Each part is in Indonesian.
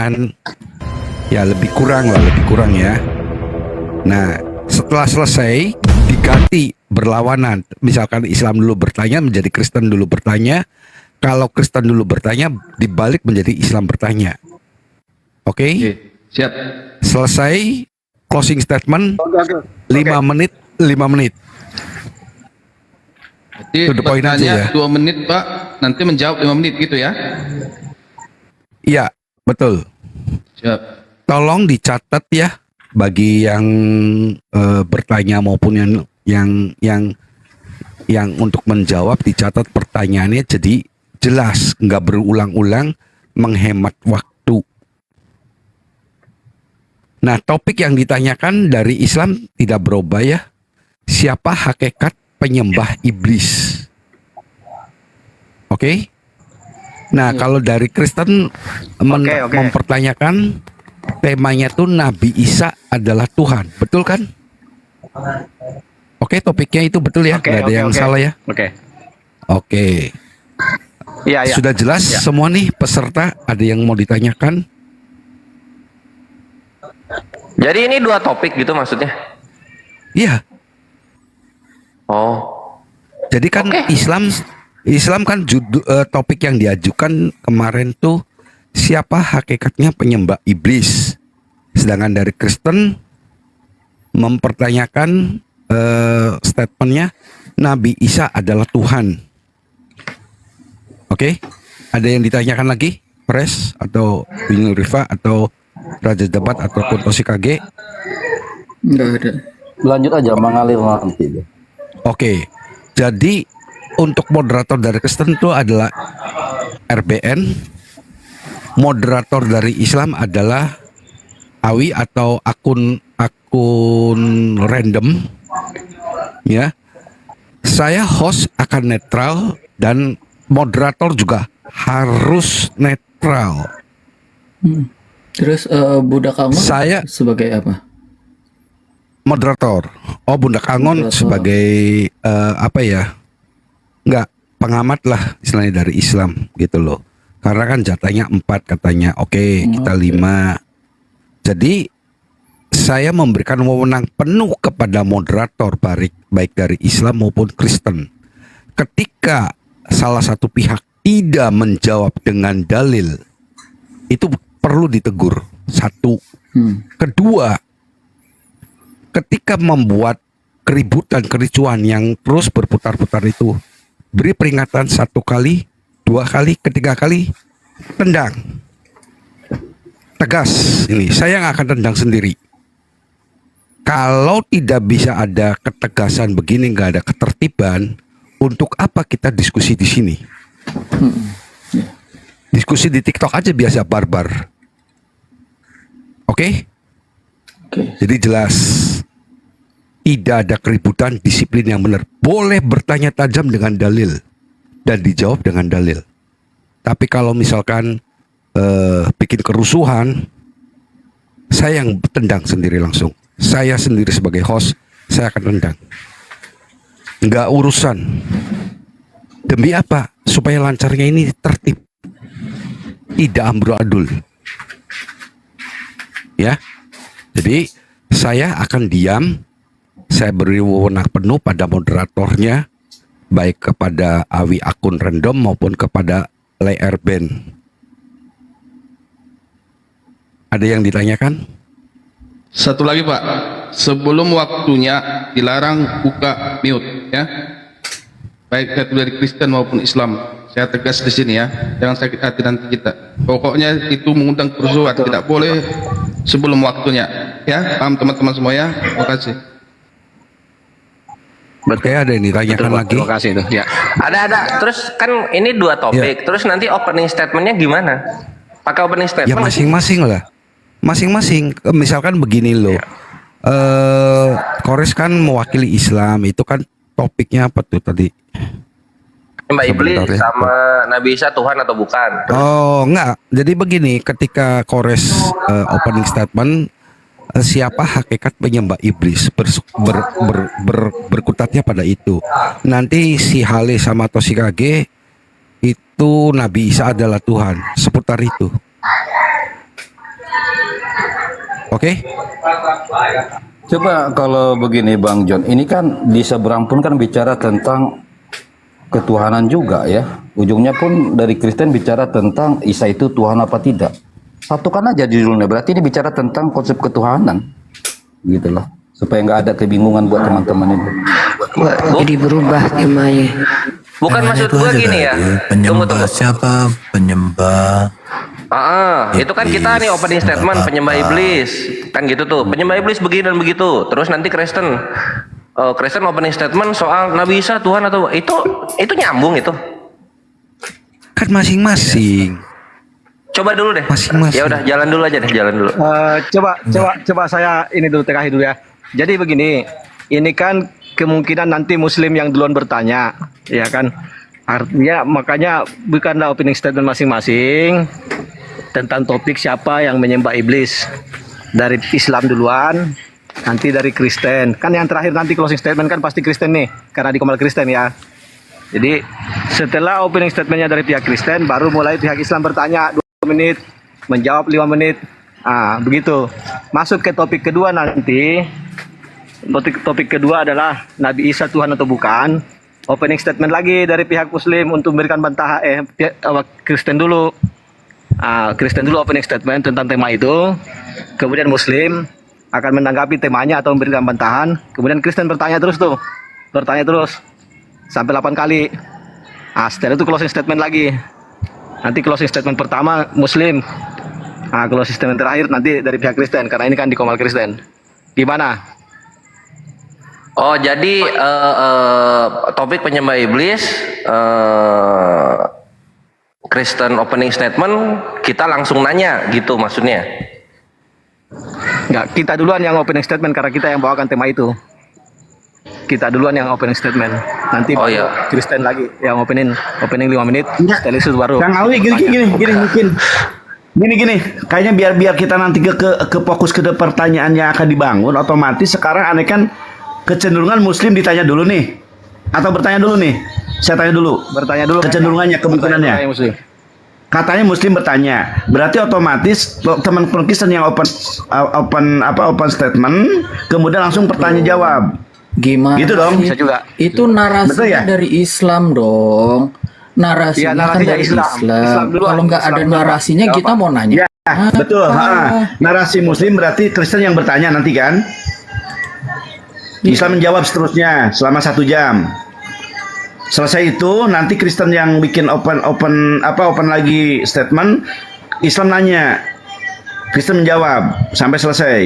pertanyaan ya lebih kurang ya. Nah, setelah selesai diganti berlawanan. Misalkan Islam dulu bertanya menjadi Kristen dulu bertanya. Kalau Kristen dulu bertanya dibalik menjadi Islam bertanya. Oke? Oke, siap. Selesai closing statement 5 menit. Jadi To the point aja ya. bertanya 2 menit Pak, nanti menjawab 5 menit gitu ya. Iya, betul. Siap. Tolong dicatat ya bagi yang bertanya maupun yang untuk menjawab, dicatat pertanyaannya jadi jelas, nggak berulang-ulang, menghemat waktu. Nah, topik yang ditanyakan dari Islam tidak berubah ya. Siapa hakikat penyembah iblis? Oke? Nah, kalau dari Kristen mempertanyakan temanya tuh Nabi Isa adalah Tuhan, betul kan? Oke, topiknya itu betul ya, nggak ada yang salah ya. Oke. Iya. Sudah jelas semua nih peserta, ada yang mau ditanyakan? Jadi ini 2 topik gitu maksudnya? Iya. Oh. Jadi kan Islam kan topik yang diajukan kemarin tuh siapa hakikatnya penyembah iblis. Sedangkan dari Kristen mempertanyakan statementnya Nabi Isa adalah Tuhan. Oke? Ada yang ditanyakan lagi? Pres atau Binul Rifa atau Raja Debat atau Kuntosi KG? Enggak ada. Lanjut aja, mengalir nanti. Oke. Jadi untuk moderator dari Kristen itu adalah RBN. Moderator dari Islam adalah Awi atau akun random. Ya. Saya host akan netral dan moderator juga harus netral. Terus Budak Angon Saya sebagai apa? moderator. Oh, Bunda Kangon Moderator. sebagai apa ya? Enggak, pengamat lah istilahnya dari Islam gitu loh. Karena kan jatahnya 4 katanya. Oke, kita 5. Jadi saya memberikan wewenang penuh kepada moderator baik dari Islam maupun Kristen. Ketika salah satu pihak tidak menjawab dengan dalil, itu perlu ditegur. 1. Kedua, ketika membuat keributan, kericuan yang terus berputar-putar itu, beri peringatan 1 kali, 2 kali, ketiga kali, tendang. Tegas ini, saya yang akan tendang sendiri. Kalau tidak bisa ada ketegasan begini, nggak ada ketertiban, untuk apa kita diskusi di sini? Diskusi di TikTok aja biasa barbar. Oke? Jadi jelas. Tidak ada keributan, disiplin yang benar. Boleh bertanya tajam dengan dalil dan dijawab dengan dalil. Tapi kalau misalkan bikin kerusuhan, saya yang tendang sendiri langsung. Saya sendiri sebagai host, saya akan tendang. Nggak urusan. Demi apa? Supaya lancarnya ini tertib. Tidak amburadul. Ya. Jadi saya akan diam. Saya beri wewenang penuh pada moderatornya, baik kepada Awi akun random maupun kepada Layer Band. Ada yang ditanyakan? Satu lagi Pak, sebelum waktunya dilarang buka mute ya. Baik itu dari Kristen maupun Islam. Saya tegas di sini ya, jangan sakit hati nanti kita. Pokoknya itu mengundang kerusuhan, tidak boleh sebelum waktunya. Ya, paham teman-teman semua ya. Terima kasih. Oke, ada yang ditanyakan lagi? Terima kasih itu. Ya. Ada. Terus kan ini 2 topik. Terus nanti opening statementnya gimana? Pakai opening statement? Ya masing-masing lah. Masing-masing. Misalkan begini loh. Kores kan mewakili Islam. Itu kan topiknya apa tuh tadi? Mbak Iblis Sebentar ya. sama Nabi Isa Tuhan atau bukan? Oh, enggak. Jadi begini, ketika Kores opening statement, siapa hakikat penyembah iblis, berkutatnya pada itu. Nanti si Hale sama Toshikage itu Nabi Isa adalah Tuhan, seputar itu. Oke? Coba kalau begini Bang John, ini kan di seberang pun kan bicara tentang ketuhanan juga ya. Ujungnya pun dari Kristen bicara tentang Isa itu Tuhan apa tidak. Satukan aja judulnya, berarti ini bicara tentang konsep ketuhanan. Gitu loh. Supaya nggak ada kebingungan buat teman-teman ini. Jadi berubah temanya. Bukan maksud gua gini ya. Penyembah siapa? Penyembah. Itu kan kita nih opening statement penyembah iblis. Kan gitu tuh. Penyembah iblis begini dan begitu. Terus nanti Kristen opening statement soal Nabi Isa Tuhan atau itu nyambung itu. Kan masing-masing. Coba dulu deh. Masing-masing. Ya udah jalan dulu aja deh, jalan dulu. Coba saya ini dulu terakhir dulu ya. Jadi begini, ini kan kemungkinan nanti Muslim yang duluan bertanya, ya kan? Artinya makanya bukanlah opening statement masing-masing tentang topik siapa yang menyembah iblis, dari Islam duluan, nanti dari Kristen. Kan yang terakhir nanti closing statement kan pasti Kristen nih, karena di Komal Kristen ya. Jadi setelah opening statementnya dari pihak Kristen, baru mulai pihak Islam bertanya 2 menit, menjawab 5 menit. Begitu. Masuk ke topik kedua nanti. Topik kedua adalah Nabi Isa Tuhan atau bukan. Opening statement lagi dari pihak Muslim untuk memberikan bantahan. Kristen dulu. Kristen dulu opening statement tentang tema itu. Kemudian Muslim akan menanggapi temanya atau memberikan bantahan. Kemudian Kristen bertanya terus tuh. Bertanya terus. Sampai 8 kali. Setelah itu closing statement lagi. Nanti closing statement pertama Muslim. Closing statement terakhir nanti dari pihak Kristen. Karena ini kan di Komal Kristen. Gimana? Oh, jadi topik penyembah iblis Kristen opening statement kita langsung nanya gitu maksudnya. Enggak, kita duluan yang opening statement karena kita yang bawakan tema itu. Kita duluan yang opening statement. Nanti iya. Kristen lagi yang opening 5 menit. Setelah itu baru. Kang Awi gini mungkin. Gini, kayaknya biar kita nanti ke fokus ke pertanyaan yang akan dibangun, otomatis sekarang aneh kan kecenderungan Muslim ditanya dulu nih, atau bertanya dulu nih. Saya tanya dulu. Bertanya dulu. Kecenderungannya, kemungkinannya. Katanya Muslim bertanya, berarti otomatis teman-teman Kristen yang open statement, kemudian langsung pertanyaan jawab. Gimana? Gitu dong. Bisa juga. Itu narasinya ya? dari Islam dong. Narasinya kan narasinya dari Islam. Islam dulu, Kalau nggak ada Islam dulu. narasinya kita mau nanya. Ya, betul. Narasi Muslim berarti Kristen yang bertanya nanti kan? Islam menjawab seterusnya selama 1 jam. Selesai itu nanti Kristen yang bikin open lagi statement, Islam nanya, Kristen menjawab sampai selesai.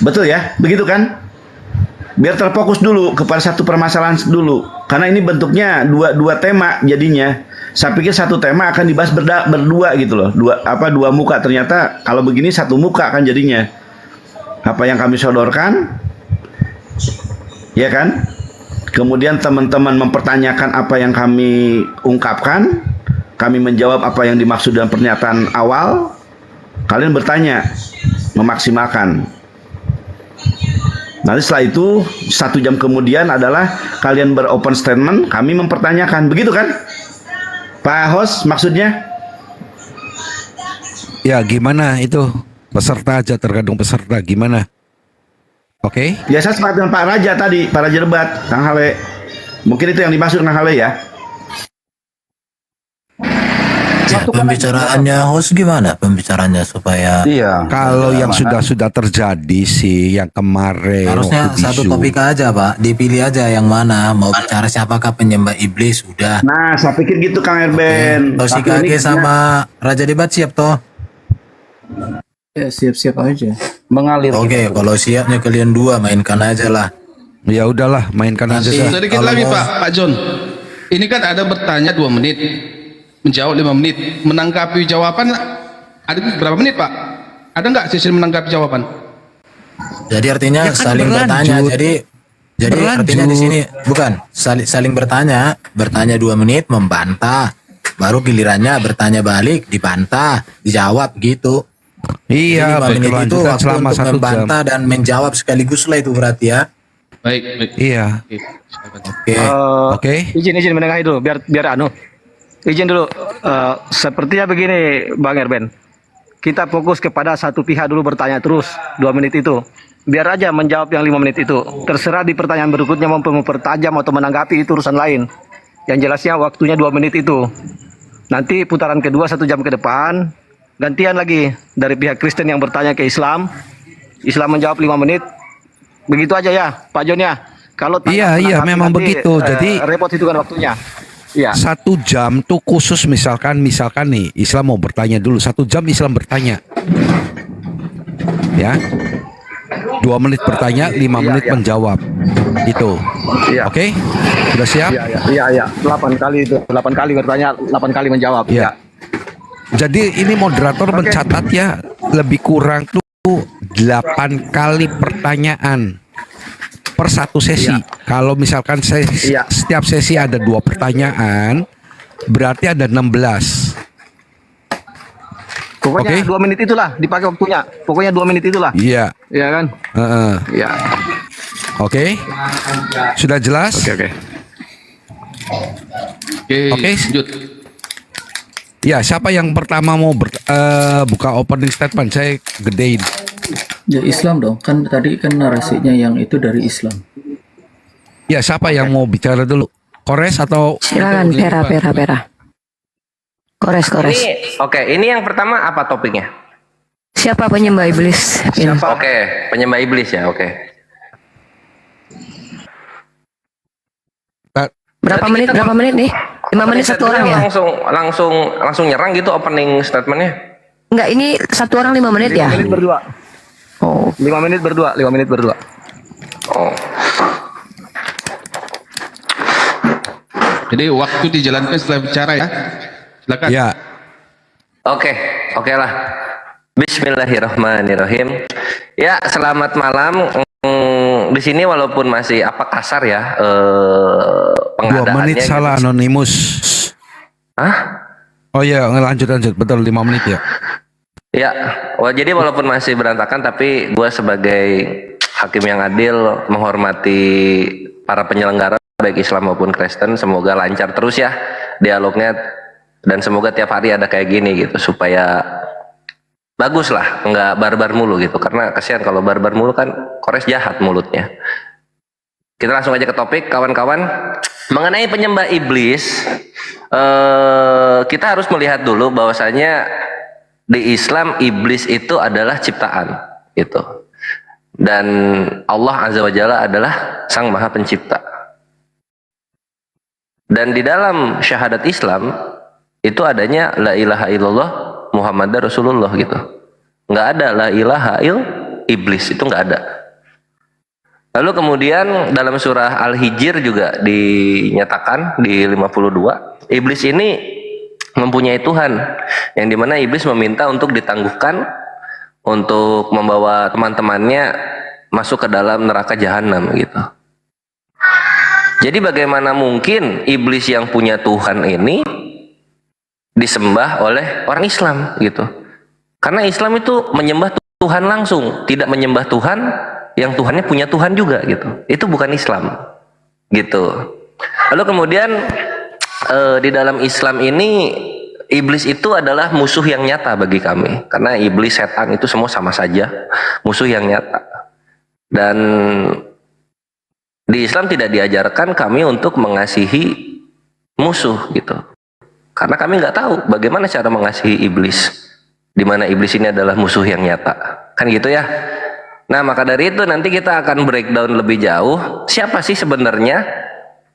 Betul ya? Begitu kan? Biar terfokus dulu kepada satu permasalahan dulu. Karena ini bentuknya dua tema jadinya. Saya pikir satu tema akan dibahas berdua gitu loh. Dua muka, ternyata kalau begini satu muka kan jadinya. Apa yang kami sodorkan, ya kan? Kemudian teman-teman mempertanyakan apa yang kami ungkapkan, kami menjawab apa yang dimaksud dalam pernyataan awal, kalian bertanya, memaksimalkan. Nanti setelah itu 1 jam kemudian adalah kalian beropen statement, kami mempertanyakan, begitu kan? Pak Host maksudnya? Ya gimana itu? Peserta aja, tergantung peserta gimana? Oke? Ya saya sepakat dengan Pak Raja tadi, Pak Raja Debat, Kang Hale. Mungkin itu yang dimaksud Kang Hale ya. Ya, pembicaraannya host gimana? Pembicaraannya supaya Iya. Kalau yang sudah terjadi sih yang kemarin harusnya waktu di satu Zoom. topik aja, Pak. Dipilih aja yang mana mau bicara siapakah penyembah iblis udah. Nah, saya pikir gitu Kang Erben. Kalau si Tapi KG ini- sama Raja Debat siap toh? Ya siap-siap aja. Mengalir. Oke, kalau siapnya kalian dua mainkan aja lah. Ya udahlah, mainkan aja Nanti- sah. Sedikit Kalau lagi mau- Pak John. Ini kan ada bertanya 2 menit, menjawab 5 menit, menanggapi jawaban ada berapa menit Pak? Ada nggak sesi menanggapi jawaban? Jadi artinya Ya kan saling berlanjut. bertanya. Jadi Berlanjut. artinya di sini bukan saling bertanya 2 menit membantah. Baru gilirannya bertanya balik, dibantah, dijawab gitu. Iya, 5 menit itu berkelanjutan waktu selama untuk 1 jam. membantah dan menjawab sekaligus lah itu berarti ya. Baik. Iya. Oke, silakan. Oke. Oke. Izin menengahi dulu biar izin dulu. Sepertinya begini Bang Erben. kita fokus kepada satu pihak dulu bertanya terus 2 menit itu. Biar aja menjawab yang 5 menit itu. Terserah di pertanyaan berikutnya mau mempertajam atau menanggapi, itu urusan lain. Yang jelasnya waktunya 2 menit itu. Nanti putaran kedua 1 jam ke depan, gantian lagi dari pihak Kristen yang bertanya ke Islam. Islam menjawab 5 menit. Begitu aja ya Pak John ya. Kalau Iya, memang begitu. Jadi repot itu kan waktunya. Iya. 1 jam tuh khusus misalkan nih Islam mau bertanya dulu 1 jam Islam bertanya. Ya. 2 menit bertanya, 5 menit menjawab. Itu. Iya. Oke? Sudah siap? Iya. 8 kali itu. 8 kali bertanya, 8 kali menjawab. Iya. Jadi ini moderator mencatat ya lebih kurang tuh 8 kali pertanyaan per satu sesi. Kalau misalkan setiap sesi ada 2 pertanyaan, berarti ada 16. Pokoknya 2 menit itulah dipakai waktunya. Pokoknya 2 menit itulah. Iya. Iya kan? Iya. Oke. Sudah jelas? Oke. Oke. Lanjut. Ya, siapa yang pertama mau buka opening statement? Saya gedein. Ya Islam dong, kan tadi kan narasinya yang itu dari Islam. Ya, siapa yang mau bicara dulu? Kores atau Silakan Pera. Kores. Ini yang pertama apa topiknya? Siapa penyembah iblis? Oke, penyembah iblis ya, oke. Berapa menit nih? 5 menit satu orang ya? Langsung nyerang gitu opening statementnya. Enggak, ini satu orang 5 menit 5 ya? menit berdua. Oh. 5 menit berdua. Oh. Jadi waktu dijalankan setelah bicara ya. Silakan. Ya. Oke lah. Bismillahirrahmanirrahim. Ya, selamat malam. Di sini walaupun masih kasar ya 2 menit pengadaannya salah gitu. anonimus. Hah? Oh ya, lanjut. Betul 5 menit ya. Ya, jadi walaupun masih berantakan tapi gue sebagai hakim yang adil menghormati para penyelenggara baik Islam maupun Kristen, semoga lancar terus ya dialognya dan semoga tiap hari ada kayak gini gitu supaya bagus lah, nggak barbar mulu gitu, karena kasihan kalau barbar mulu kan Kores jahat mulutnya. Kita langsung aja ke topik kawan-kawan. Mengenai penyembah iblis, kita harus melihat dulu bahwasanya di Islam iblis itu adalah ciptaan gitu. Dan Allah Azza wa Jalla adalah Sang Maha Pencipta. Dan di dalam syahadat Islam itu adanya la ilaha illallah Muhammadar Rasulullah gitu. Nggak ada la ilaha iblis, itu nggak ada. Lalu kemudian dalam surah Al-Hijr juga dinyatakan di 52, iblis ini mempunyai Tuhan, yang dimana iblis meminta untuk ditangguhkan untuk membawa teman-temannya masuk ke dalam neraka jahanam gitu. Jadi bagaimana mungkin iblis yang punya Tuhan ini disembah oleh orang Islam gitu? Karena Islam itu menyembah Tuhan langsung, tidak menyembah Tuhan yang Tuhannya punya Tuhan juga gitu. Itu bukan Islam gitu. Lalu kemudian di dalam Islam ini iblis itu adalah musuh yang nyata bagi kami, karena iblis, setan itu semua sama saja, musuh yang nyata. Dan di Islam tidak diajarkan kami untuk mengasihi musuh gitu, karena kami nggak tahu bagaimana cara mengasihi iblis, di mana iblis ini adalah musuh yang nyata, kan gitu ya. Nah, maka dari itu nanti kita akan breakdown lebih jauh siapa sih sebenarnya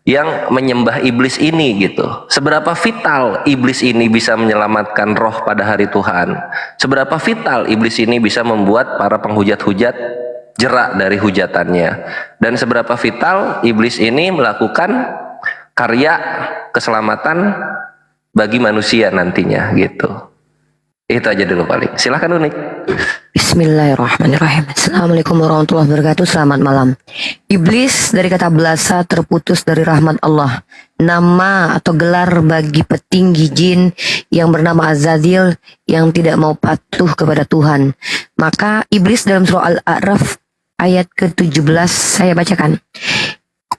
yang menyembah iblis ini gitu. Seberapa vital iblis ini bisa menyelamatkan roh pada hari Tuhan. Seberapa vital iblis ini bisa membuat para penghujat-hujat jerak dari hujatannya. Dan seberapa vital iblis ini melakukan karya keselamatan bagi manusia nantinya gitu. Itu aja dulu paling. Silahkan Unik. Bismillahirrahmanirrahim. Assalamualaikum warahmatullahi wabarakatuh. Selamat malam. Iblis dari kata belasa terputus dari rahmat Allah. Nama atau gelar bagi petinggi jin yang bernama Azazil yang tidak mau patuh kepada Tuhan. Maka iblis dalam surah Al-A'raf ayat ke-17 saya bacakan.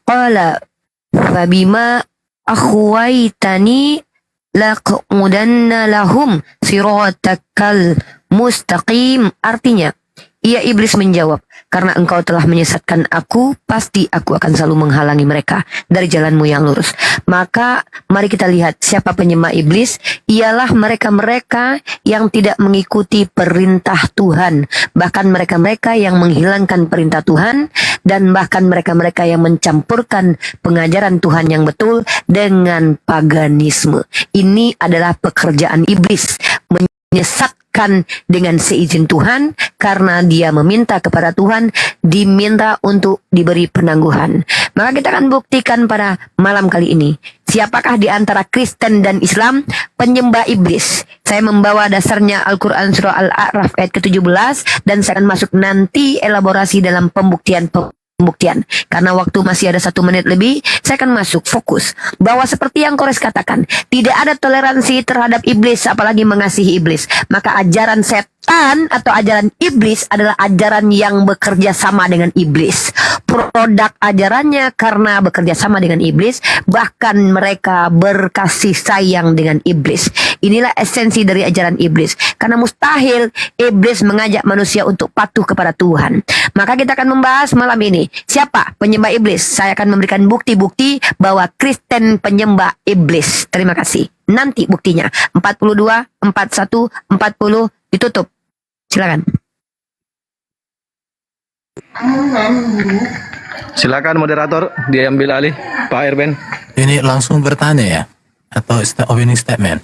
Qala fabima akhwaitani laq'udanna lahum siratakal mustaqim. Artinya, ia iblis menjawab, karena engkau telah menyesatkan aku, pasti aku akan selalu menghalangi mereka dari jalanmu yang lurus. Maka mari kita lihat siapa penyembah iblis. Ialah mereka-mereka yang tidak mengikuti perintah Tuhan. Bahkan mereka-mereka yang menghilangkan perintah Tuhan. Dan bahkan mereka-mereka yang mencampurkan pengajaran Tuhan yang betul dengan paganisme. Ini adalah pekerjaan iblis, menyesatkan dengan seizin Tuhan, karena dia meminta kepada Tuhan, diminta untuk diberi penangguhan. Maka kita akan buktikan pada malam kali ini, siapakah di antara Kristen dan Islam penyembah iblis. Saya membawa dasarnya Al-Quran surah Al-A'raf ayat ke-17, dan saya akan masuk nanti elaborasi dalam pembuktian. Karena waktu masih ada 1 menit lebih, saya akan masuk fokus bahwa seperti yang Kores katakan, tidak ada toleransi terhadap iblis, apalagi mengasihi iblis. Maka ajaran setan atau ajaran iblis adalah ajaran yang bekerja sama dengan iblis. Produk ajarannya karena bekerja sama dengan iblis, bahkan mereka berkasih sayang dengan iblis. Inilah esensi dari ajaran iblis. Karena mustahil iblis mengajak manusia untuk patuh kepada Tuhan. Maka kita akan membahas malam ini, siapa penyembah iblis. Saya akan memberikan bukti-bukti bahwa Kristen penyembah iblis. Terima kasih. Nanti buktinya 42, 41, 40 ditutup. Silakan. Silakan moderator, dia ambil alih, Pak Erben. Ini langsung bertanya ya? Atau opening statement?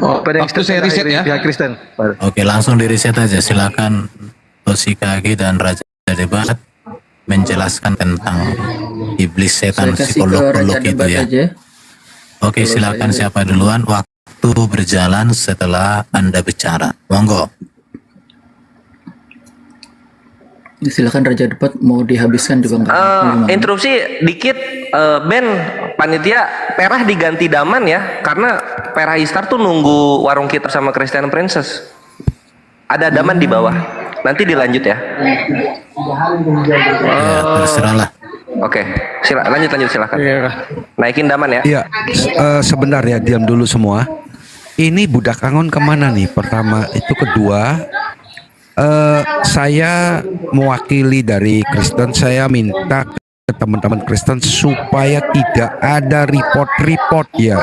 Pada Waktu saya riset ya. Pihak Kristen. Oke, langsung di reset aja. Silakan Toshikage dan Raja Debat menjelaskan tentang iblis, setan, psikolog itu ya. Oke, silakan siapa duluan. Waktu berjalan setelah Anda bicara. Monggo. Silakan Raja Debat, mau dihabiskan juga nggak? Interupsi dikit, Ben, panitia Perah diganti Daman ya, karena Perah Istar tuh nunggu warung kita sama Christian Princess. Ada Daman di bawah. Nanti dilanjut ya. Ya, terserahlah. Oke, lanjut silakan. Naikin Daman ya. Iya, sebentar ya, diam dulu semua. Ini budak Angon kemana nih? Pertama, itu kedua. Saya mewakili dari Kristen, saya minta ke teman-teman Kristen supaya tidak ada report-report ya.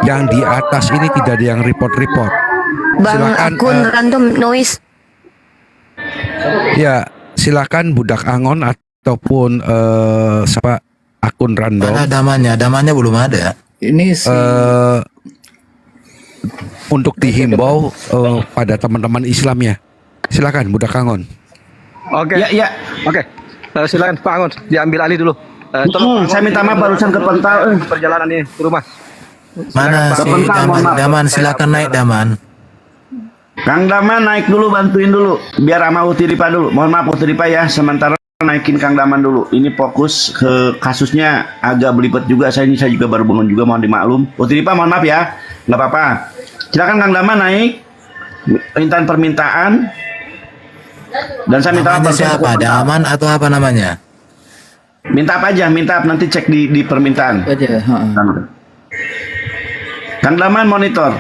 Yang di atas ini tidak ada yang report-report. Bang, Silakan, akun random noise. Ya, silakan budak Angon ataupun siapa akun random. Mana damannya? Damannya belum ada. Ini si Untuk dihimbau pada teman-teman Islam ya. Silakan budak Angon. Oke. Ya. Oke. Silakan Pak Angon, diambil alih dulu. Tolong Saya minta maaf barusan kepental. perjalanan ini ke rumah. Mana si Daman? Daman, silakan naik Daman. Kang Daman naik dulu, bantuin dulu. Biar sama Utiripa dulu. Mohon maaf Utiripa ya, sementara naikin Kang Daman dulu. Ini fokus ke kasusnya agak belibet juga. Saya juga baru bangun juga, mohon dimaklum. Utiripa mohon maaf ya, nggak apa-apa. Silakan Kang Daman naik. Intan permintaan. Dan saya minta Namanya siapa? Daman atau apa namanya? Minta apa aja, minta apa, nanti cek di permintaan. aja. Kang Daman monitor.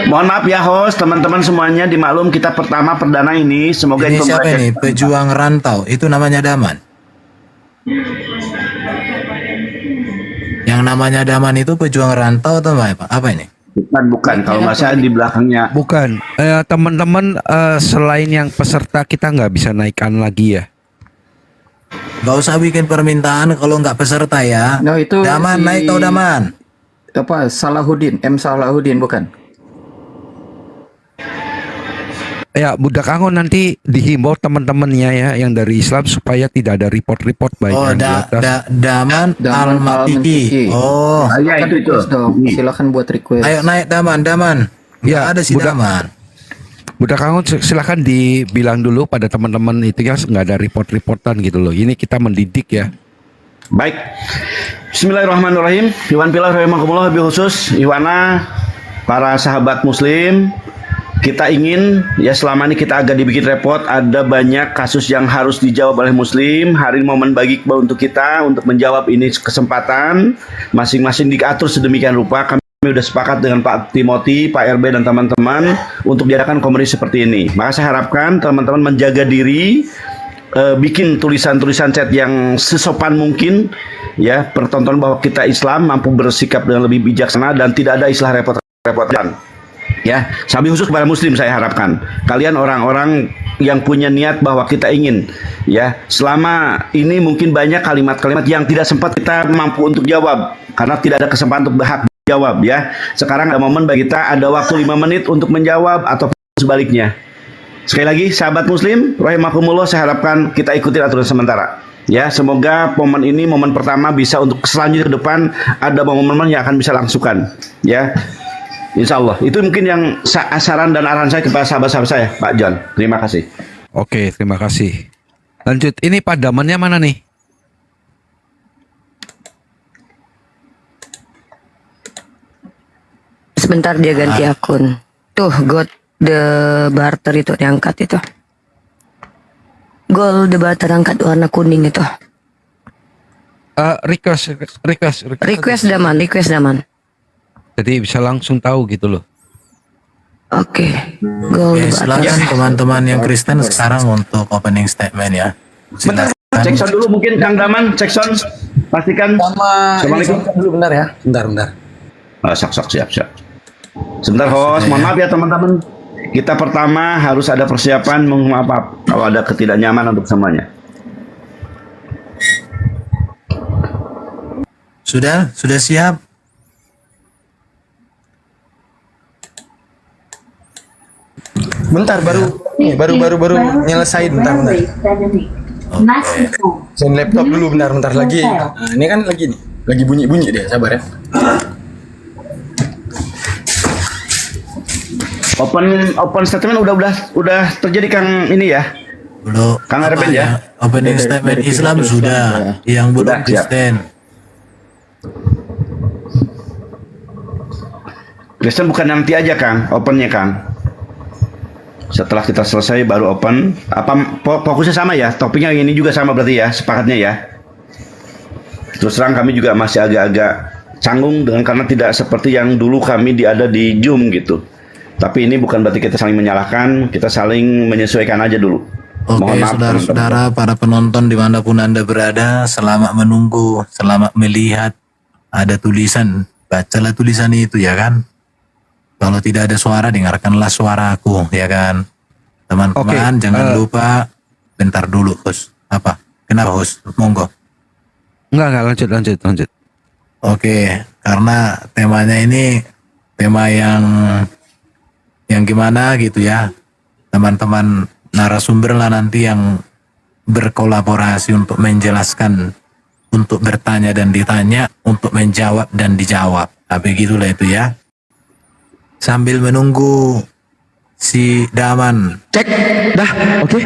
Mohon maaf ya host, teman-teman semuanya dimaklum kita pertama perdana ini. Semoga Ini itu siapa ini? Pejuang rantau. Itu namanya Daman. Yang namanya Daman itu pejuang rantau atau apa? Apa ini? Bukan. Kalau nggak salah di belakangnya. Bukan, teman-teman, selain yang peserta kita nggak bisa naikkan lagi ya. Gak usah bikin permintaan kalau nggak peserta ya. No, itu Daman, si- naik tau Daman. Apa? Salahuddin, Salahuddin bukan? Ya, budak Angon nanti dihimbau teman-temannya ya yang dari Islam supaya tidak ada report-report baik Oh, yang di atas. Daman Al-Makiki. Oh, Ya Silakan itu. request dong. Silakan buat request. ayo naik Daman. Ya, Ya, ada si budak- Daman. Budak Angon silakan dibilang dulu pada teman-teman itu ya nggak ada report-reportan gitu loh. Ini kita mendidik ya. Baik. Bismillahirrahmanirrahim. Iwan Pilar rahimakumullah, lebih khusus Iwana, para sahabat muslim kita ingin, ya selama ini kita agak dibikin repot, ada banyak kasus yang harus dijawab oleh Muslim. Hari ini momen bagi untuk kita untuk menjawab ini kesempatan, masing-masing diatur sedemikian rupa. Kami sudah sepakat dengan Pak Timothy, Pak RB dan teman-teman untuk diadakan komunitas seperti ini. Maka saya harapkan teman-teman menjaga diri, bikin tulisan-tulisan chat yang sesopan mungkin, ya, pertonton bahwa kita Islam mampu bersikap dengan lebih bijaksana dan tidak ada istilah repot-repotan. Ya, sabi khusus kepada Muslim saya harapkan kalian orang-orang yang punya niat bahwa kita ingin, ya, selama ini mungkin banyak kalimat-kalimat yang tidak sempat kita mampu untuk jawab karena tidak ada kesempatan untuk berhak jawab, ya. Sekarang ada momen bagi kita, ada waktu 5 menit untuk menjawab atau sebaliknya. Sekali lagi sahabat Muslim rahimakumullah, saya harapkan kita ikuti aturan sementara. Ya, semoga momen ini momen pertama bisa untuk selanjutnya ke depan ada momen-momen yang akan bisa langsungkan, ya. Insya Allah. Itu mungkin yang saran dan arahan saya kepada sahabat-sahabat saya, Pak John. Terima kasih. Oke, terima kasih. Lanjut, ini padamannya mana nih? Sebentar dia ganti akun. Tuh, God the Barter itu diangkat itu. Gold the Barter angkat warna kuning itu. Request. Request daman. Jadi bisa langsung tahu gitu loh. Oke. Gold Oke, the Barter. silakan teman-teman yang Kristen sekarang untuk opening statement ya. Bentar, Silakan. cek sound dulu mungkin Kang Daman, cek sound. Pastikan. Assalamualaikum. Dulu bentar ya. Bentar. Siap. Sebentar host, mohon maaf ya teman-teman. Kita pertama harus ada persiapan, mohon maaf kalau ada ketidaknyamanan untuk semuanya. Sudah siap? Bentar baru nyelesain bentar. Saya laptop dulu bentar lagi. Nah, ini kan lagi nih. Lagi bunyi dia, sabar ya. Open statement udah terjadi Kang ini ya. Belum. Kang Apa Arben ya? Opening statement Islam sudah. Yang belum Sudah, siap. Kristen. Kristen bukan nanti aja Kang, opennya Kang. Setelah kita selesai baru open. Apa fokusnya sama ya? Topiknya ini juga sama berarti ya, sepakatnya ya. Terus terang kami juga masih agak-agak canggung dengan karena tidak seperti yang dulu kami ada di Zoom gitu. Tapi ini bukan berarti kita saling menyalahkan, kita saling menyesuaikan aja dulu. Oke, Mohon maaf, saudara-saudara, para penonton dimanapun Anda berada, selamat menunggu, selamat melihat. Ada tulisan, bacalah tulisan itu ya kan. Kalau tidak ada suara, dengarkanlah suaraku ya kan. Teman-teman, Oke, jangan lupa. Bentar dulu, host. Apa? Kenapa host? Monggo. Enggak, lanjut. Oke, karena temanya ini tema yang gimana gitu ya. Teman-teman narasumber lah nanti yang berkolaborasi untuk menjelaskan, untuk bertanya dan ditanya, untuk menjawab dan dijawab. Tapi gitulah itu ya. Sambil menunggu si Daman. Cek. Dah. Oke.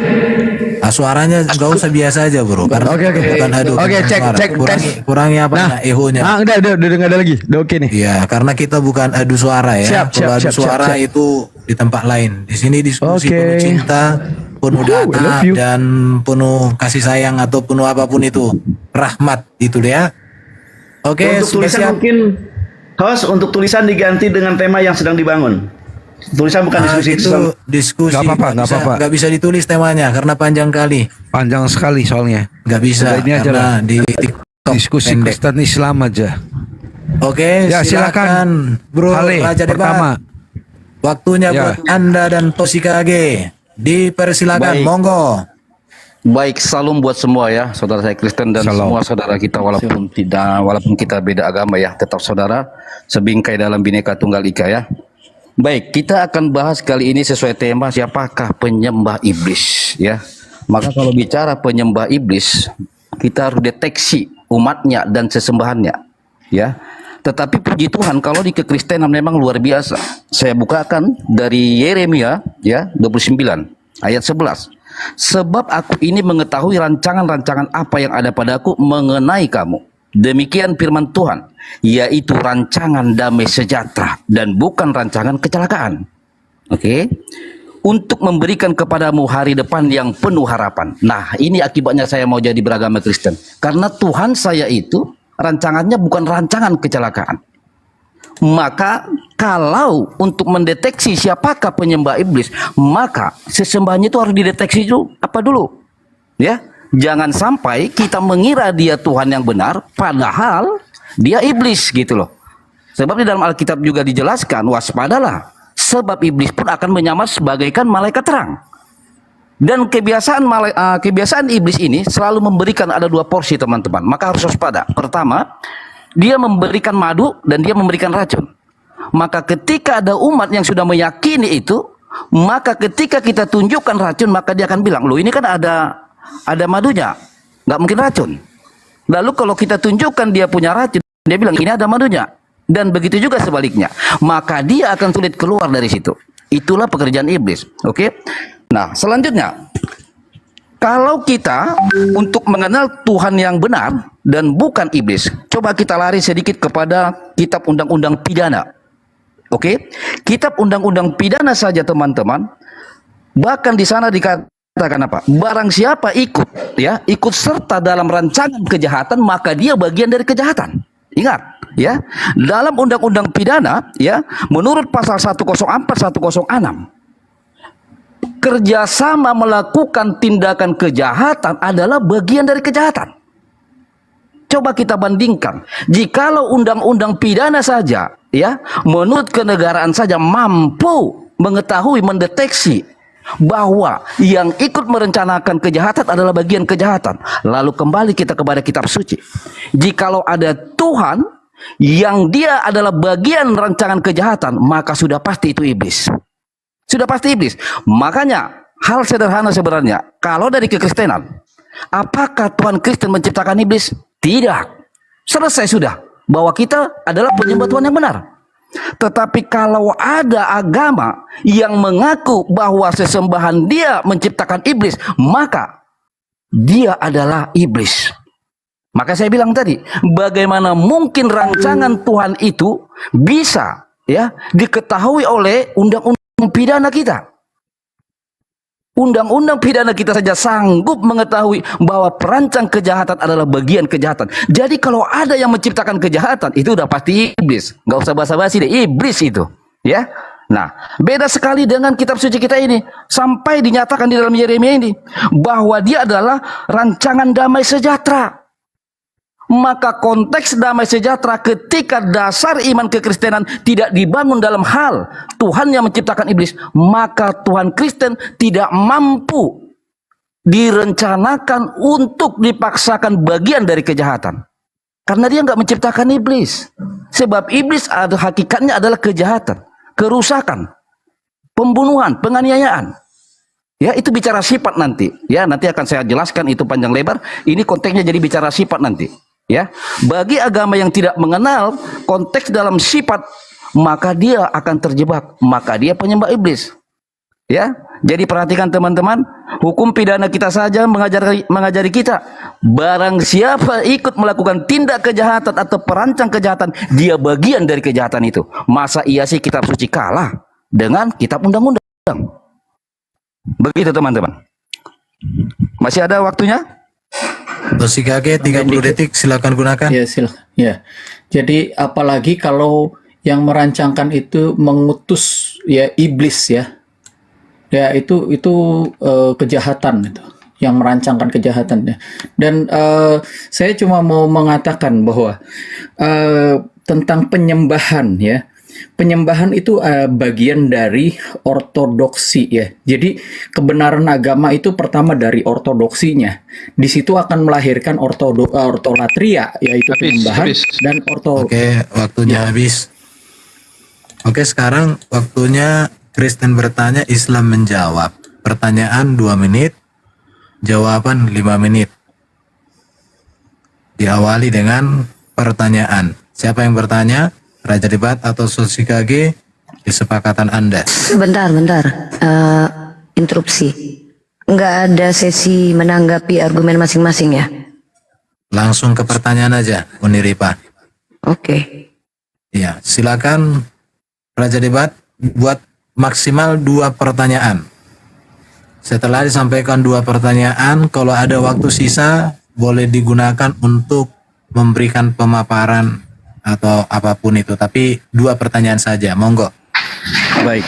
Suaranya nggak usah biasa aja bro. Karena Oke. bukan adu Oke, cek, suara. tes. Kurangi apa Nah, ehonya. udah nggak ada lagi. Udah oke nih. Iya, karena kita bukan adu suara ya. Siap, Kalau adu siap, suara siap. itu di tempat lain. Di sini diskusi Oke. penuh cinta, penuh I data love you. dan penuh kasih sayang atau penuh apapun itu. Rahmat itu ya. Oke, Untuk sudah tulisan siap. mungkin host untuk tulisan diganti dengan tema yang sedang dibangun. Tulisan bukan diskusi. Itu diskusi. Nggak apa-apa. Nggak bisa ditulis temanya karena panjang kali. Panjang sekali soalnya. Nggak bisa Udah, ini aja karena lah. di TikTok Diskusi pendek. Kristen Islam aja. Oke, Ya, silakan. Bro Hale, Raja Debat. pertama. Waktunya Ya. buat Anda dan Toshika AG. Dipersilakan, Baik. monggo. Baik, salam buat semua ya, saudara saya Kristen dan Salam. semua saudara kita walaupun kita beda agama ya, tetap saudara, sebingkai dalam Bhinneka Tunggal Ika ya. Baik, kita akan bahas kali ini sesuai tema siapakah penyembah iblis ya. Maka kalau bicara penyembah iblis, kita harus deteksi umatnya dan sesembahannya ya. Tetapi puji Tuhan kalau di kekristenan memang luar biasa. Saya bukakan dari Yeremia ya 29 ayat 11. Sebab aku ini mengetahui rancangan-rancangan apa yang ada padaku mengenai kamu. Demikian firman Tuhan, yaitu rancangan damai sejahtera dan bukan rancangan kecelakaan. Oke. untuk memberikan kepadamu hari depan yang penuh harapan. Nah, ini akibatnya saya mau jadi beragama Kristen. Karena Tuhan saya itu rancangannya bukan rancangan kecelakaan. Maka kalau untuk mendeteksi siapakah penyembah iblis, maka sesembahannya itu harus dideteksi dulu. Apa dulu? Ya, jangan sampai kita mengira dia Tuhan yang benar, padahal dia iblis gitu loh. Sebab di dalam Alkitab juga dijelaskan, waspadalah, sebab iblis pun akan menyamar sebagaikan malaikat terang. Dan kebiasaan iblis ini selalu memberikan ada 2 porsi teman-teman. Maka harus waspada. Pertama, dia memberikan madu dan dia memberikan racun. Maka ketika ada umat yang sudah meyakini itu, maka ketika kita tunjukkan racun, maka dia akan bilang, loh ini kan ada madunya, nggak mungkin racun. Lalu kalau kita tunjukkan dia punya racun, dia bilang ini ada madunya. Dan begitu juga sebaliknya. Maka dia akan sulit keluar dari situ. Itulah pekerjaan iblis. Oke? Nah, selanjutnya, kalau kita untuk mengenal Tuhan yang benar dan bukan iblis, coba kita lari sedikit kepada kitab undang-undang pidana. Oke? Kitab undang-undang pidana saja teman-teman. Bahkan di sana dikatakan apa? Barang siapa ikut serta dalam rancangan kejahatan, maka dia bagian dari kejahatan. Ingat, ya. Dalam undang-undang pidana, ya, menurut pasal 104 106, kerjasama melakukan tindakan kejahatan adalah bagian dari kejahatan. Coba kita bandingkan, jikalau undang-undang pidana saja, ya, menurut kenegaraan saja mampu mengetahui, mendeteksi bahwa yang ikut merencanakan kejahatan adalah bagian kejahatan. Lalu kembali kita kepada kitab suci. Jikalau ada Tuhan yang dia adalah bagian rancangan kejahatan, maka sudah pasti itu iblis. Sudah pasti iblis. Makanya hal sederhana sebenarnya, kalau dari kekristenan, apakah Tuhan Kristen menciptakan iblis? Tidak. Selesai sudah, bahwa kita adalah penyembah Tuhan yang benar. Tetapi kalau ada agama yang mengaku bahwa sesembahan dia menciptakan iblis, maka dia adalah iblis. Maka saya bilang tadi, bagaimana mungkin rancangan Tuhan itu bisa, ya, diketahui oleh undang-undang pidana kita? Undang-undang pidana kita saja sanggup mengetahui bahwa perancang kejahatan adalah bagian kejahatan. Jadi kalau ada yang menciptakan kejahatan, itu udah pasti iblis. Nggak usah basa-basi deh, iblis itu. Ya. Nah, beda sekali dengan kitab suci kita ini. Sampai dinyatakan di dalam Yeremia ini, bahwa dia adalah rancangan damai sejahtera. Maka konteks damai sejahtera ketika dasar iman kekristenan tidak dibangun dalam hal Tuhan yang menciptakan iblis, maka Tuhan Kristen tidak mampu direncanakan untuk dipaksakan bagian dari kejahatan. Karena dia nggak menciptakan iblis. Sebab iblis hakikatnya adalah kejahatan, kerusakan, pembunuhan, penganiayaan. Ya, itu bicara sifat nanti. Ya, nanti akan saya jelaskan itu panjang lebar. Ini konteksnya jadi bicara sifat nanti. Ya, bagi agama yang tidak mengenal konteks dalam sifat, maka dia akan terjebak, maka dia penyembah iblis. Ya, jadi perhatikan teman-teman, hukum pidana kita saja mengajari kita, barang siapa ikut melakukan tindak kejahatan atau perancang kejahatan, dia bagian dari kejahatan itu. Masa iya sih kitab suci kalah dengan kitab undang-undang? Begitu teman-teman. Masih ada waktunya? Toshikage 30 detik, silakan gunakan. Ya, silakan. Ya. Jadi apalagi kalau yang merancangkan itu mengutus ya iblis ya. Ya, itu kejahatan itu. Yang merancangkan kejahatan ya. Dan saya cuma mau mengatakan bahwa tentang penyembahan ya. Penyembahan itu bagian dari ortodoksi ya. Jadi kebenaran agama itu pertama dari ortodoksinya. Di situ akan melahirkan ortolatria, yaitu penyembahan dan Oke, waktunya habis. Oke, sekarang waktunya Kristen bertanya, Islam menjawab. Pertanyaan 2 menit, jawaban 5 menit. Diawali dengan pertanyaan. Siapa yang bertanya? Raja Debat atau Toshikage, kesepakatan Anda. Bentar. Interupsi. Nggak ada sesi menanggapi argumen masing-masing ya? Langsung ke pertanyaan aja, Uniripa. Oke. Ya, silakan Raja Debat buat maksimal 2 pertanyaan. Setelah disampaikan 2 pertanyaan, kalau ada waktu sisa boleh digunakan untuk memberikan pemaparan atau apapun itu. Tapi 2 pertanyaan saja, monggo. Baik.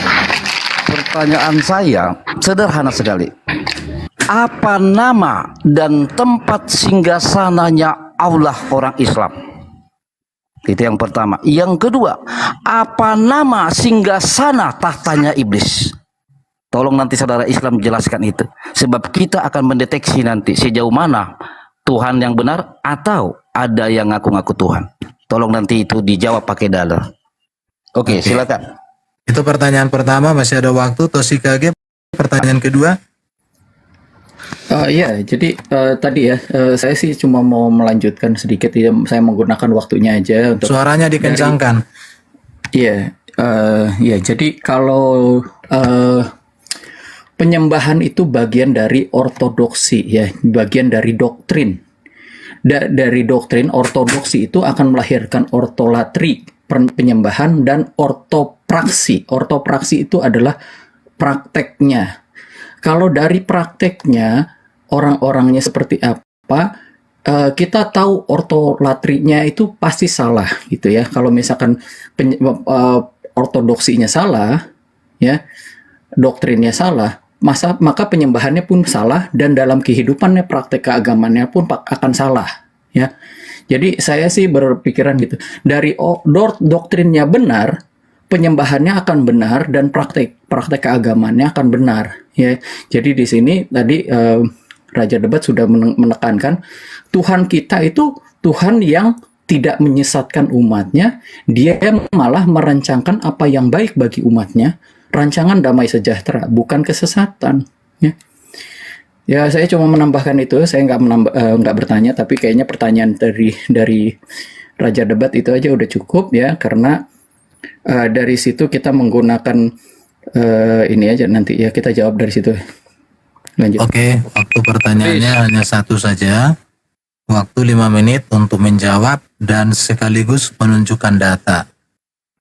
Pertanyaan saya sederhana sekali. Apa nama dan tempat singgasananya Allah orang Islam? Itu yang pertama. Yang kedua, apa nama singgasana tahtanya iblis? Tolong nanti saudara Islam jelaskan itu. Sebab kita akan mendeteksi nanti sejauh mana Tuhan yang benar atau ada yang ngaku-ngaku Tuhan. Tolong nanti itu dijawab pakai dalil. Oke, silakan. Itu pertanyaan pertama, masih ada waktu. Toshikage, pertanyaan kedua. Ya, jadi tadi ya, saya sih cuma mau melanjutkan sedikit ya, saya menggunakan waktunya aja untuk Suaranya dikencangkan. Iya, ya. Jadi kalau penyembahan itu bagian dari ortodoksi ya, bagian dari doktrin. Dari doktrin ortodoksi itu akan melahirkan ortolatri, penyembahan, dan ortopraksi. Ortopraksi itu adalah prakteknya. Kalau dari prakteknya orang-orangnya seperti apa, kita tahu ortolatrinya itu pasti salah gitu ya. Kalau misalkan ortodoksinya salah, ya, doktrinnya salah, maka penyembahannya pun salah, dan dalam kehidupannya praktek keagamannya pun akan salah, ya. Jadi saya sih berpikiran gitu, dari doktrinnya benar, penyembahannya akan benar, dan praktek keagamannya akan benar, ya. Jadi di sini tadi Raja Debat sudah menekankan Tuhan kita itu Tuhan yang tidak menyesatkan umatnya, dia malah merancangkan apa yang baik bagi umatnya, rancangan damai sejahtera, bukan kesesatan. Ya, saya cuma menambahkan itu. Saya nggak bertanya, tapi kayaknya pertanyaan dari Raja Debat itu aja udah cukup ya, karena dari situ kita menggunakan ini aja nanti ya, kita jawab dari situ. Lanjut. Oke, waktu pertanyaannya hanya 1 saja. Waktu 5 menit untuk menjawab dan sekaligus menunjukkan data.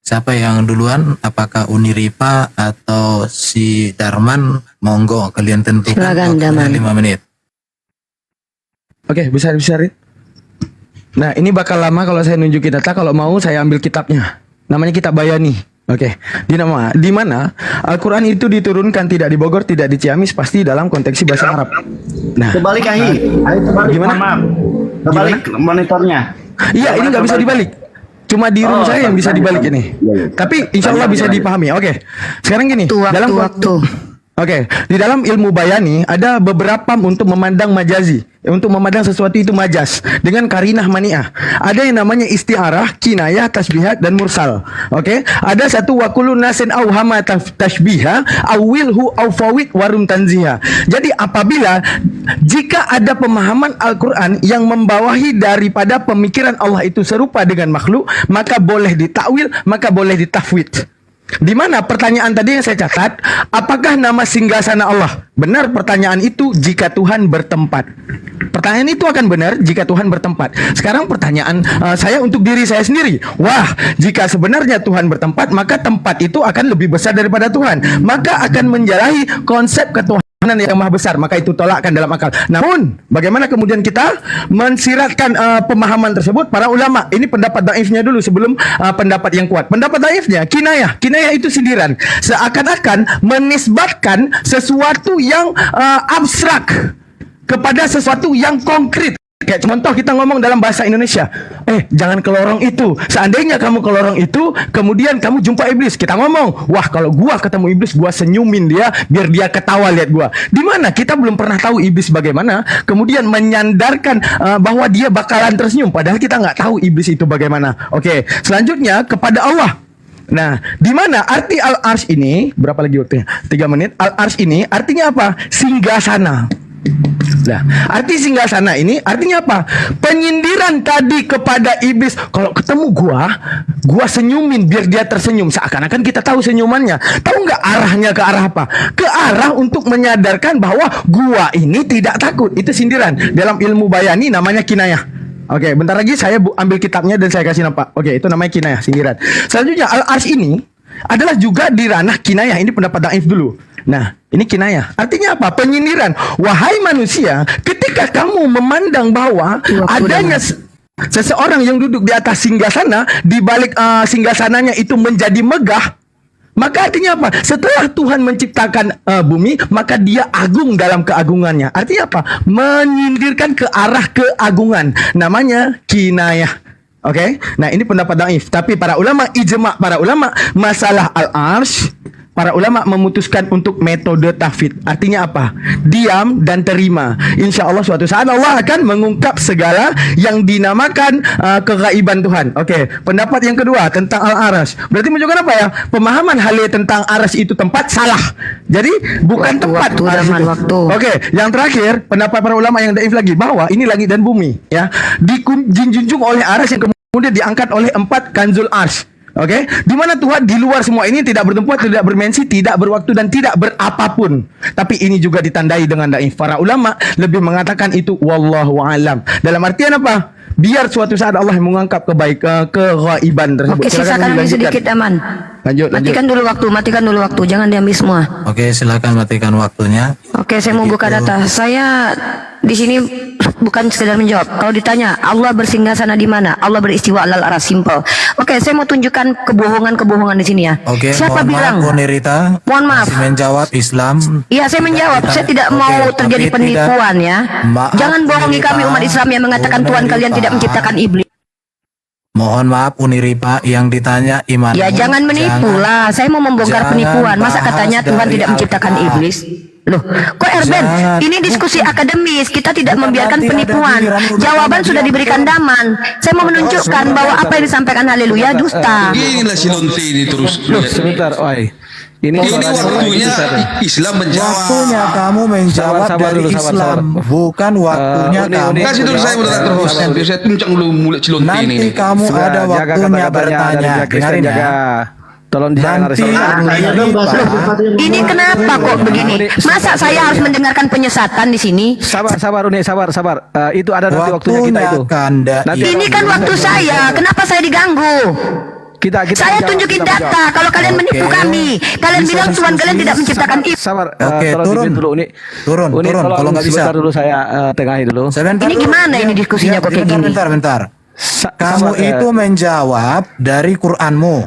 Siapa yang duluan? Apakah Uniripa atau si Darman? Monggo, kalian tentukan. Silakan, Darman. 5 menit. Oke, bisa. Nah, ini bakal lama kalau saya nunjukin data. Kalau mau saya ambil kitabnya. Namanya kitab Bayani. Oke. Di mana Al-Qur'an itu diturunkan tidak di Bogor, tidak di Ciamis, pasti dalam konteks bahasa Arab. Nah, Kebalik Ahi. Ayo kebalik. Gimana? Maaf. Kebalik monitornya. iya, ini nggak bisa dibalik. Cuma di room saya yang bisa dibalik ini. Tapi insya Allah bisa dipahami. Oke. Sekarang gini. Waktu. Oke, di dalam ilmu bayani ada beberapa untuk memandang majazi, untuk memandang sesuatu itu majas dengan karinah mani'ah. Ada yang namanya isti'arah, kinayah, tasbihat, dan mursal. Oke, ada satu wakulu nasin auhama tashbiha, awilhu aufawid warum tanziha. Jadi apabila jika ada pemahaman Al-Quran yang membawahi daripada pemikiran Allah itu serupa dengan makhluk, maka boleh ditakwil, maka boleh ditafwid. Di mana pertanyaan tadi yang saya catat, apakah nama singgasana Allah? Benar pertanyaan itu jika Tuhan bertempat. Pertanyaan itu akan benar jika Tuhan bertempat. Sekarang pertanyaan saya untuk diri saya sendiri. Wah, jika sebenarnya Tuhan bertempat, maka tempat itu akan lebih besar daripada Tuhan. Maka akan menjalahi konsep ketuhanan yang maha besar, maka itu tolakkan dalam akal. Namun, bagaimana kemudian kita mensiratkan pemahaman tersebut? Para ulama, ini pendapat daifnya dulu sebelum pendapat yang kuat. Pendapat daifnya, kinayah itu sindiran. Seakan-akan menisbatkan sesuatu yang abstrak kepada sesuatu yang konkret. Kayak contoh kita ngomong dalam bahasa Indonesia, jangan ke lorong itu. Seandainya kamu ke lorong itu, kemudian kamu jumpa iblis, kita ngomong, wah kalau gua ketemu iblis, gua senyumin dia biar dia ketawa lihat gua. Di mana kita belum pernah tahu iblis bagaimana, kemudian menyandarkan bahwa dia bakalan tersenyum, padahal kita nggak tahu iblis itu bagaimana. Oke, selanjutnya kepada Allah. Nah, di mana arti al-arsy ini? Berapa lagi waktunya? 3 menit. Al-arsy ini artinya apa? Singgasana. Nah, arti singgasana ini artinya apa? Penyindiran tadi kepada iblis. Kalau ketemu gua senyumin biar dia tersenyum. Seakan-akan kita tahu senyumannya. Tahu nggak arahnya ke arah apa? Ke arah untuk menyadarkan bahwa gua ini tidak takut. Itu sindiran. Dalam ilmu bayani namanya kinayah. Oke, bentar lagi saya ambil kitabnya dan saya kasih nampak. Oke, itu namanya kinayah, sindiran. Selanjutnya al-arsy ini adalah juga di ranah kinayah. Ini pendapat daif dulu. Nah, ini kinayah. Artinya apa? Penyindiran. Wahai manusia, ketika kamu memandang bahwa adanya seseorang yang duduk di atas singgasana, di balik singgasananya itu menjadi megah, maka artinya apa? Setelah Tuhan menciptakan bumi, maka dia agung dalam keagungannya. Artinya apa? Menyindirkan ke arah keagungan. Namanya kinayah. Oke? Nah, ini pendapat dhaif. Tapi para ulama, ijma' para ulama, masalah al-arsh, para ulama memutuskan untuk metode tahfidz. Artinya apa? Diam dan terima. Insya Allah suatu saat Allah akan mengungkap segala yang dinamakan kegaiban Tuhan. Oke. Pendapat yang kedua tentang al-arsh. Berarti menunjukkan apa ya? Pemahaman Halil tentang arsh itu tempat salah. Jadi bukan tempat. Oke. Yang terakhir pendapat para ulama yang dhaif lagi bahwa ini langit dan bumi ya dijunjung oleh arsh yang kemudian diangkat oleh 4 kanzul arsh. Oke, di mana Tuhan di luar semua ini tidak bertempat, tidak bermensi, tidak berwaktu dan tidak berapapun. Tapi ini juga ditandai dengan dhaif. Para ulama lebih mengatakan itu wallahu alam. Dalam artian apa? Biar suatu saat Allah mengangkat kegaiban tersebut. Oke, sisakan lagi sedikit aman. Lanjut. Matikan dulu waktu, jangan diambil semua. Oke, silakan matikan waktunya. Oke, saya mau buka data. Saya di sini bukan sekedar menjawab. Kalau ditanya Allah bersinggasana di mana, Allah beristiwa alal aras, simple. Oke, saya mau tunjukkan kebohongan di sini ya. Oke, siapa mohon bilang? maaf, Nirita. Mohon maaf. Masih menjawab Islam. Iya, saya menjawab. Saya tidak mau terjadi tapi penipuan ya. Maaf, Jangan bohongi Nirita. kami umat Islam yang mengatakan Tuhan kalian tidak menciptakan iblis. Mohon maaf Uniripa, yang ditanya iman. Ya jangan menipu lah. Saya mau membongkar jangan penipuan. Masa bahas katanya Tuhan dari tidak menciptakan Alkitab. iblis? Loh, kok Erben? Jangan. Ini diskusi akademis. Kita tidak Bukan membiarkan berarti ada penipuan. giliran udah Jawaban ada sudah diatur. diberikan Daman. Saya mau menunjukkan bahwa apa yang disampaikan Haleluya dusta. Inilah si Lonte ini terus. Sebentar, oi. Ini waktunya Islam menjawab. Waktunya kamu menjawab Sabar dari dulu, sabar. Islam, bukan waktunya kamu. Kasih dulu saya udah terus. Saya tuncang dulu mulut Cilonte Nanti ini. kamu ada waktunya bertanya. Dengarin ya. Tolong dijaga Nanti Ini kenapa kok begini? Masa saya harus mendengarkan penyesatan di sini? Sabar Uni, sabar. Itu ada nanti waktunya kita itu. Nanti Ini kan waktu saya. Kenapa saya diganggu? kita Saya jawab, tunjukin kita data. menjawab. Kalau kalian menipu Oke. kami, kalian Bisa bilang Tuhan kalian tidak menciptakan iblis. Sabar. Oke, tolong turun. dibikin dulu Uni. Turun, Uni, turun. tolong Kalau nggak bisa. sebentar dulu saya tengahi dulu. Sebentar Ini dulu. gimana ini diskusinya kok kayak gini? Bentar. Kamu Sabar, itu menjawab dari Qur'anmu,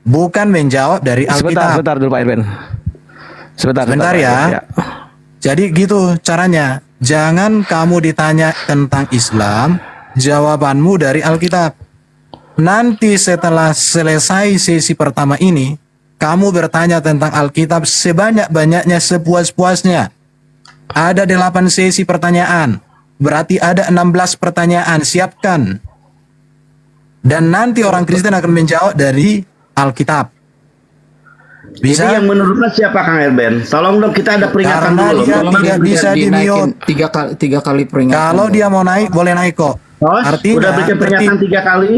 bukan menjawab dari Alkitab. Sebentar dulu Pak Irben. Sebentar ya. Jadi gitu caranya. Jangan kamu ditanya tentang Islam, jawabanmu dari Alkitab. Nanti setelah selesai sesi pertama ini, kamu bertanya tentang Alkitab sebanyak-banyaknya, sepuas-puasnya. Ada 8 sesi pertanyaan. Berarti ada 16 pertanyaan. Siapkan. Dan nanti orang Kristen akan menjawab dari Alkitab. Bisa? Jadi yang menurutnya siapa Kang Erben? Tolong dong, kita ada peringatan Karena dulu. dia Tolong tidak bisa di-mute. tiga kali peringatan. Kalau dia mau naik, boleh naik kok. Host, Artinya, udah berikan peringatan 3 kali.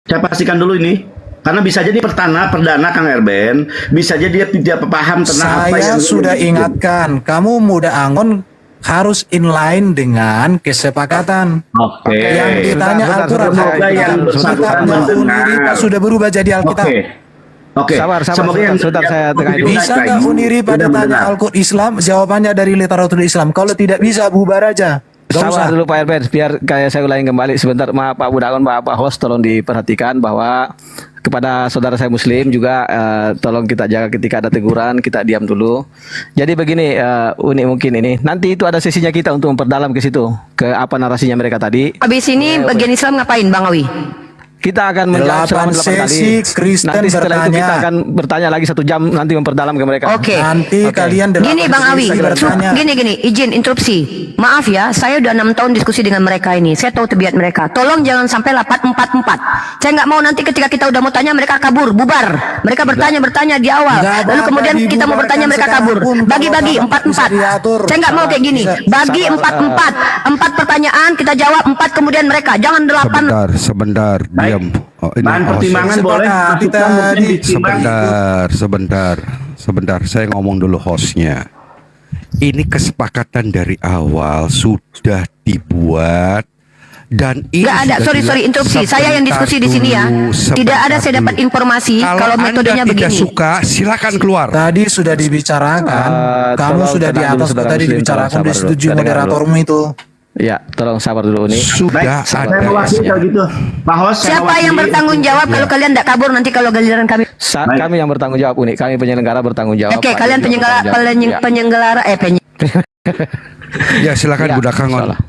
Saya pastikan dulu ini. Karena bisa jadi perdana Kang Erben, bisa jadi dia tidak paham tentang apa saya yang sudah ingatkan, kamu muda Angon harus inline dengan kesepakatan. Oke. Yang ditanya Bentar, Al-Quran. semoga yang bersangkutan Kitabnya mendengar. Uniripa sudah berubah jadi Alkitab. Oke. Sabar, Semoga yang sebentar, saya tengahin dulu. Bisa nggak Uniripa Sudah tanya mendengar. Al-Quran Islam? Jawabannya dari literatur Islam. Kalau tidak bisa, bubar aja. Gak usah. Sabar dulu Pak Irben, biar kayak saya ulangi kembali sebentar. Maaf Pak Budagon, Pak host, tolong diperhatikan bahwa kepada saudara saya Muslim juga tolong kita jaga ketika ada teguran, kita diam dulu. Jadi begini Uni, mungkin ini nanti itu ada sesinya kita untuk memperdalam ke situ, ke apa narasinya mereka tadi. Habis ini bagian Islam ngapain Bang Awi? Kita akan menjawab selama 8 kali. Kristen Nanti setelah itu bertanya. kita akan bertanya lagi 1 jam nanti memperdalam ke mereka. Oke. Nanti kalian Gini Bang Awi, bertanya. gini, izin interupsi. Maaf ya, saya udah 6 tahun diskusi dengan mereka ini. Saya tahu tabiat mereka. Tolong jangan sampai 844. Saya nggak mau nanti ketika kita udah mau tanya mereka kabur, bubar. Mereka bertanya di awal. Nggak Lalu apa-apa, kemudian kita mau bertanya mereka dibubarkan kabur. sekarang pun. Bagi-bagi Kalau 4-4. bisa diatur. Saya nggak mau kayak gini. Bagi 4-4. 4 pertanyaan kita jawab, 4 kemudian mereka. Jangan 8. Sebentar, diam. Oh, ini Bahan pertimbangan host. boleh Sepakat. masukkan Kita mungkin di- ditimbang. Sebentar. Saya ngomong dulu hostnya. Ini kesepakatan dari awal sudah dibuat Dan ini Nggak ada, sudah sorry interupsi. Saya yang diskusi di sini ya. Tidak ada saya dapat informasi kalau metodenya Anda tidak begini. suka, silakan keluar. Tadi sudah dibicarakan, kamu tolong sudah di tenang dulu, atas saudara tadi muslim, dibicarakan, tolong sabar disetujui dulu. moderatormu itu. Ya, tolong sabar dulu nih. Sudah Saya ada. mewakili kalau gitu. Pak Host, saya Siapa yang mewakili. bertanggung jawab kalau kalian tidak kabur nanti kalau giliran kami? Baik. Kami yang bertanggung jawab Uni. Kami penyelenggara bertanggung jawab. Oke, Pak kalian Uni juga bertanggung jawab. Ya. penyelenggara Ya silakan Ya, Budak Kangon. salah.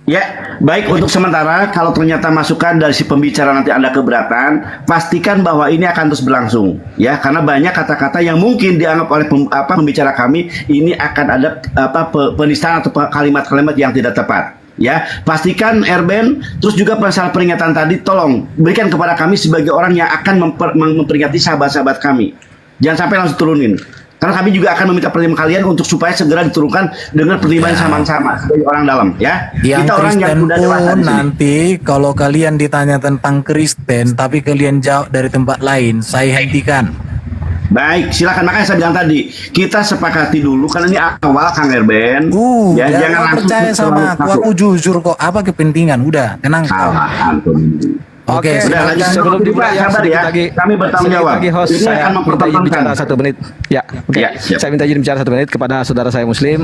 Ya, baik untuk sementara kalau ternyata masukan dari si pembicara nanti Anda keberatan, pastikan bahwa ini akan terus berlangsung ya, karena banyak kata-kata yang mungkin dianggap oleh pembicara kami ini akan ada penistaan atau kalimat-kalimat yang tidak tepat. Ya, pastikan Erben, terus juga masalah peringatan tadi tolong berikan kepada kami sebagai orang yang akan memperingati sahabat-sahabat kami. Jangan sampai langsung turunin. Karena kami juga akan meminta pertimbangan kalian untuk supaya segera diturunkan dengan pertimbangan sama-sama sebagai orang dalam, ya. Yang Kita orang yang Kristen sudah dewasa pun di sini. nanti kalau kalian ditanya tentang Kristen tapi kalian jawab dari tempat lain, saya hentikan. Baik, silakan. Makanya saya bilang tadi, kita sepakati dulu karena ini awal Kang Erben. Ya, jangan kau langsung percaya sama aku, masuk. aku jujur kok. Apa kepentingan? Udah, tenang. Salah, Anton. Oke, Udah, lanjut. Sebelum dimulai ya, sabar sedikit ya. lagi, Kami bertanggung sedikit jawab. lagi host, Ini saya akan minta izin mempertentangkan. bicara 1 menit. Ya, oke. Ya, siap. Saya minta izin bicara 1 menit kepada saudara saya Muslim.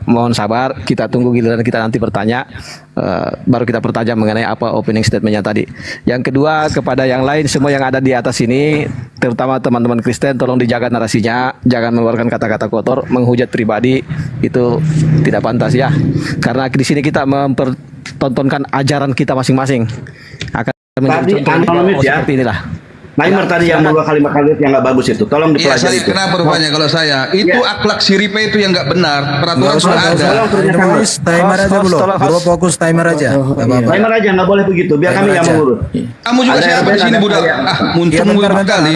Mohon sabar, kita tunggu giliran kita nanti bertanya. Baru kita bertanya mengenai apa opening statementnya tadi. Yang kedua, kepada yang lain semua yang ada di atas ini, terutama teman-teman Kristen, tolong dijaga narasinya, jangan mengeluarkan kata-kata kotor, menghujat pribadi, itu tidak pantas ya. Karena di sini kita mempertontonkan ajaran kita masing-masing. Akan Tadi anonymous ya. seperti inilah. Naimer tadi yang dua kalimat-kalimat yang nggak bagus itu, tolong Iya, dipelajari saya itu. kenapa rupanya kalau saya itu akhlak siripe itu yang nggak benar. Peraturan sudah ada. Terus timer aja Host, belum. tolong, host. Bro fokus timer aja. Nggak apa-apa. Timer aja nggak boleh begitu, biar kami yang aja. mengurus. Kamu juga Ada siapa Erben, di sini ada budak? saya. Muncul Iya bentar, kali.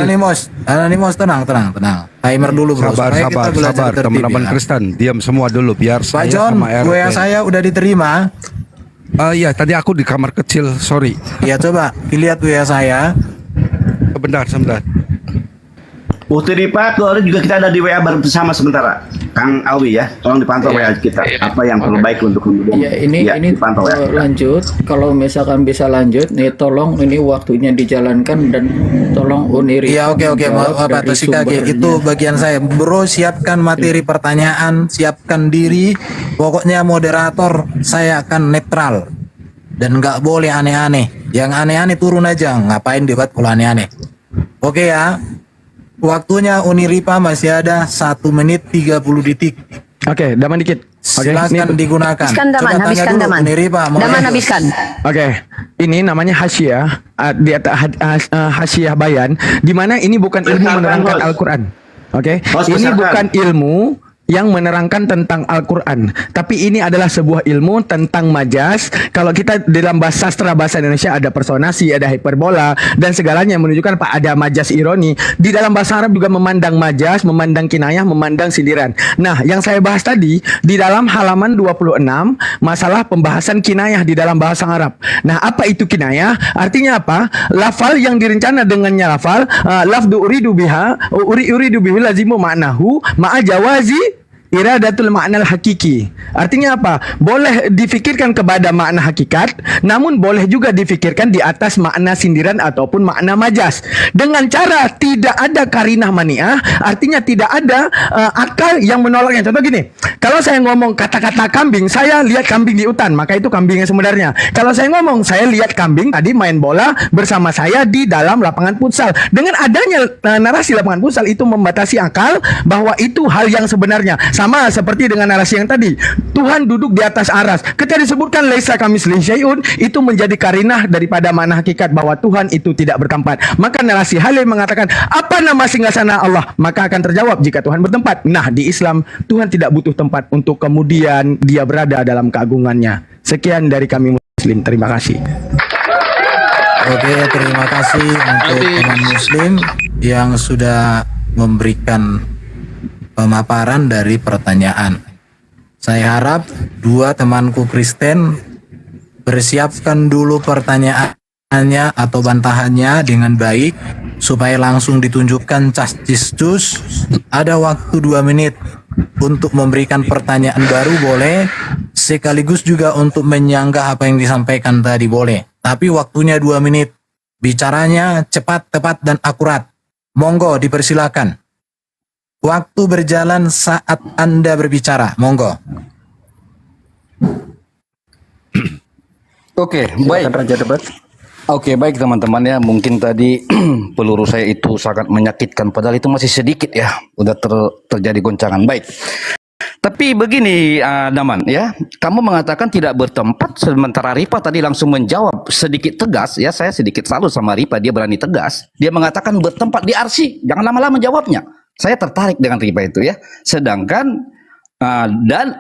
Anonymous tenang. Timer dulu bro. Sabar, supaya kita belajar sabar, tertib, teman-teman ya. Kristen, diam semua dulu biar Pak saya John, sama WA Erben. saya udah diterima. Iya, tadi aku di kamar kecil, sorry. Ya coba dilihat WA saya. Sebentar. Ripa, keluar juga kita ada di WA bersama sementara. Kang Awi ya, tolong dipantau WA kita. Apa yang perlu baik untuk kemudian. Ya ini dipantau ya. lanjut. Kalau misalkan bisa lanjut, nih tolong ini waktunya dijalankan dan tolong Uniri. Iya oke menjawab Pak dari Toshikage sumbernya. itu bagian saya. Bro siapkan materi pertanyaan, siapkan diri. Pokoknya moderator saya akan netral dan nggak boleh aneh-aneh. Yang aneh-aneh turun aja. Ngapain debat kalau aneh-aneh? Oke ya. Waktunya Uniripa masih ada 1 menit 30 detik. Oke, daman dikit. Oke, Silakan ini- digunakan. Habiskan Daman, Coba tanya habiskan dulu, Daman. Uniripa, mau Daman lanjut. habiskan. Oke, ini namanya hasyiah, di atas hasyiah bayan, di mana ini bukan ilmu Besarkan, menerangkan Bos. Al-Quran. Oke, Bos, ini besarkan. bukan ilmu yang menerangkan tentang Al-Quran, tapi ini adalah sebuah ilmu tentang majas. Kalau kita dalam sastra bahasa Indonesia ada personasi, ada hiperbola, dan segalanya yang menunjukkan ada majas ironi. Di dalam bahasa Arab juga memandang majas, memandang kinayah, memandang sindiran. Nah, yang saya bahas tadi di dalam halaman 26 masalah pembahasan kinayah di dalam bahasa Arab. Nah, apa itu kinayah? Artinya apa? Lafal yang direncana dengannya lafal, lafdu uridu biha, uridu bihi lazimu ma'nahu ma'a jawazi iradatul ma'nal hakiki. Artinya apa? Boleh difikirkan kepada makna hakikat, namun boleh juga difikirkan di atas makna sindiran ataupun makna majas. Dengan cara tidak ada karinah mani'ah, artinya tidak ada akal yang menolaknya. Contoh gini, kalau saya ngomong kata-kata kambing, saya lihat kambing di hutan, maka itu kambing yang sebenarnya. Kalau saya ngomong, saya lihat kambing tadi main bola bersama saya di dalam lapangan futsal. Dengan adanya narasi lapangan futsal itu membatasi akal bahwa itu hal yang sebenarnya. Sama seperti dengan narasi yang tadi, Tuhan duduk di atas aras. Ketika disebutkan laisa kamislihi syai'un, itu menjadi karinah daripada makna hakikat bahwa Tuhan itu tidak bertempat. Maka narasi Halil mengatakan, apa nama singgasana Allah? Maka akan terjawab jika Tuhan bertempat. Nah, di Islam Tuhan tidak butuh tempat untuk kemudian dia berada dalam keagungannya. Sekian dari kami Muslim. Terima kasih. Oke, terima kasih untuk teman Muslim yang sudah memberikan pemaparan dari pertanyaan. Saya harap dua temanku Kristen bersiapkan dulu pertanyaannya atau bantahannya dengan baik supaya langsung ditunjukkan cas cis cus. Ada waktu 2 menit. untuk memberikan pertanyaan baru boleh, sekaligus juga untuk menyanggah apa yang disampaikan tadi boleh. Tapi waktunya 2 menit. Bicaranya cepat, tepat, dan akurat. Monggo, dipersilakan. Waktu berjalan saat Anda berbicara. Monggo. Oke, baik. Oke, baik teman-teman ya. Mungkin tadi peluru saya itu sangat menyakitkan, padahal itu masih sedikit ya. Udah terjadi goncangan. Baik. Tapi begini, Daman ya, kamu mengatakan tidak bertempat, sementara Ripa tadi langsung menjawab sedikit tegas ya. Saya sedikit salut sama Ripa, dia berani tegas. Dia mengatakan bertempat di arsy, jangan lama-lama jawabnya. Saya tertarik dengan Ripa itu ya. Sedangkan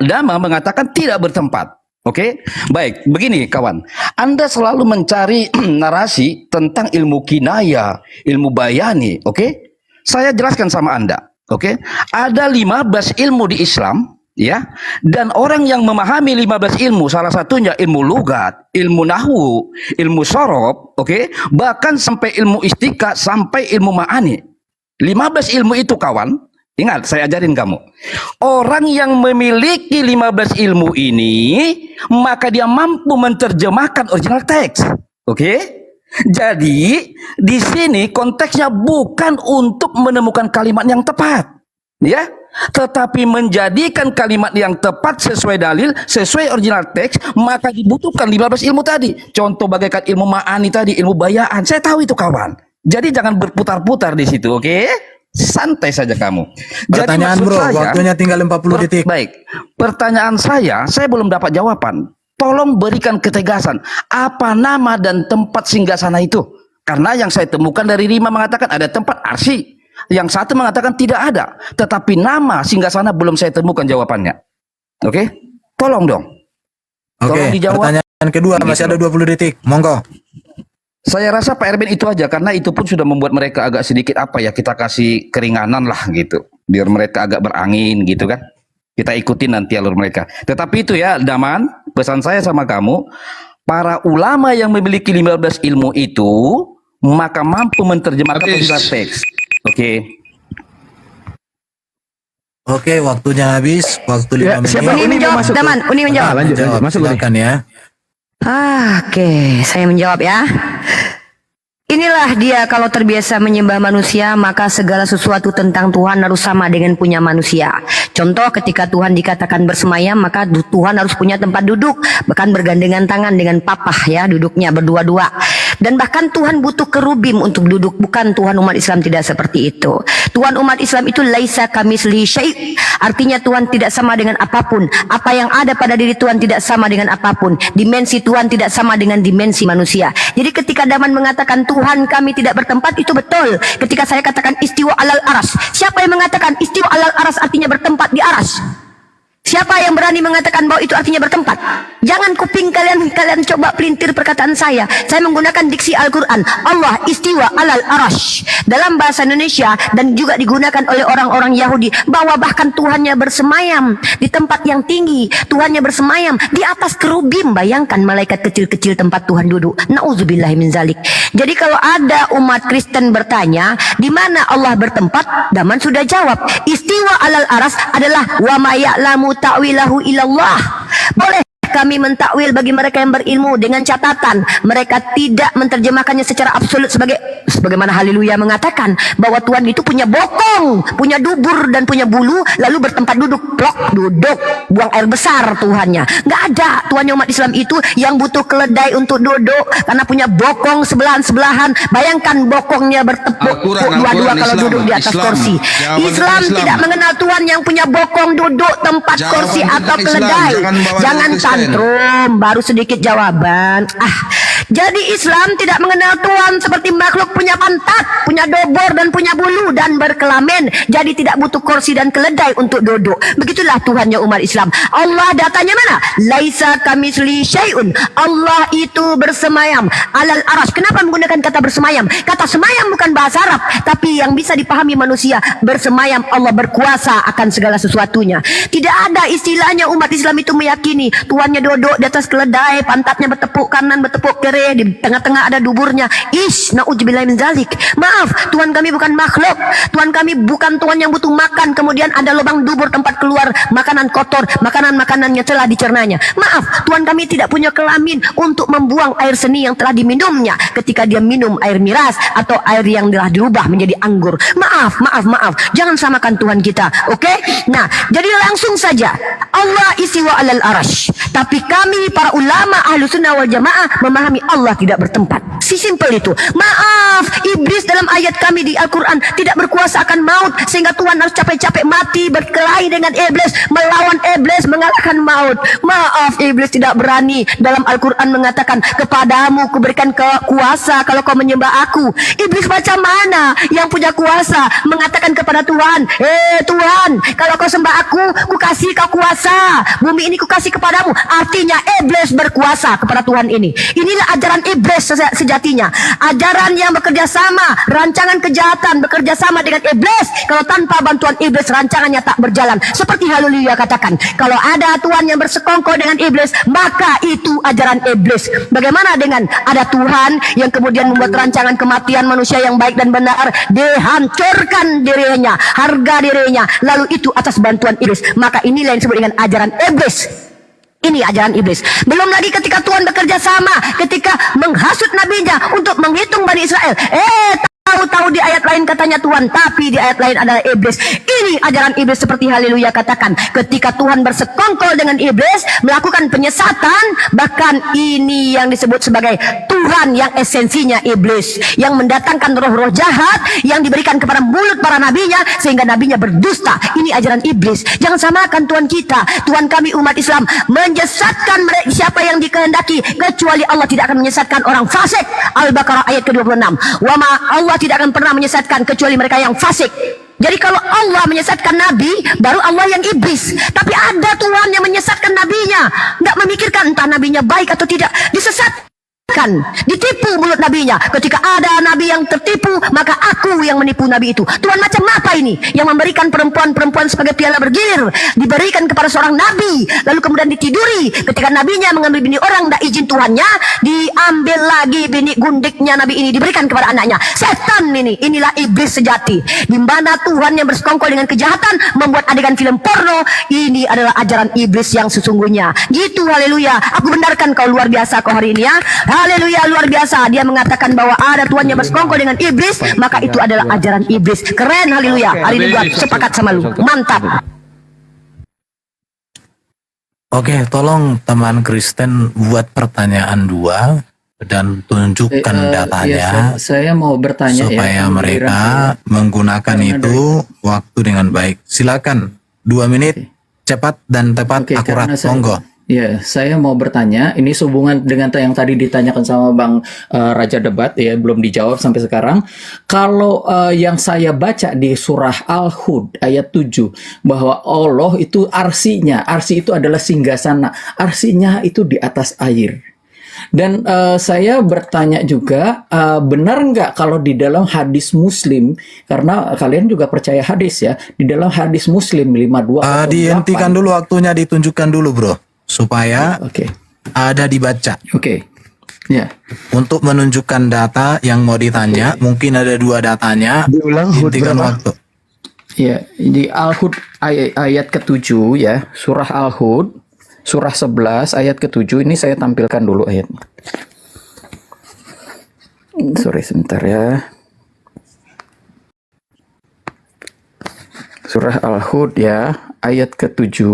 Dama mengatakan tidak bertempat. Oke, baik. Begini kawan, Anda selalu mencari narasi tentang ilmu kinaya, ilmu bayani. Oke, saya jelaskan sama Anda. Oke, ada 15 ilmu di Islam, ya, dan orang yang memahami 15 ilmu, salah satunya ilmu lugat, ilmu nahwu, ilmu sorob, oke, bahkan sampai ilmu istika, sampai ilmu ma'ani. 15 ilmu itu kawan, ingat saya ajarin kamu. Orang yang memiliki 15 ilmu ini, maka dia mampu menerjemahkan original teks, oke? Jadi di sini konteksnya bukan untuk menemukan kalimat yang tepat, ya, tetapi menjadikan kalimat yang tepat sesuai dalil, sesuai original teks, maka dibutuhkan 15 ilmu tadi. Contoh bagaikan ilmu ma'ani tadi, ilmu bayaan. Saya tahu itu kawan. Jadi jangan berputar-putar di situ, oke? Santai saja kamu. Pertanyaan Jadi, bro, saya, waktunya tinggal 40 detik. Baik, pertanyaan saya belum dapat jawaban. Tolong berikan ketegasan. Apa nama dan tempat singgasana itu? Karena yang saya temukan dari Rima mengatakan ada tempat arsy. Yang satu mengatakan tidak ada. Tetapi nama singgasana belum saya temukan jawabannya. Oke? Tolong dong. Tolong Oke, dijawab. pertanyaan kedua masih ada 20 detik. Monggo. Saya rasa Pak Erwin itu aja. Karena itu pun sudah membuat mereka agak sedikit apa ya, kita kasih keringanan lah gitu. Biar mereka agak berangin gitu kan. Kita ikutin nanti alur mereka. Tetapi itu ya, Daman, pesan saya sama kamu, para ulama yang memiliki 15 ilmu itu, maka mampu menerjemahkan original teks. Oke. Oke, waktunya habis. Waktu 5 menit. siapa Uni ini mau menjawab, masuk? Daman. Uni menjawab. Lanjut. Masuk Uni. Silakan ya. Oke, saya menjawab ya. Inilah dia, kalau terbiasa menyembah manusia, maka segala sesuatu tentang Tuhan harus sama dengan punya manusia. Contoh, ketika Tuhan dikatakan bersemayam, maka Tuhan harus punya tempat duduk, bahkan bergandengan tangan dengan papah ya, duduknya berdua-dua. Dan bahkan Tuhan butuh kerubim untuk duduk, bukan Tuhan umat Islam tidak seperti itu. Tuhan umat Islam itu laisa kamislihi syai', artinya Tuhan tidak sama dengan apapun. Apa yang ada pada diri Tuhan tidak sama dengan apapun. Dimensi Tuhan tidak sama dengan dimensi manusia. Jadi ketika Daman mengatakan Tuhan kami tidak bertempat, itu betul. Ketika saya katakan istiwa alal aras, siapa yang mengatakan istiwa alal aras artinya bertempat di aras? Siapa yang berani mengatakan bahwa itu artinya bertempat? Jangan kuping kalian coba pelintir perkataan saya. Saya menggunakan diksi Al-Quran. Allah istiwa alal arash. Dalam bahasa Indonesia dan juga digunakan oleh orang-orang Yahudi, bahwa bahkan Tuhannya bersemayam di tempat yang tinggi. Tuhannya bersemayam di atas kerubim. Bayangkan malaikat kecil-kecil tempat Tuhan duduk. Na'udzubillahi min zalik. Jadi kalau ada umat Kristen bertanya, di mana Allah bertempat? Daman sudah jawab. Istiwa alal aras adalah wa ma ya'lamu ta'wilahu ilallah. Boleh kami mentakwil bagi mereka yang berilmu dengan catatan mereka tidak menerjemahkannya secara absolut sebagaimana Haleluya mengatakan bahwa Tuhan itu punya bokong, punya dubur dan punya bulu, lalu bertempat duduk, plok duduk, buang air besar Tuhannya. Nggak ada. Tuhannya umat Islam itu yang butuh keledai untuk duduk karena punya bokong sebelahan-sebelahan. Bayangkan bokongnya bertepuk dua-dua kalau duduk di atas kursi. Islam tidak mengenal Tuhan yang punya bokong duduk tempat kursi atau keledai. Jangan tantrum, baru sedikit jawaban. Jadi Islam tidak mengenal Tuhan seperti makhluk punya pantat, punya dobor dan punya bulu dan berkelamin. Jadi tidak butuh kursi dan keledai untuk duduk. Begitulah Tuhannya umat Islam. Allah datanya mana? Laisa kamislihi syai'un. Allah itu bersemayam alal aras. Kenapa menggunakan kata bersemayam? Kata semayam bukan bahasa Arab, tapi yang bisa dipahami manusia. Bersemayam, Allah berkuasa akan segala sesuatunya. Tidak ada istilahnya umat Islam itu meyakini Tuhan tuannya duduk di atas keledai, pantatnya bertepuk kanan, bertepuk kiri, di tengah-tengah ada duburnya. Na'udzubillah min zalik. Maaf, Tuhan kami bukan makhluk. Tuhan kami bukan Tuhan yang butuh makan, kemudian ada lubang dubur tempat keluar makanan kotor, makanan-makanannya telah dicernanya. Maaf, Tuhan kami tidak punya kelamin untuk membuang air seni yang telah diminumnya ketika dia minum air miras atau air yang telah diubah menjadi anggur. Maaf. Jangan samakan Tuhan kita. Oke? Nah, jadi langsung saja. Allah istiwa alal arash. Tapi kami para ulama ahlu sunnah wal jamaah memahami Allah tidak bertempat. Si simpel itu. Maaf, iblis dalam ayat kami di Al-Quran tidak berkuasa akan maut sehingga Tuhan harus capek-capek mati berkelahi dengan iblis, melawan iblis, mengalahkan maut. Maaf, iblis tidak berani. Dalam Al-Quran mengatakan, kepadamu kuberikan kuasa kalau kau menyembah aku. Iblis macam mana yang punya kuasa mengatakan kepada Tuhan, Tuhan, kalau kau sembah aku, ku kasih kau kuasa. Bumi ini ku kasih kepadamu. Artinya iblis berkuasa kepada Tuhan ini. Inilah ajaran iblis sejatinya. Ajaran yang bekerja sama, rancangan kejahatan bekerja sama dengan iblis. Kalau tanpa bantuan iblis, rancangannya tak berjalan. Seperti Haleluya katakan, kalau ada Tuhan yang bersekongkol dengan iblis, maka itu ajaran iblis. Bagaimana dengan ada Tuhan yang kemudian membuat rancangan kematian manusia yang baik dan benar, dihancurkan dirinya, harga dirinya, lalu itu atas bantuan iblis. Maka inilah yang disebut dengan ajaran iblis. Ini ajaran iblis. Belum lagi ketika Tuhan bekerja sama, ketika menghasut nabinya untuk menghitung Bani Israel. Tahu-tahu di ayat lain katanya Tuhan, tapi di ayat lain adalah iblis. Ini ajaran iblis seperti Haleluya katakan. Ketika Tuhan bersekongkol dengan iblis, melakukan penyesatan, bahkan ini yang disebut sebagai Tuhan yang esensinya iblis, yang mendatangkan roh-roh jahat yang diberikan kepada mulut para nabinya sehingga nabinya berdusta. Ini ajaran iblis. Jangan samakan Tuhan kita. Tuhan kami umat Islam menyesatkan siapa yang dikehendaki, kecuali Allah tidak akan menyesatkan orang fasik. Al-Baqarah ayat ke-26. Allah tidak akan pernah menyesatkan kecuali mereka yang fasik. Jadi kalau Allah menyesatkan Nabi, baru Allah yang iblis. Tapi ada Tuhan yang menyesatkan nabinya, tidak memikirkan entah nabinya baik atau tidak, disesatkan, ditipu mulut nabinya. Ketika ada nabi yang tertipu, maka aku yang menipu nabi itu. Tuhan macam apa ini? Yang memberikan perempuan-perempuan sebagai piala bergilir, diberikan kepada seorang nabi, lalu kemudian ditiduri. Ketika nabinya mengambil bini orang, tidak izin Tuhannya, diambil lagi bini gundiknya nabi ini, diberikan kepada anaknya. Setan ini, inilah iblis sejati. Di mana Tuhan yang bersekongkol dengan kejahatan, membuat adegan film porno. Ini adalah ajaran iblis yang sesungguhnya. Gitu, Haleluya. Aku benarkan kau luar biasa kau hari ini ya. Haleluya, luar biasa. Dia mengatakan bahwa ada Tuhan yang bersekongkol dengan iblis, maka itu adalah ajaran iblis. Keren, Haleluya. Hari ini gua sepakat sama lu. Mantap. Oke, tolong teman Kristen buat pertanyaan 2 dan tunjukkan datanya saya mau bertanya supaya mereka menggunakan itu waktu dengan baik. Silakan 2 menit, cepat dan tepat, akurat. Monggo. Ya, saya mau bertanya, ini sehubungan dengan yang tadi ditanyakan sama Bang Raja Debat, ya, belum dijawab sampai sekarang. Kalau yang saya baca di surah Al-Hud ayat 7, bahwa Allah itu arsi itu adalah singgasana, arsinya itu di atas air. Dan saya bertanya juga, benar nggak kalau di dalam hadis Muslim, karena kalian juga percaya hadis ya, di dalam hadis Muslim 5208. Dihentikan dulu waktunya, ditunjukkan dulu bro, supaya ada dibaca. Ya. Untuk menunjukkan data yang mau ditanya, mungkin ada 2 datanya. Diulang, hentikan waktu. Ya, di Al-Hud ayat ke-7 ya, surah Al-Hud, surah 11 ayat ke-7, ini saya tampilkan dulu ayatnya. Sorry sebentar ya. Surah Al-Hud ya, ayat ke-7.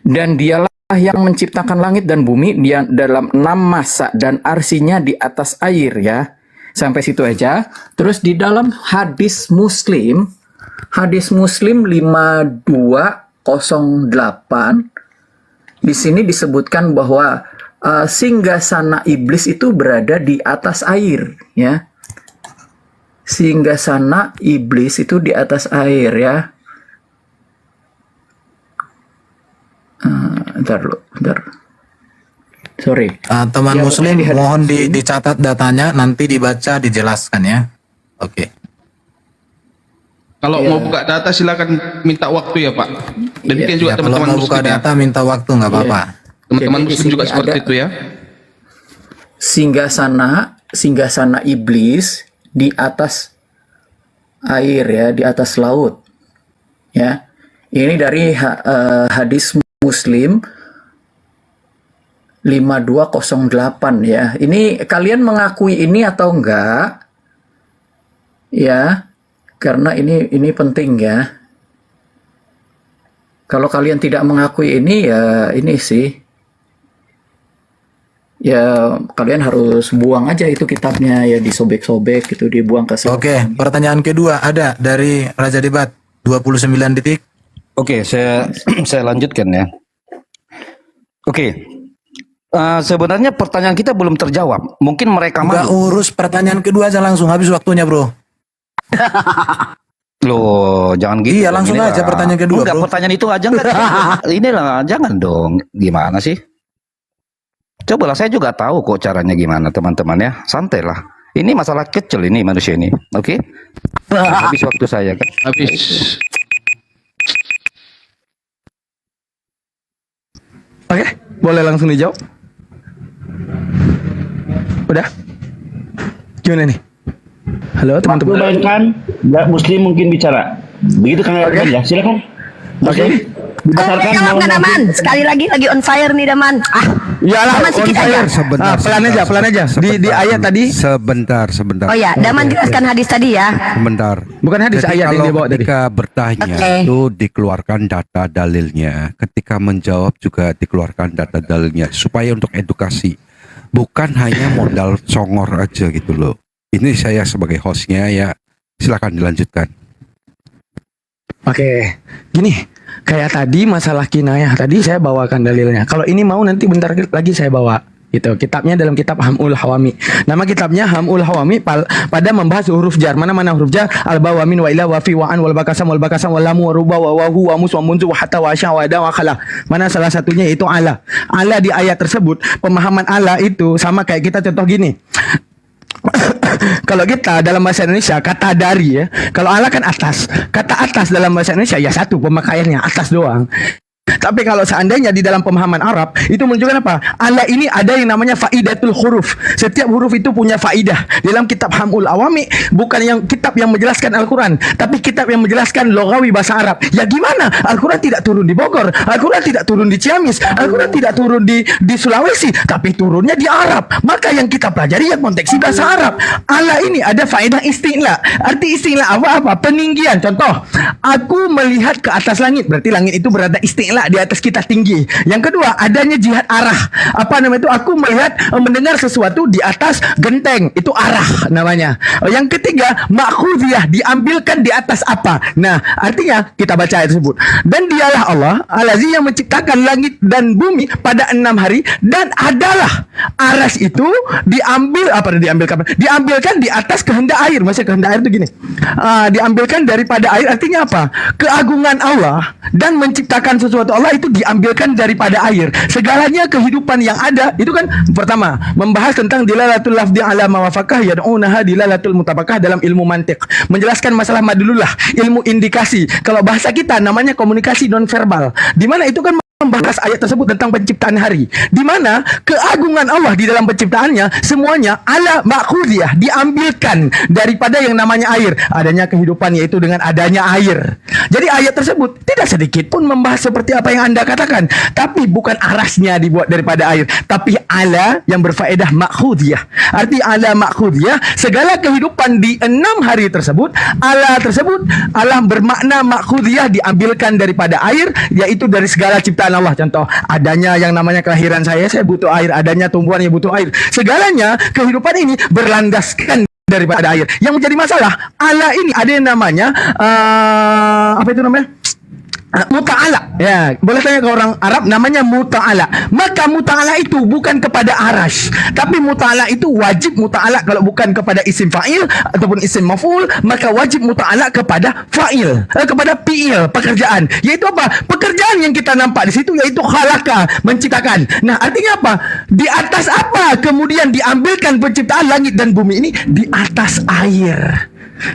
Dan dialah yang menciptakan langit dan bumi dia dalam 6 masa dan arsinya di atas air ya. Sampai situ aja. Terus di dalam hadis Muslim 5208, di sini disebutkan bahwa singgasana iblis itu berada di atas air ya. Singgasana iblis itu di atas air ya. Bentar. Sorry. Teman Muslim mohon dicatat datanya, nanti dibaca, dijelaskan ya. Oke. Kalau mau buka data silakan minta waktu ya Pak. Demikian juga Kalau teman-teman mau buka Muslim ya. data minta waktu nggak apa-apa. Teman-teman Jadi di muslim sini juga seperti ada itu ya. singgasana iblis di atas air ya, di atas laut. Ya. Ini dari hadis Muslim 5208 ya. Ini kalian mengakui ini atau enggak? Ya. Karena ini penting ya. Kalau kalian tidak mengakui ini ya ini sih. Ya kalian harus buang aja itu kitabnya ya, disobek-sobek gitu, dibuang ke sampah. Oke, pertanyaan kedua ada dari Raja Debat 29 detik. Oke, saya lanjutkan ya. Oke. Sebenarnya pertanyaan kita belum terjawab. Mungkin mereka Nggak malu. urus pertanyaan kedua aja langsung habis waktunya, Bro. Loh, jangan gitu. Iya, dong. langsung Ini aja lah. pertanyaan kedua, Enggak, Bro. pertanyaan itu aja enggak. Inilah, jangan dong. Gimana sih? Cobalah, saya juga tahu kok caranya gimana, teman-teman ya. Santai lah. Ini masalah kecil ini manusia ini. Oke? Habis waktu saya kan. Habis. Oke, boleh langsung dijawab. Udah? Gimana nih? Halo Waktu teman-teman. bayangkan nggak muslim mungkin bicara. Begitu Kang Oke. Erwan ya, silakan. Oke. Berdasarkan Jawab nggak, Daman? Sekali lagi on fire nih, Daman. Iyalah, Daman on sedikit aja. fire. Sebentar, Pelan aja, pelan aja. Di ayat tadi, Sebentar. Oh ya, Daman jelaskan hadis tadi ya. Sebentar. bukan hadis, Jadi ayat yang kalau dia bawa tadi. ketika bertanya Oke. itu dikeluarkan data dalilnya, ketika menjawab juga dikeluarkan data dalilnya supaya untuk edukasi, bukan hanya modal congor aja gitu loh. Ini saya sebagai hostnya ya, silakan dilanjutkan. Oke, gini, kayak tadi masalah kinayah tadi saya bawakan dalilnya. Kalau ini mau nanti bentar lagi saya bawa. Gitu. Kitabnya dalam kitab Hamul Hawami. Nama kitabnya Hamul Hawami pada membahas huruf jar. Mana huruf jar? Alba wa min wa ila wa fi wa an wal bakasam wal lamu wa ruba wa hu wa mus wa munzu wa hatta wa sya wa da wa khala. Mana salah satunya itu ala. Ala di ayat tersebut, pemahaman ala itu sama kayak kita contoh gini. Kalau kita dalam bahasa Indonesia kata dari ya, kalau Allah kan atas, kata atas dalam bahasa Indonesia ya satu pemakaiannya atas doang. Tapi kalau seandainya di dalam pemahaman Arab itu menunjukkan apa? Allah ini ada yang namanya faidatul huruf. Setiap huruf itu punya faidah. Dalam kitab Hamul Awami bukan yang kitab yang menjelaskan Al-Quran, tapi kitab yang menjelaskan logawi bahasa Arab. Ya gimana? Al-Quran tidak turun di Bogor, Al-Quran tidak turun di Ciamis, Al-Quran tidak turun di Sulawesi, tapi turunnya di Arab. Maka yang kita pelajari yang konteksi bahasa Arab. Allah ini ada faedah isti'la. Arti isti'la apa? Peninggian. Contoh, aku melihat ke atas langit, berarti langit itu berada isti'la, di atas kita tinggi. Yang kedua, adanya jihad arah. Apa namanya itu? Aku melihat, mendengar sesuatu di atas genteng. Itu arah namanya. Yang ketiga, makhudiyah, diambilkan di atas apa? Nah, artinya kita baca ayat tersebut. Dan dialah Allah, Al-Aziz yang menciptakan langit dan bumi pada 6 hari, dan adalah aras itu diambilkan di atas kehendak air. Maksudnya kehendak air itu gini. Diambilkan daripada air, artinya apa? Keagungan Allah dan menciptakan sesuatu Allah itu diambilkan daripada air. Segalanya kehidupan yang ada itu kan pertama membahas tentang dilalatul lafzi ala mawafaqah yad'unaha dilalatul mutabakah dalam ilmu mantiq. Menjelaskan masalah madlullah, ilmu indikasi. Kalau bahasa kita namanya komunikasi nonverbal. Di mana itu kan membahas ayat tersebut tentang penciptaan hari, di mana keagungan Allah di dalam penciptaannya semuanya ala makhudiyah, diambilkan daripada yang namanya air. Adanya kehidupan yaitu dengan adanya air. Jadi ayat tersebut tidak sedikit pun membahas seperti apa yang Anda katakan, tapi bukan arasnya dibuat daripada air, tapi ala yang berfaedah makhudiyah. Arti ala makhudiyah, segala kehidupan di 6 hari tersebut, ala bermakna makhudiyah, diambilkan daripada air, yaitu dari segala ciptaan Allah. Contoh, adanya yang namanya kelahiran saya butuh air, adanya tumbuhan yang butuh air. Segalanya kehidupan ini berlandaskan daripada air. Yang menjadi masalah, Allah ini ada yang namanya apa itu namanya? Muta'ala. Ya, boleh tanya ke orang Arab, namanya muta'ala. Maka muta'ala itu bukan kepada arash, tapi muta'ala itu wajib muta'ala. Kalau bukan kepada isim fa'il ataupun isim maf'ul, maka wajib muta'ala kepada fa'il, kepada fi'il, pekerjaan. Yaitu apa? Pekerjaan yang kita nampak di situ yaitu khalaqa, menciptakan. Nah, artinya apa? Di atas apa kemudian diambilkan penciptaan langit dan bumi ini? Di atas air.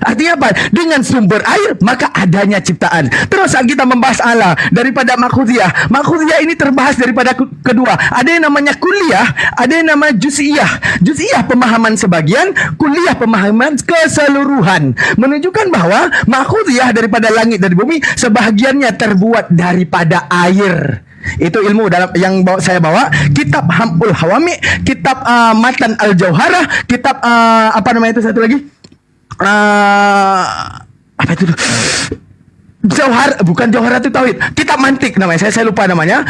Artinya apa? Dengan sumber air maka adanya ciptaan. Terus saat kita membahas Allah daripada makhudiyah. Makhudiyah ini terbahas daripada kedua. Ada yang namanya kuliah, ada yang namanya juz'iyah. Juz'iyah pemahaman sebagian, kuliah pemahaman keseluruhan. Menunjukkan bahwa makhudiyah daripada langit dan bumi sebahagiannya terbuat daripada air. Itu ilmu dalam yang saya bawa, kitab Hamul Hawami, kitab Matan Al-Jauharah, kitab apa namanya itu satu lagi? Apa itu? Bukan Jauhar itu Tauhid. Kitab Mantik namanya. Saya lupa namanya.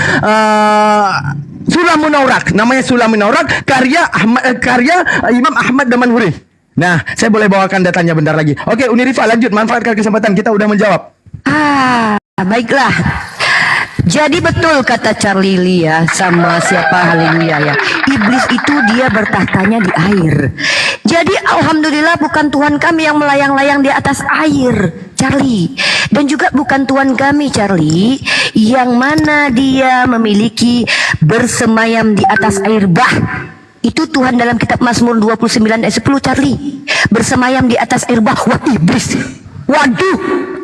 Sulam Munawrak. Namanya Sulam Munawrak karya Imam Ahmad Damanhuri. Nah, saya boleh bawakan datanya bentar lagi. Oke, Unirifa lanjut, manfaatkan kesempatan kita udah menjawab. Baiklah. Jadi betul kata Charlie Lee ya, sama siapa Haleluya ya. Iblis itu dia bertahtanya di air. Jadi alhamdulillah bukan Tuhan kami yang melayang-layang di atas air, Charlie. Dan juga bukan Tuhan kami, Charlie, yang mana dia memiliki bersemayam di atas air bah. Itu Tuhan dalam kitab Mazmur 29 ayat 10, Charlie. Bersemayam di atas air bah. Wah, iblis. Waduh,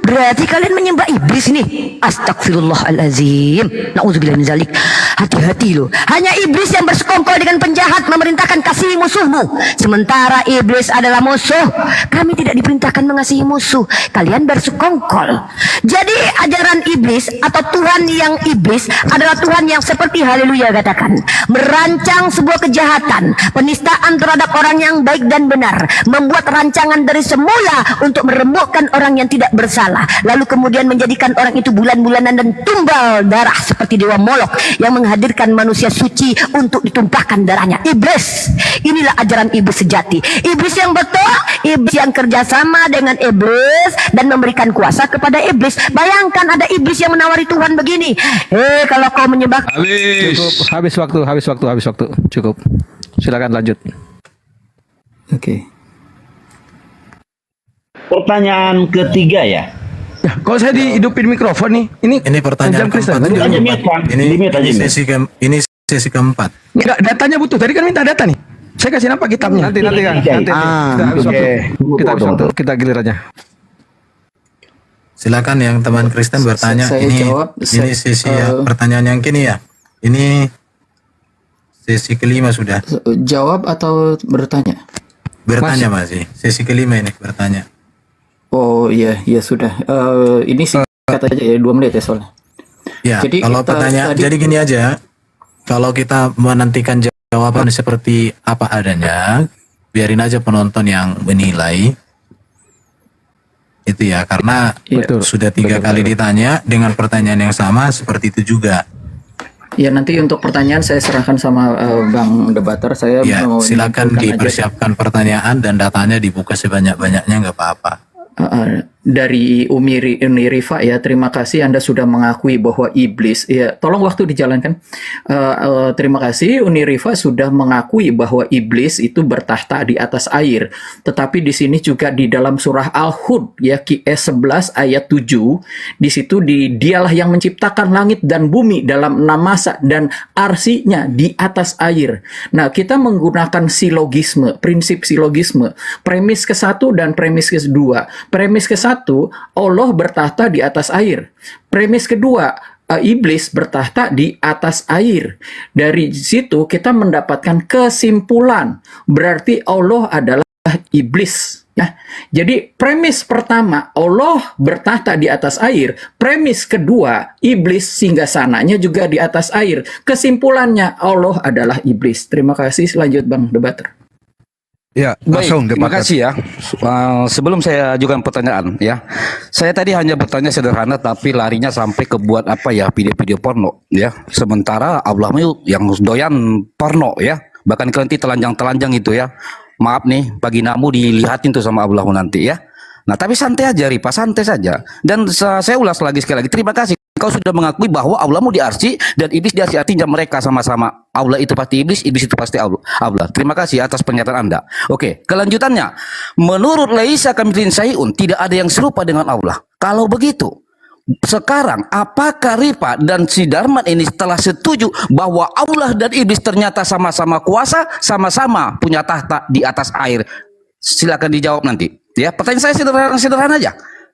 berarti kalian menyembah iblis nih. Astagfirullahalazim. Nauzubillah min zalik. Hati-hati loh. Hanya iblis yang bersekongkol dengan penjahat memerintahkan kasihi musuhmu. Sementara iblis adalah musuh. Kami tidak diperintahkan mengasihi musuh. Kalian bersekongkol. Jadi ajaran iblis atau Tuhan yang iblis adalah Tuhan yang seperti Haleluya katakan, merancang sebuah kejahatan, penistaan terhadap orang yang baik dan benar, membuat rancangan dari semula untuk meremukkan orang yang tidak bersalah, lalu kemudian menjadikan orang itu bulan-bulanan dan tumbal darah seperti dewa Molok yang menghadirkan manusia suci untuk ditumpahkan darahnya. Iblis, inilah ajaran iblis sejati. Iblis yang betul, iblis yang kerjasama dengan iblis dan memberikan kuasa kepada iblis. Bayangkan ada iblis yang menawari Tuhan begini, kalau kau menyembah. Cukup, habis waktu. Cukup. Silakan lanjut. Oke. Pertanyaan ketiga ya. Ya, kalau saya dihidupin mikrofon nih, Ini pertanyaan Kristen. keempat. Aja mute, Bang. Di mute aja, mute. Ini sesi keempat. Enggak, datanya butuh. Tadi kan minta data nih. Saya kasih apa kitabnya? Nanti kan. Nanti. Kita habis waktu. Kita gilir aja. Silakan yang teman Kristen bertanya. Saya Ini jawab. ini sesi pertanyaan yang kini ya. Ini sesi kelima sudah. Jawab atau bertanya? Bertanya masih. Sesi kelima ini bertanya. Oh iya sudah. Ini singkat aja ya, 2 menit ya soalnya. Ya, Jadi kalau kita pertanyaan tadi- jadi gini aja. Kalau kita menantikan jawaban seperti apa adanya, biarin aja penonton yang menilai. Itu ya, karena Iya. sudah 3 kali ditanya dengan pertanyaan yang sama seperti itu juga. Ya nanti untuk pertanyaan saya serahkan sama Bang Debater. Saya Ya, mau silakan menyimpulkan aja. dipersiapkan pertanyaan dan datanya dibuka sebanyak-banyaknya, nggak apa-apa. Dari Unirifa ya, terima kasih Anda sudah mengakui bahwa iblis ya, tolong waktu dijalankan. Terima kasih Unirifa sudah mengakui bahwa iblis itu bertahta di atas air. Tetapi di sini juga di dalam surah Al-Hud ya, QS 11 ayat 7, di situ dialah yang menciptakan langit dan bumi dalam 6 masa dan arsinya di atas air. Nah, kita menggunakan silogisme, prinsip silogisme, premis ke-1 dan premis ke-2. Premis ke-1, Allah bertahta di atas air. Premis kedua, iblis bertahta di atas air. Dari situ kita mendapatkan kesimpulan, berarti Allah adalah iblis. Ya. Jadi premis pertama, Allah bertahta di atas air. Premis kedua, iblis singgasananya juga di atas air. Kesimpulannya, Allah adalah iblis. Terima kasih. Lanjut Bang Debater. Ya, Baik, langsung terima Debater. kasih ya. Sebelum saya ajukan pertanyaan ya, saya tadi hanya bertanya sederhana tapi larinya sampai ke buat apa ya, video-video porno ya. Sementara Allah yang doyan porno ya, bahkan kelenti telanjang-telanjang itu ya. Maaf nih, vaginamu dilihatin tuh sama Allah nanti ya. Nah tapi santai aja Ripa, santai saja. Dan saya ulas lagi sekali lagi, terima kasih. Kau sudah mengakui bahwa Allahmu di arsy dan iblis di arsy, artinya mereka sama-sama. Allah itu pasti iblis, iblis itu pasti Allah. Terima kasih atas pernyataan Anda. Oke, kelanjutannya. Menurut Laisa kamitslihi syai'un, tidak ada yang serupa dengan Allah. Kalau begitu, sekarang apakah Ripa dan si Darman ini telah setuju bahwa Allah dan iblis ternyata sama-sama kuasa, sama-sama punya tahta di atas air? Silakan dijawab nanti. Ya, pertanyaan saya sederhana aja.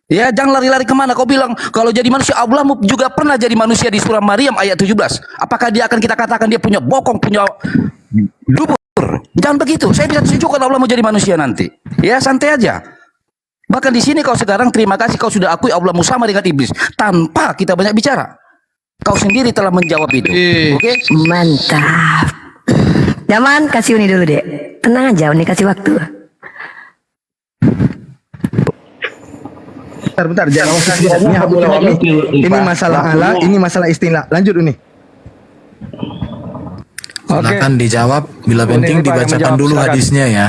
Ya, jangan lari-lari kemana. Kau bilang kalau jadi manusia, Abraham juga pernah jadi manusia di surah Maryam ayat 17. Apakah dia akan kita katakan dia punya bokong, punya dubur? Jangan begitu. Saya bisa tunjukkan Allah mau jadi manusia nanti. Ya, santai aja. Bahkan di sini kau sekarang terima kasih kau sudah akui Allah sama dengan iblis tanpa kita banyak bicara. Kau sendiri telah menjawab itu. Oke? Mantap. Daman, kasih Uni dulu deh. Tenang aja, Uni kasih waktu. Bentar, jangan ini masalah Allah, ini masalah istilah. Lanjut Uni. Silakan dijawab, bila penting Pak, yang dibacakan menjawab, dulu silakan. hadisnya ya.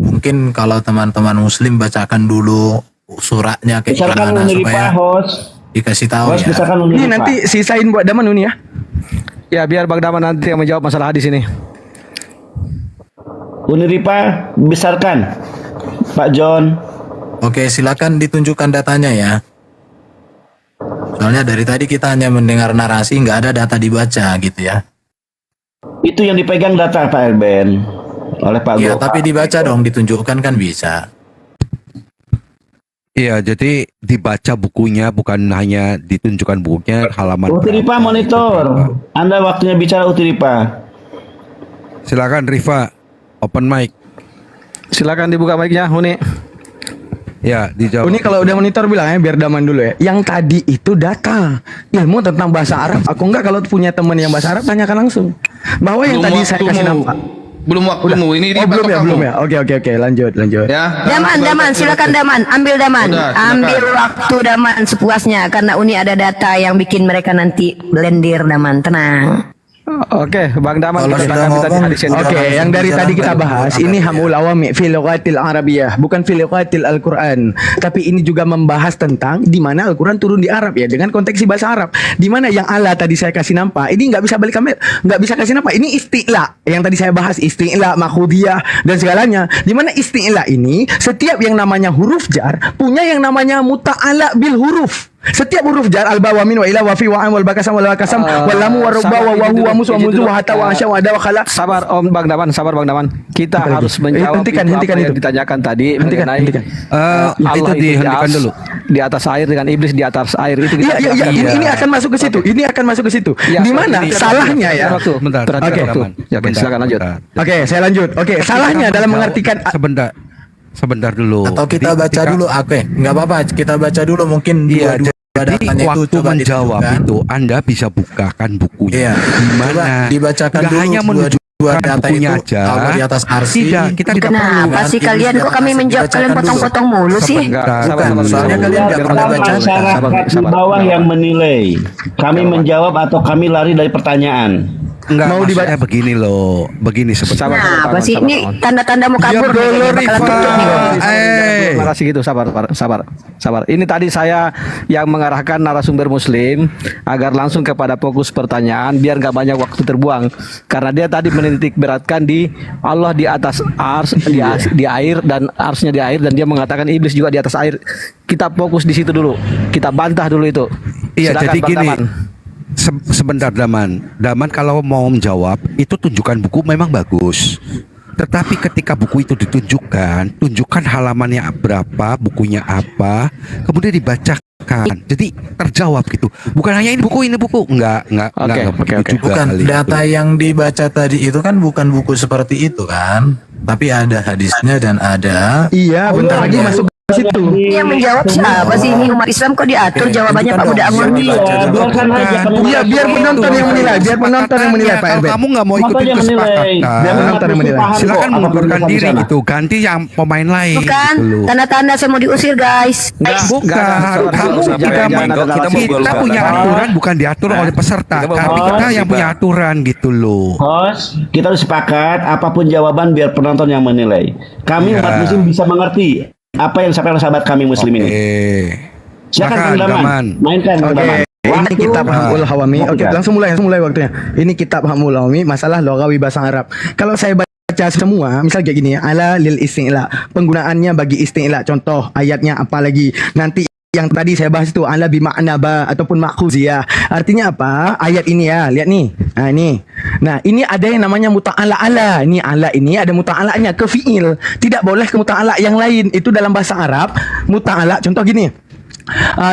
Mungkin kalau teman-teman muslim bacakan dulu suratnya kayak Misalkan gimana Uniripa supaya host, dikasih tahu host ya. misalkan Ini Uniripa. nanti sisain buat Daman Uni ya. Ya, biar Bang Daman nanti yang menjawab masalah hadis ini. Uniripa besarkan, Pak John. Oke, silakan ditunjukkan datanya ya. Soalnya dari tadi kita hanya mendengar narasi, nggak ada data dibaca gitu ya. Itu yang dipegang data Pak Erben oleh Pak Iya, Go. tapi dibaca dong, ditunjukkan kan bisa. Iya, jadi dibaca bukunya, bukan hanya ditunjukkan bukunya halaman. Utiripa monitor. Anda waktunya bicara Utiripa. Silakan Rifa, open mic. Silakan dibuka mic-nya, Uni. Ya, dijawab. Uni kalau udah monitor bilang ya biar Daman dulu ya. Yang tadi itu data ilmu tentang bahasa Arab. Aku enggak kalau punya teman yang bahasa Arab tanyakan langsung. Bahwa yang tadi saya kasih nampak. Belum waktumu. Ini Oh, belum ya, kamu. belum ya. Oke, lanjut. Ya. Daman, silakan Daman, ambil Daman, Udah, silakan. ambil waktu Daman sepuasnya karena Uni ada data yang bikin mereka nanti blendir Daman, tenang. Oke, Bang Daman Kalau kita sudah tanggapi tadi ngomong, hadis yang Oke, dibahas. yang dari tadi kita Jalan bahas dulu. ini hamul awami fi lughatil arabiyyah, bukan fi lughatil Al-Qur'an. Tapi ini juga membahas tentang di mana Al-Qur'an turun di Arab ya, dengan konteks bahasa Arab. Di mana yang Allah tadi saya kasih nampak, ini nggak bisa balik kamera, nggak bisa kasih nampak. Ini isti'la yang tadi saya bahas, isti'la, makhudiyah dan segalanya. Di mana isti'la ini setiap yang namanya huruf jar punya yang namanya muta'ala bil huruf. Setiap huruf jar al bawa min wa ila wa fi wa am wal bakasam wal bakasam wal lamu wa rubba wa sabar, huwa izin musu wa dulu. muzu wa hatta wa asya wa ada wa khala. Sabar Om Bang Daman, sabar Bang Daman. Kita Apa lagi? harus menjawab Hentikan apa yang itu. ditanyakan tadi Hentikan. mengenai itu dihentikan dulu. di atas air dengan iblis di atas air itu. Iya, kita iya, jelaskan. ini akan masuk ke situ. Ini akan masuk ke situ. Ya, Di mana ini- salahnya ya? Waktu. Sebentar. Perhatikan Oke. waktu. Ya, oke, silakan lanjut. Oke, saya lanjut. Oke, salahnya dalam mengartikan Sebentar dulu. Atau kita Jadi baca ketika- dulu, oke, nggak apa-apa, kita baca dulu mungkin Iya, dua jadi datanya itu waktu coba menjawab ditunjukkan. itu Anda bisa bukakan bukunya. Iya. Di mana? Coba dibacakan Nggak dulu hanya dua menunjukkan data bukunya itu, aja. Allah di atas arsy. Tidak, kita tidak perlu. Kenapa sih Iblis kalian di kok atas kami arsy, menjawab kalian dibacakan dulu. potong-potong mulu sih? Enggak, Bukan, sabar, sabar, dulu. Soalnya kalian nggak pernah Pertama baca. masyarakat di bawah yang menilai. Kami menjawab atau kami lari dari pertanyaan. Enggak, Mau maksudnya begini loh. Begini sebentar. Sabar. Kenapa sih? sabar, Ini sabar. tanda-tanda mau kabur nih, Diam dulu, kayaknya bakalan Rifa. tutup nih kok. Narasi gitu, sabar. Ini tadi saya yang mengarahkan narasumber Muslim agar langsung kepada fokus pertanyaan biar nggak banyak waktu terbuang. Karena dia tadi menitik beratkan di Allah di atas ars, di air dan arsnya di air dan dia mengatakan iblis juga di atas air. Kita fokus di situ dulu. Kita bantah dulu itu. Iya, Silakan, jadi Bang gini. Daman. Sebentar Daman kalau mau menjawab itu tunjukkan buku memang bagus. Tetapi ketika buku itu ditunjukkan, tunjukkan halamannya berapa, bukunya apa, kemudian dibacakan. Jadi terjawab gitu. Bukan hanya ini buku. Enggak Oke. begitu juga Bukan kali data itu. yang dibaca tadi itu kan bukan buku seperti itu kan, tapi ada hadisnya dan ada. iya, bentar lagi masuk ke situ. Ini yang menjawab siapa sih? Ini umat Islam kok diatur jawabannya Pak Budak Angon? Biarkan aja kami Iya, biar penonton yang menilai, biar penonton yang menilai Pak Kalau RB. kamu nggak mau Maka ikutin dia menilai. Dia kesepakatan, penonton yang menilai. silakan mengundurkan diri gitu. Ganti yang pemain lain. Bukan, gitu loh. tanda-tanda saya mau diusir guys. Bukan, kamu kita punya aturan bukan diatur oleh peserta, tapi kita yang punya aturan gitu loh. host, kita harus sepakat apapun jawaban biar penonton yang menilai. Kami Iya. umat muslim bisa mengerti apa yang disampaikan sahabat kami muslim ini. Silakan Kang Daman. Mainkan Kang Daman. Ini kitab Hamul Hawami. Oke, langsung mulai waktunya. Ini kitab Hamul Hawami, masalah logawi bahasa Arab. Kalau saya baca semua, misal kayak gini ya, ala lil isti'la. Penggunaannya bagi isti'la. Contoh ayatnya apa lagi? Nanti yang tadi saya bahas itu ala bimakna ba ataupun makhuziyah. Artinya apa? Ayat ini ya, lihat nih. Nah, ini. Nah, ini ada yang namanya muta'ala ala. Ini ala ini ada muta'alanya ke fiil. Tidak boleh ke muta'ala yang lain. Itu dalam bahasa Arab, muta'ala contoh gini.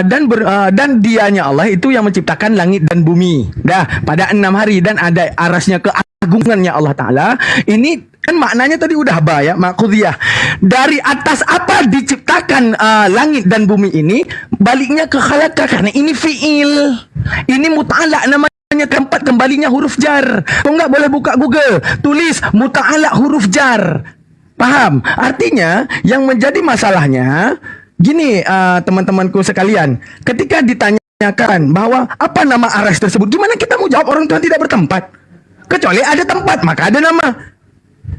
Dan dianya Allah itu yang menciptakan langit dan bumi. Dah pada 6 hari dan ada arasnya keagungannya Allah Ta'ala. Ini kan maknanya tadi udah ba ya, makhudiyah. Dari atas apa diciptakan langit dan bumi ini, baliknya ke khalaqa karena ini fiil. Ini muta'ala namanya, tempat kembalinya huruf jar. Kau enggak boleh buka Google, tulis muta'ala huruf jar. Paham? Artinya yang menjadi masalahnya gini, teman-temanku sekalian, ketika ditanyakan bahwa apa nama aras tersebut, gimana kita mau jawab orang Tuhan tidak bertempat? Kecuali ada tempat, maka ada nama.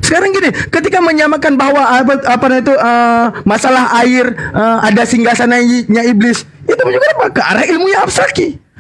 Sekarang gini, ketika menyamakan bahwa masalah air ada singgasananya iblis, itu juga apa? Ke arah ilmu yang abstrak.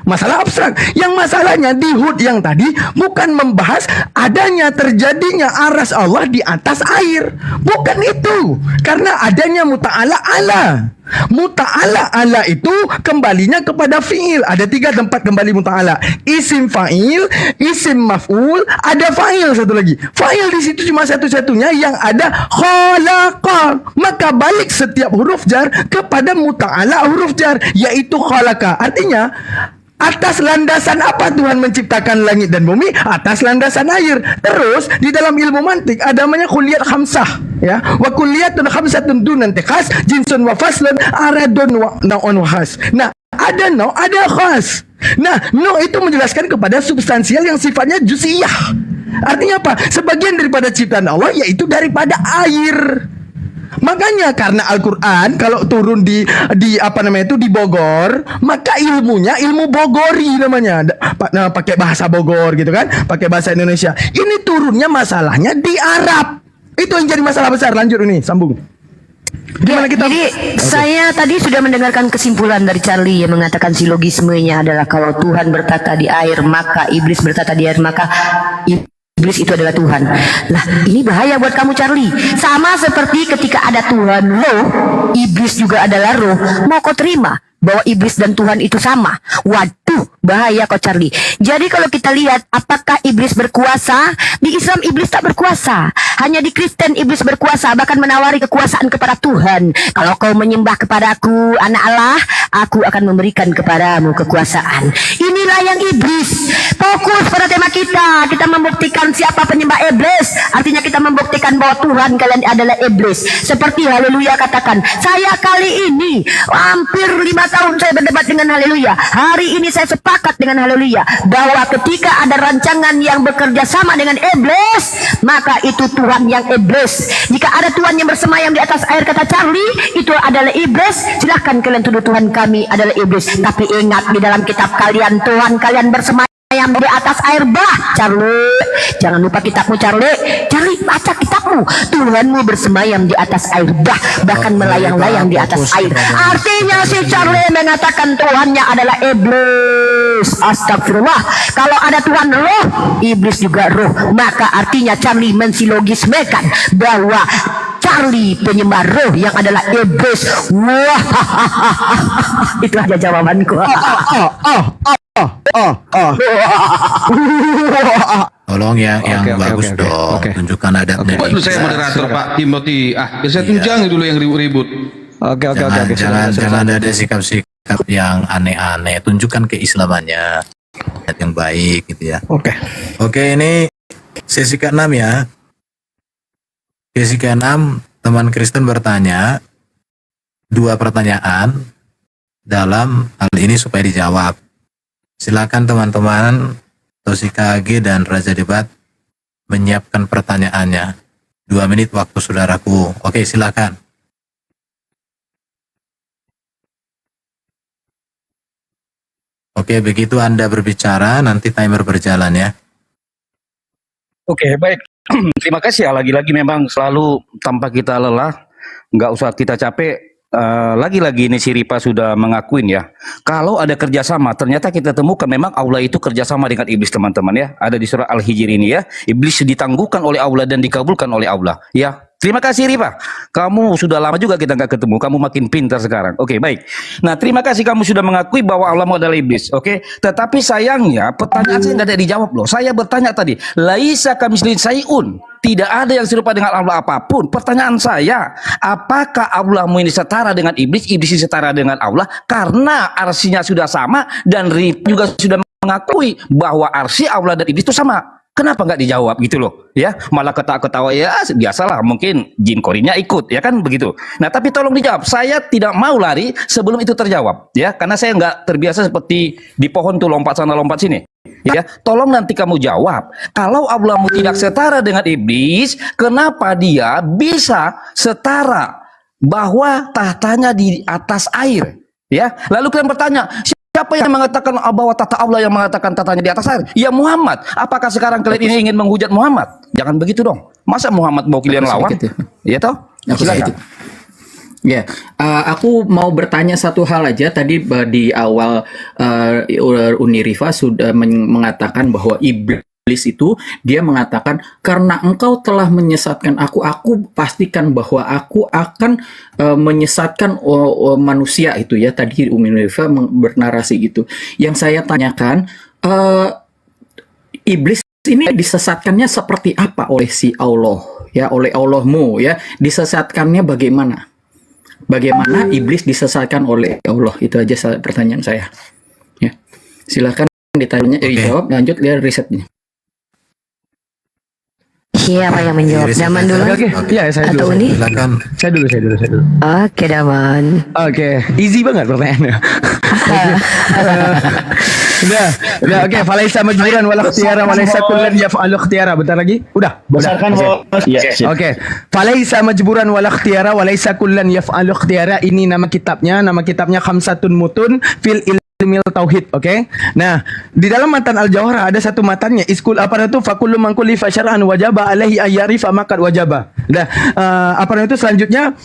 Masalah abstrak. Yang masalahnya di Hud yang tadi bukan membahas adanya terjadinya aras Allah di atas air. Bukan itu. Karena adanya muta'ala ala. Muta'ala ala itu kembalinya kepada fi'il. Ada 3 tempat kembali muta'ala. Isim fa'il, isim maf'ul, ada fa'il satu lagi. Fa'il di situ cuma satu-satunya yang ada khalaqa. Maka balik setiap huruf jar kepada muta'ala huruf jar, yaitu khalaqa. Artinya atas landasan apa Tuhan menciptakan langit dan bumi? Atas landasan air. Terus di dalam ilmu mantik ada namanya kulliyat khamsah, ya. Wa kulliyatun khamsatun dunan tiqas jinsun wa faslun aradun wa naun wa khas. Nah, ada no, ada khas. Nah, no itu menjelaskan kepada substansial yang sifatnya juz'iyah. Artinya apa? Sebagian daripada ciptaan Allah yaitu daripada air. Makanya karena Al-Quran kalau turun di Bogor, maka ilmunya ilmu Bogori namanya. Pakai bahasa Bogor gitu kan, pakai bahasa Indonesia. Ini turunnya masalahnya di Arab. Itu yang jadi masalah besar. Lanjut ini, sambung. Gimana kita? Jadi saya tadi sudah mendengarkan kesimpulan dari Charlie yang mengatakan silogismenya adalah kalau Tuhan bertata di air, maka iblis bertata di air, maka iblis itu adalah Tuhan. Lah, ini bahaya buat kamu Charlie. Sama seperti ketika ada Tuhan roh, iblis juga adalah roh. Mau kau terima bahwa iblis dan Tuhan itu sama? Waduh, bahaya kau Charlie. Jadi kalau kita lihat apakah iblis berkuasa? Di Islam iblis tak berkuasa. Hanya di Kristen iblis berkuasa, bahkan menawari kekuasaan kepada Tuhan. Kalau kau menyembah kepadaku anak Allah, aku akan memberikan kepadamu kekuasaan. Inilah yang iblis. Fokus pada tema kita. Kita membuktikan siapa penyembah iblis. Artinya kita membuktikan bahwa Tuhan kalian adalah iblis. Seperti Haleluya katakan, saya kali ini hampir 5 tahun saya berdebat dengan Haleluya. Hari ini saya sepakat dengan Haleluya bahwa ketika ada rancangan yang bekerja sama dengan iblis, maka itu Tuhan yang iblis. Jika ada Tuhan yang bersemayam di atas air, kata Charlie, itu adalah iblis. Silahkan kalian tuduh Tuhan kami adalah iblis. Tapi ingat, di dalam kitab kalian Tuhan kalian bersemayam di atas air bah. Charlie, jangan lupa kitabmu Charlie. Charlie, baca kitabmu. Tuhanmu bersemayam di atas air bah, bahkan melayang-layang di atas air. Artinya si Charlie mengatakan Tuhannya adalah iblis. Astagfirullah. Kalau ada Tuhan roh, iblis juga roh. Maka artinya Charlie mensilogismekan bahwa Charlie penyembah roh yang adalah iblis. Wah, itu aja jawabanku. Tolong yang bagus dong. Tunjukkan adatnya. Buat dulu saya moderator Pak Timothy. Saya tunjangi dulu yang ribut-ribut. Jangan ada sikap-sikap yang aneh-aneh. Tunjukkan keislamannya yang baik gitu ya. Oke, ini sesi ke-6 ya. Sesi ke-6, teman Kristen bertanya 2 pertanyaan dalam hal ini supaya dijawab. Silakan teman-teman Tosika AG dan Raja Debat menyiapkan pertanyaannya. 2 menit waktu saudaraku. Oke, silakan. Oke, begitu Anda berbicara, nanti timer berjalan ya. Oke, baik. Terima kasih ya, lagi-lagi memang selalu tanpa kita lelah, nggak usah kita capek. Lagi-lagi ini si Ripa sudah mengakuin ya, kalau ada kerjasama, ternyata kita temukan memang Allah itu kerjasama dengan iblis teman-teman ya. Ada di surah Al-Hijr ini ya, iblis ditangguhkan oleh Allah dan dikabulkan oleh Allah ya. Terima kasih Rifa. Kamu sudah lama juga kita nggak ketemu. Kamu makin pintar sekarang. Oke, baik. Nah, terima kasih kamu sudah mengakui bahwa Allah adalah iblis. Oke. Tetapi sayangnya pertanyaan saya nggak ada dijawab loh. Saya bertanya tadi, laisa kamitslihi syai'un. Tidak ada yang serupa dengan Allah apapun. Pertanyaan saya, apakah Allahmu ini setara dengan iblis? Iblis ini setara dengan Allah karena arsinya sudah sama dan Rifa juga sudah mengakui bahwa arsi Allah dan iblis itu sama. Kenapa nggak dijawab gitu loh, ya? Malah ketawa-ketawa, ya biasalah, mungkin jin korinnya ikut, ya kan begitu. Nah, tapi tolong dijawab. Saya tidak mau lari sebelum itu terjawab, ya, karena saya nggak terbiasa seperti di pohon tuh lompat sana lompat sini. Ya, tolong nanti kamu jawab. Kalau Allahmu tidak setara dengan iblis, kenapa dia bisa setara bahwa tahtanya di atas air? Ya, lalu kalian bertanya, siapa yang mengatakan bahwa tata Allah yang mengatakan tatanya di atas air? Ya Muhammad. Apakah sekarang kalian ini ingin menghujat Muhammad? Jangan begitu dong. Masa Muhammad mau kalian lawan? Ya toh? Silakan. Ya, aku mau bertanya satu hal aja. Tadi di awal Uni Rifa sudah mengatakan bahwa iblis itu, dia mengatakan karena engkau telah menyesatkan aku pastikan bahwa aku akan menyesatkan manusia itu ya. Tadi Umi Rifa bernarasi gitu. Yang saya tanyakan, iblis ini disesatkannya seperti apa oleh si Allah ya, oleh Allahmu ya? Disesatkannya bagaimana? Bagaimana iblis disesatkan oleh Allah? Itu aja pertanyaan saya. Ya, silakan ditanya, dijawab. Lanjut lihat risetnya. Siapa yang menjawab? Daman dulu. Oke. Ya, saya Atau dulu. Uni? Silakan. Saya dulu. Oke, Daman. Oke, easy banget pertanyaannya. Udah, oke. Falaisa majburan wala ikhtiyara walaisa kullan yaf'alu ikhtiyara. Bentar lagi. Udah. Besarkan bos. Ya, siap. Oke. Falaisa majburan wala ikhtiyara walaisa kullan yaf'alu ikhtiyara. Ini nama kitabnya. Nama kitabnya Khamsatun Mutun fil Ilmil Tauhid, oke? Nah, di dalam matan Al-Jawhara ada satu matannya, iskul apa itu fakullu man kullifa syar'an wajaba alaihi ayyarifa maqad wajaba. Dah, apa itu selanjutnya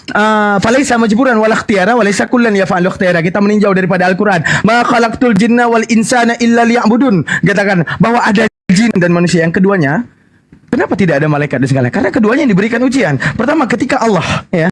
falaisa majburan wal ikhtiyara walaisa kullan yaf'alu ikhtiyara. Kita meninjau daripada Al-Qur'an. Ma khalaqtul jinna wal insana illa liya'budun. Katakan bahwa ada jin dan manusia. Yang keduanya, kenapa tidak ada malaikat dan segala? Karena keduanya diberikan ujian. Pertama ketika Allah ya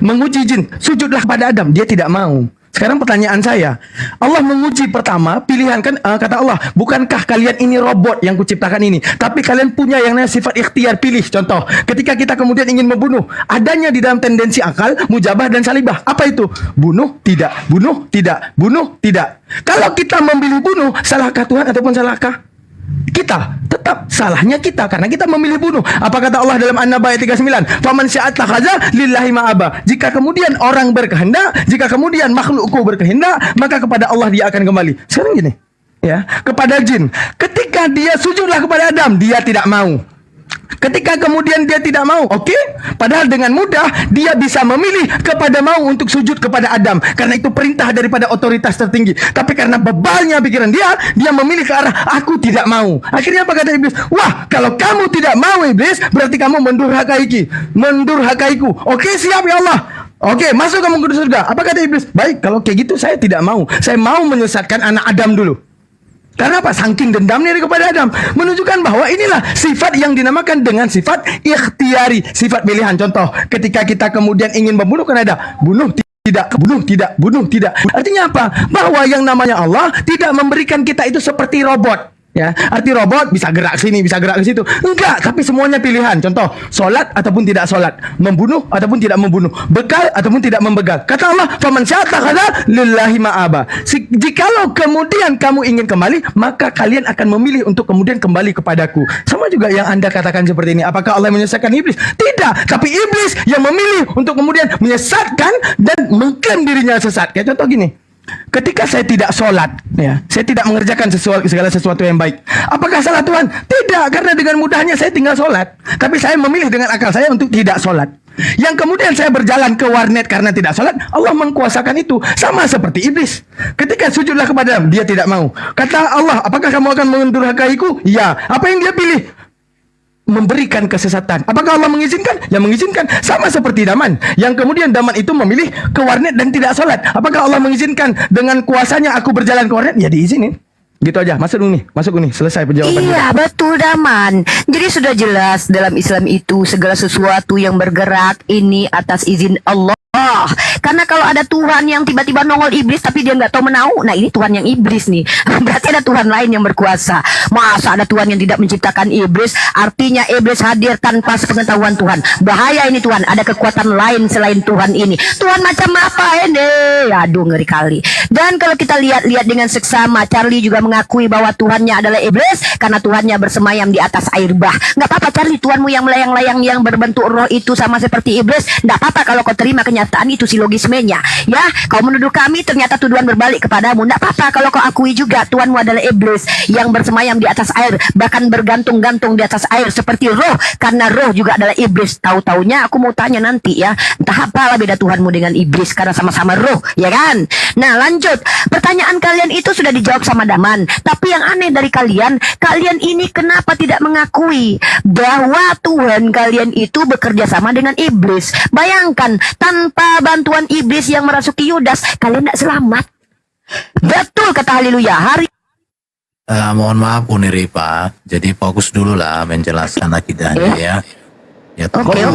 menguji jin, sujudlah kepada Adam, dia tidak mau. Sekarang pertanyaan saya, Allah menguji pertama, pilihan kan, kata Allah, bukankah kalian ini robot yang kuciptakan ini, tapi kalian punya yang namanya sifat ikhtiar, pilih. Contoh, ketika kita kemudian ingin membunuh, adanya di dalam tendensi akal, mujabah dan salibah. Apa itu? Bunuh, tidak. Bunuh, tidak. Bunuh, tidak. Kalau kita memilih bunuh, salahkah Tuhan ataupun salahkah kita? Tetap salahnya kita karena kita memilih bunuh. Apa kata Allah dalam An-Naba ayat 39? Faman sya'at takhaza lillahi ma'aba. Jika kemudian orang berkehendak, jika kemudian makhlukku berkehendak, maka kepada Allah dia akan kembali. Sekarang gini, ya, kepada jin. Ketika dia sujudlah kepada Adam, dia tidak mau. Ketika kemudian dia tidak mau, oke? Padahal dengan mudah dia bisa memilih kepada mau untuk sujud kepada Adam karena itu perintah daripada otoritas tertinggi. Tapi karena bebalnya pikiran dia memilih ke arah aku tidak mau. Akhirnya apa kata iblis? Wah, kalau kamu tidak mau iblis, berarti kamu mendurhakaiku. Oke, siap ya Allah. Oke, masuk kamu ke surga. Apa kata iblis? Baik, kalau kayak gitu saya tidak mau. Saya mau menyesatkan anak Adam dulu. Karena apa? Saking dendamnya kepada Adam. Menunjukkan bahwa inilah sifat yang dinamakan dengan sifat ikhtiari. Sifat pilihan. Contoh, ketika kita kemudian ingin membunuh, kan ada bunuh tidak, bunuh tidak, bunuh tidak. Artinya apa? Bahwa yang namanya Allah tidak memberikan kita itu seperti robot. Ya, arti robot bisa gerak sini, bisa gerak ke situ. Enggak, tapi semuanya pilihan. Contoh, solat ataupun tidak solat, membunuh ataupun tidak membunuh, bekal ataupun tidak membegal. Kata Allah, "Faman sya'ata lillahi ma'aba." Jikalau kemudian kamu ingin kembali, maka kalian akan memilih untuk kemudian kembali kepadaku. Sama juga yang Anda katakan seperti ini. Apakah Allah menyesatkan iblis? Tidak, tapi iblis yang memilih untuk kemudian menyesatkan dan mengklaim dirinya sesat. Kayak contoh gini. Ketika saya tidak sholat, ya, saya tidak mengerjakan segala sesuatu yang baik. Apakah salah Tuhan? Tidak, karena dengan mudahnya saya tinggal sholat. Tapi saya memilih dengan akal saya untuk tidak sholat. Yang kemudian saya berjalan ke warnet karena tidak sholat, Allah mengkuasakan itu. Sama seperti iblis. Ketika sujudlah kepada dia tidak mau. Kata Allah, apakah kamu akan mendurhakaiku? Ya. Apa yang dia pilih? Memberikan kesesatan. Apakah Allah mengizinkan? Yang mengizinkan. Sama seperti Daman, yang kemudian Daman itu memilih ke warnet dan tidak sholat. Apakah Allah mengizinkan dengan kuasanya aku berjalan ke warnet? Ya diizinin. Gitu aja. Masuk nih. Selesai penjawaban kita. Iya, betul Daman. Jadi sudah jelas dalam Islam itu segala sesuatu yang bergerak ini atas izin Allah. Karena kalau ada Tuhan yang tiba-tiba nongol iblis tapi dia nggak tahu menau, nah ini Tuhan yang iblis nih. Berarti ada Tuhan lain yang berkuasa. Masa ada Tuhan yang tidak menciptakan iblis? Artinya iblis hadir tanpa sepengetahuan Tuhan. Bahaya ini Tuhan. Ada kekuatan lain selain Tuhan ini. Tuhan macam apa ini? Aduh, ngeri kali. Dan kalau kita lihat dengan seksama, Charlie juga mengakui bahwa Tuhannya adalah iblis karena Tuhannya bersemayam di atas air bah. Nggak apa-apa Charlie, Tuhanmu yang melayang-layang yang berbentuk roh itu sama seperti iblis. Nggak apa-apa kalau kau terima kenyataan itu silogismenya. Ya, kau menuduh kami ternyata tuduhan berbalik kepadamu. Nggak apa-apa kalau kau akui juga Tuhanmu adalah iblis yang bersemayam di atas air, bahkan bergantung-gantung di atas air seperti roh, karena roh juga adalah iblis. Tahu-taunya aku mau tanya nanti ya, entah apalah beda Tuhanmu dengan iblis karena sama-sama roh, ya kan? Nah, lanjut. Pertanyaan kalian itu sudah dijawab sama Daman. Tapi yang aneh dari kalian ini kenapa tidak mengakui bahwa Tuhan kalian itu bekerja sama dengan iblis? Bayangkan, tanpa bantuan iblis yang merasuki Yudas, kalian tidak selamat. Betul kata Haleluya. Hari Mohon maaf Uniripa, jadi fokus dulu lah menjelaskan akidahnya ya. Ya, Oke. ya.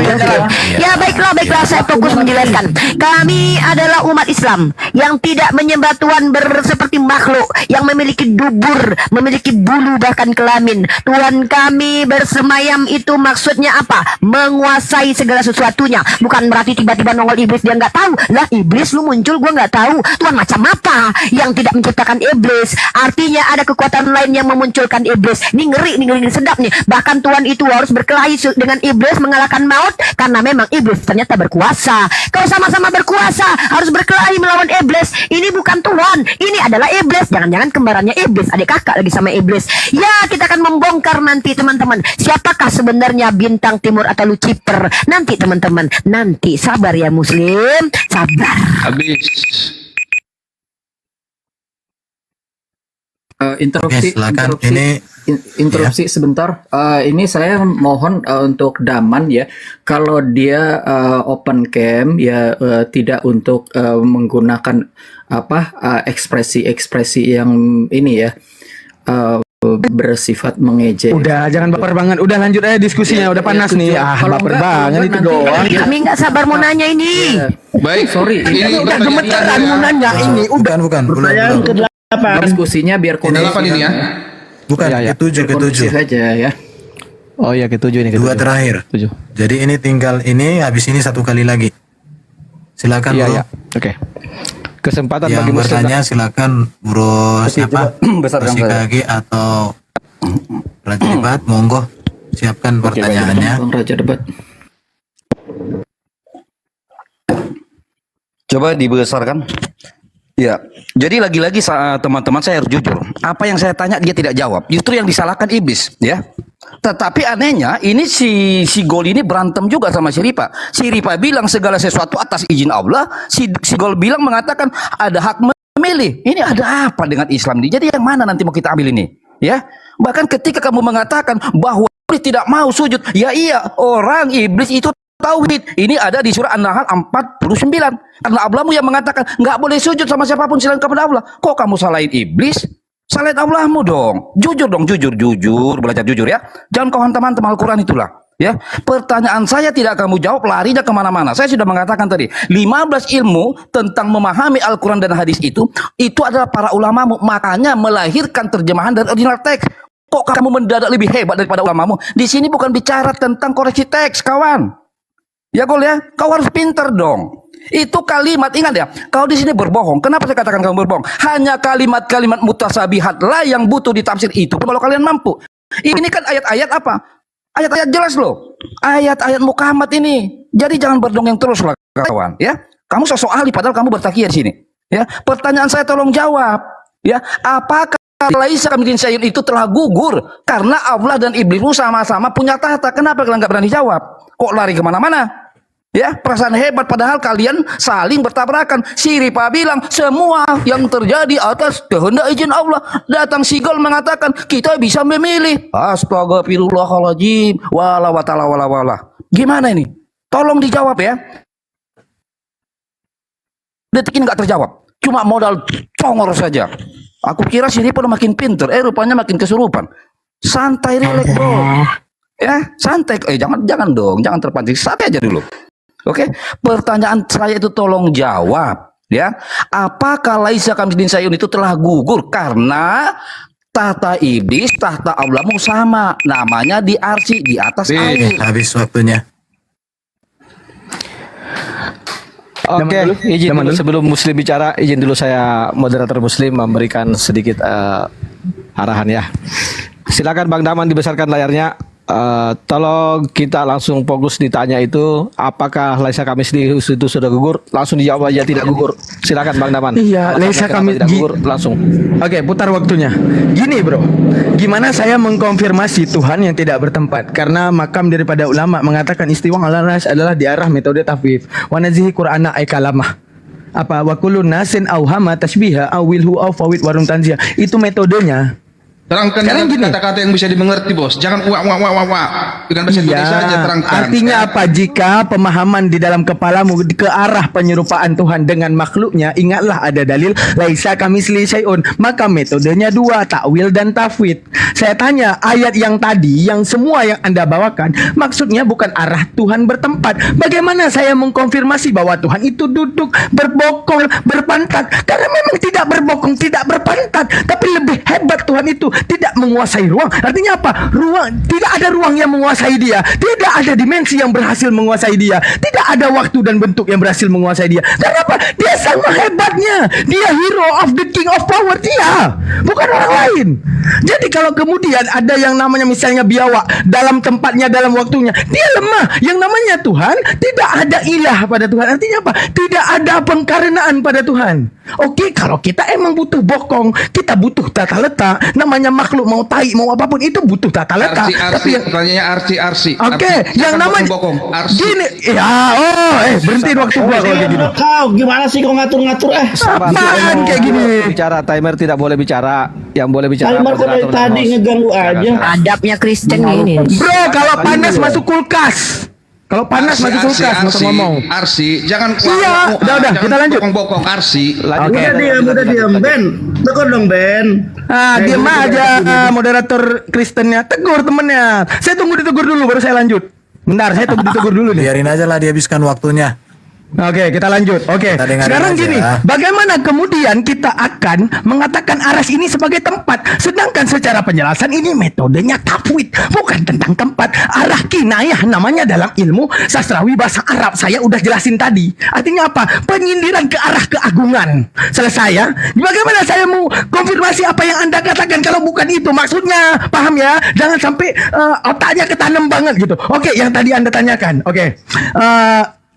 Ya baiklah, saya fokus menjelaskan. Kami adalah umat Islam yang tidak menyembah Tuhan seperti makhluk yang memiliki dubur, memiliki bulu bahkan kelamin. Tuhan kami bersemayam itu maksudnya apa? Menguasai segala sesuatunya. Bukan berarti tiba-tiba nongol iblis dia nggak tahu. Lah iblis lu muncul gua nggak tahu. Tuhan macam apa yang tidak menciptakan iblis? Artinya ada kekuatan lain yang memunculkan iblis. Ini ngeri sedap nih. Bahkan Tuhan itu harus berkelahi dengan iblis, mengalahkan maut karena memang iblis ternyata berkuasa. Kalau sama-sama berkuasa harus berkelahi melawan iblis. Ini bukan Tuhan, ini adalah iblis. Jangan-jangan kembarannya iblis, adik kakak lagi sama iblis. Ya, kita akan membongkar nanti teman-teman. Siapakah sebenarnya bintang timur atau Lucifer? Nanti teman-teman, nanti sabar ya Muslim, sabar. Habis. Oke, Interupsi, silakan. interupsi sebentar. Ini saya mohon untuk Daman ya, kalau dia open cam ya, tidak untuk menggunakan ekspresi-ekspresi yang ini ya, bersifat mengejek. Udah, jangan baper banget. Udah lanjut aja diskusinya. Udah panas nih. Kalau Baper enggak, banget itu nanti- doang. Kami nggak sabar mau nanya ini. Baik, Sorry, ini Udah pertanyaan gemeteran mau saya. nanya ini. Udah. Bukan, belum. diskusinya biar Ini apa ini ya? Bukan, ketujuh. kondusif aja ya. Oh ya, ketujuh ini. Dua terakhir. Jadi ini tinggal ini, habis ini satu kali lagi. Silakan bro. Oke. Kesempatan Yang bagi Muslim. bertanya silakan Bro siapa? besarkan Rosi saya. KG atau Raja Debat, monggo siapkan pertanyaannya. Bang Raja Debat. Coba dibesarkan. Ya, jadi lagi-lagi teman-teman saya harus jujur. Apa yang saya tanya dia tidak jawab. Justru yang disalahkan iblis, ya. Tetapi anehnya ini si Gol ini berantem juga sama si Ripa. Si Ripa bilang segala sesuatu atas izin Allah. Si Gol bilang mengatakan ada hak memilih. Ini ada apa dengan Islam ini? Jadi yang mana nanti mau kita ambil ini? Ya, bahkan ketika kamu mengatakan bahwa iblis tidak mau sujud, ya iya orang iblis itu tauhid. Ini ada di surah An-Nahl 49. Karena Allahmu yang mengatakan nggak boleh sujud sama siapapun selain kepada Allah. Kok kamu salahin iblis? Salahin Allahmu dong. Jujur dong, jujur, belajar jujur ya. Jangan kau hantam-hantam Al-Quran itulah. Ya, pertanyaan saya tidak kamu jawab, larinya kemana-mana. Saya sudah mengatakan tadi, 15 ilmu tentang memahami Al-Quran dan hadis itu adalah para ulamamu. Makanya melahirkan terjemahan dari original teks. Kok kamu mendadak lebih hebat daripada ulamamu? Di sini bukan bicara tentang koreksi teks, kawan. Ya Gol ya, kau harus pinter dong. Itu kalimat, ingat ya, kau di sini berbohong. Kenapa saya katakan kamu berbohong? Hanya kalimat-kalimat mutasabihat lah yang butuh ditafsir itu pun kalau kalian mampu. Ini kan ayat-ayat apa? Ayat-ayat jelas loh. Ayat-ayat Muhammad ini. Jadi jangan berdongeng terus lah kawan, ya. Kamu sosok ahli padahal kamu bertakia di sini. Ya, pertanyaan saya tolong jawab. Ya, apakah Laisa kamitslihi syai'un itu telah gugur karena Allah dan iblis sama-sama punya tahta? Kenapa kalian nggak berani jawab? Kok lari kemana-mana? Ya, perasaan hebat padahal kalian saling bertabrakan. Si Ripa bilang semua yang terjadi atas kehendak izin Allah. Datang si Gol mengatakan kita bisa memilih. Astagfirullahaladzim. Wala watala wala wala. Gimana ini? Tolong dijawab ya. Detik ini nggak terjawab. Cuma modal congor saja. Aku kira sini pun makin pinter, rupanya makin kesurupan. Santai, relax bro. Ya, santai. Jangan dong, jangan terpancing. Santai aja dulu. Oke, pertanyaan saya itu tolong jawab. Ya, apakah laisa kamitslihi syai'un itu telah gugur karena tahta iblis, tahta Allah sama, namanya di arsy, di atas air. Habis waktunya. Oke, izin dulu sebelum Muslim bicara, izin dulu saya moderator Muslim memberikan sedikit arahan ya. Silakan Bang Daman dibesarkan layarnya. Tolong kita langsung fokus ditanya itu, apakah laisa kamitslihi itu sudah gugur? Langsung dijawab aja tidak gugur. Silakan Bang Daman. Iya, Apakah laisa kenapa tidak gugur langsung. Oke, putar waktunya. Gini bro, gimana saya mengkonfirmasi Tuhan yang tidak bertempat? Karena makam daripada ulama mengatakan istiwa ala ras adalah di arah metode tafwid. Wa nazihi Qur'ana ay kalamah. Apa wa kullu nasin auhama tashbiha awilhu au fawid warung tanzia. Itu metodenya. Terangkan Sekarang dengan gini. kata-kata yang bisa dimengerti, bos. Jangan wak. Dengan bahasa Indonesia aja terangkan. Artinya apa? Jika pemahaman di dalam kepalamu ke arah penyerupaan Tuhan dengan makhluknya, ingatlah ada dalil laisa kamitslihi syai'un. Maka metodenya dua, takwil dan tafwid. Saya tanya, ayat yang tadi, yang semua yang Anda bawakan, maksudnya bukan arah Tuhan bertempat. Bagaimana saya mengkonfirmasi bahwa Tuhan itu duduk, berbokong, berpantat? Karena memang tidak berbokong, tidak berpantat. Tapi lebih hebat Tuhan itu tidak menguasai ruang. Artinya apa? Tidak ada ruang yang menguasai dia. Tidak ada dimensi yang berhasil menguasai dia. Tidak ada waktu dan bentuk yang berhasil menguasai dia. Karena apa? Dia sama hebatnya. Dia hero of the king of power. Dia, bukan orang lain. Jadi kalau kemudian ada yang namanya misalnya biawak dalam tempatnya, dalam waktunya, dia lemah. Yang namanya Tuhan, tidak ada ilah pada Tuhan. Artinya apa? Tidak ada pengkarenaan pada Tuhan. Oke, kalau kita emang butuh bokong, kita butuh tata letak. Namanya makhluk mau tai mau apapun itu butuh tata letak. Arsi, pertanyaannya arsi. Oke, yang Jangan namanya bokong, arsi. gini, berhenti waktu gua kalau kayak gini. Kau gimana sih kau ngatur-ngatur Apaan kayak gini? Bicara timer tidak boleh bicara. Yang boleh bicara Timer kok dari moderator dan tadi host. ngeganggu aja. Adabnya Kristen ini. Bro, kalau panas masuk kulkas. Kalau panas masuk kulkas, nggak usah ngomong. Arsi, jangan Iya, udah, kita lanjut. Bokong arsi. Lanjut. Udah diam, Ben. Tegur dong, Ben. Diam aja moderator Kristennya. Tegur temennya. Saya tunggu ditegur dulu baru saya lanjut. Bentar, saya tunggu ditegur dulu nih. Biarin aja lah dihabiskan waktunya. Oke, kita lanjut. Oke, Kita dengerin sekarang aja. gini, bagaimana kemudian kita akan mengatakan aras ini sebagai tempat, sedangkan secara penjelasan ini metodenya tafwid, bukan tentang tempat. Arah kinayah namanya dalam ilmu sastrawi bahasa Arab. Saya udah jelasin tadi. Artinya apa? Penyindiran ke arah keagungan. Selesai ya. Bagaimana saya mau konfirmasi apa yang Anda katakan kalau bukan itu maksudnya? Paham ya? Jangan sampai otaknya ketanam banget gitu. Oke, yang tadi Anda tanyakan. Oke.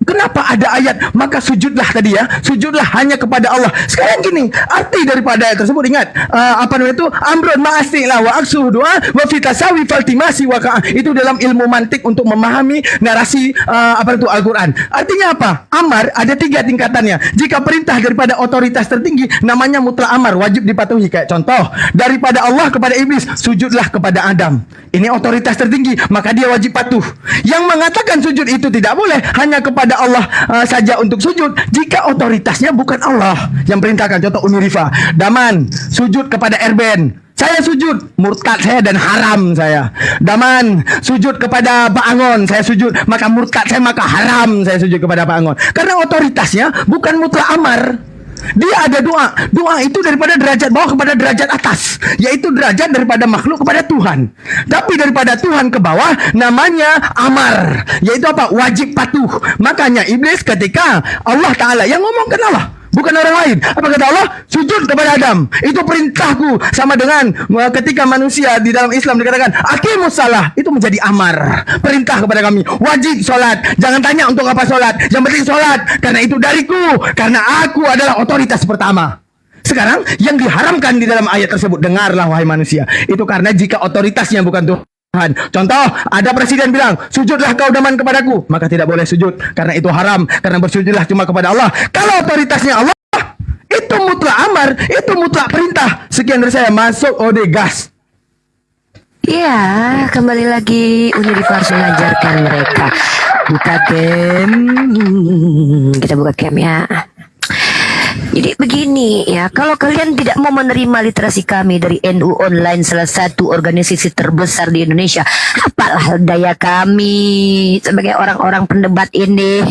Kenapa ada ayat maka sujudlah tadi ya, sujudlah hanya kepada Allah. Sekarang gini, arti daripada ayat tersebut ingat apa namanya itu amrun ma'astilah wa aksuh doa wa fitasawi faltimasi wa itu dalam ilmu mantik untuk memahami narasi apa itu Al-Quran. Artinya apa? Amar ada 3 tingkatannya. Jika perintah daripada otoritas tertinggi namanya mutlak amar, wajib dipatuhi. Kayak contoh daripada Allah kepada iblis, sujudlah kepada Adam. Ini otoritas tertinggi, maka dia wajib patuh. Yang mengatakan sujud itu tidak boleh hanya kepada Allah saja untuk sujud jika otoritasnya bukan Allah yang perintahkan. Contoh Unirifa, Daman sujud kepada Erben, saya sujud, murtad saya dan haram saya. Daman sujud kepada Pak Angon, saya sujud, maka murtad saya, maka haram saya sujud kepada Pak Angon. Karena otoritasnya bukan mutlak amar. Dia ada doa. Doa itu daripada derajat bawah kepada derajat atas, yaitu derajat daripada makhluk kepada Tuhan. Tapi daripada Tuhan ke bawah namanya amar, yaitu apa? Wajib patuh. Makanya iblis ketika Allah Ta'ala yang ngomongkan Allah, bukan orang lain. Apa kata Allah? Sujud kepada Adam. Itu perintahku. Sama dengan ketika manusia di dalam Islam dikatakan aqimus shalah, itu menjadi amar, perintah kepada kami. Wajib sholat. Jangan tanya untuk apa sholat, yang penting sholat, karena itu dariku, karena aku adalah otoritas pertama. Sekarang yang diharamkan di dalam ayat tersebut, dengarlah wahai manusia, itu karena jika otoritasnya bukan Tuhan. Contoh, ada presiden bilang, sujudlah kau Daman kepadaku, maka tidak boleh sujud, karena itu haram, karena bersujudlah cuma kepada Allah. Kalau otoritasnya Allah, itu mutlak amar, itu mutlak perintah. Sekian dari saya, masuk Odegas. Ya, kembali lagi Unirivers mengajarkan mereka. Buka game. Kita buka game ya. Jadi begini ya, kalau kalian tidak mau menerima literasi kami dari NU Online, salah satu organisasi terbesar di Indonesia, apalah daya kami sebagai orang-orang pendebat ini.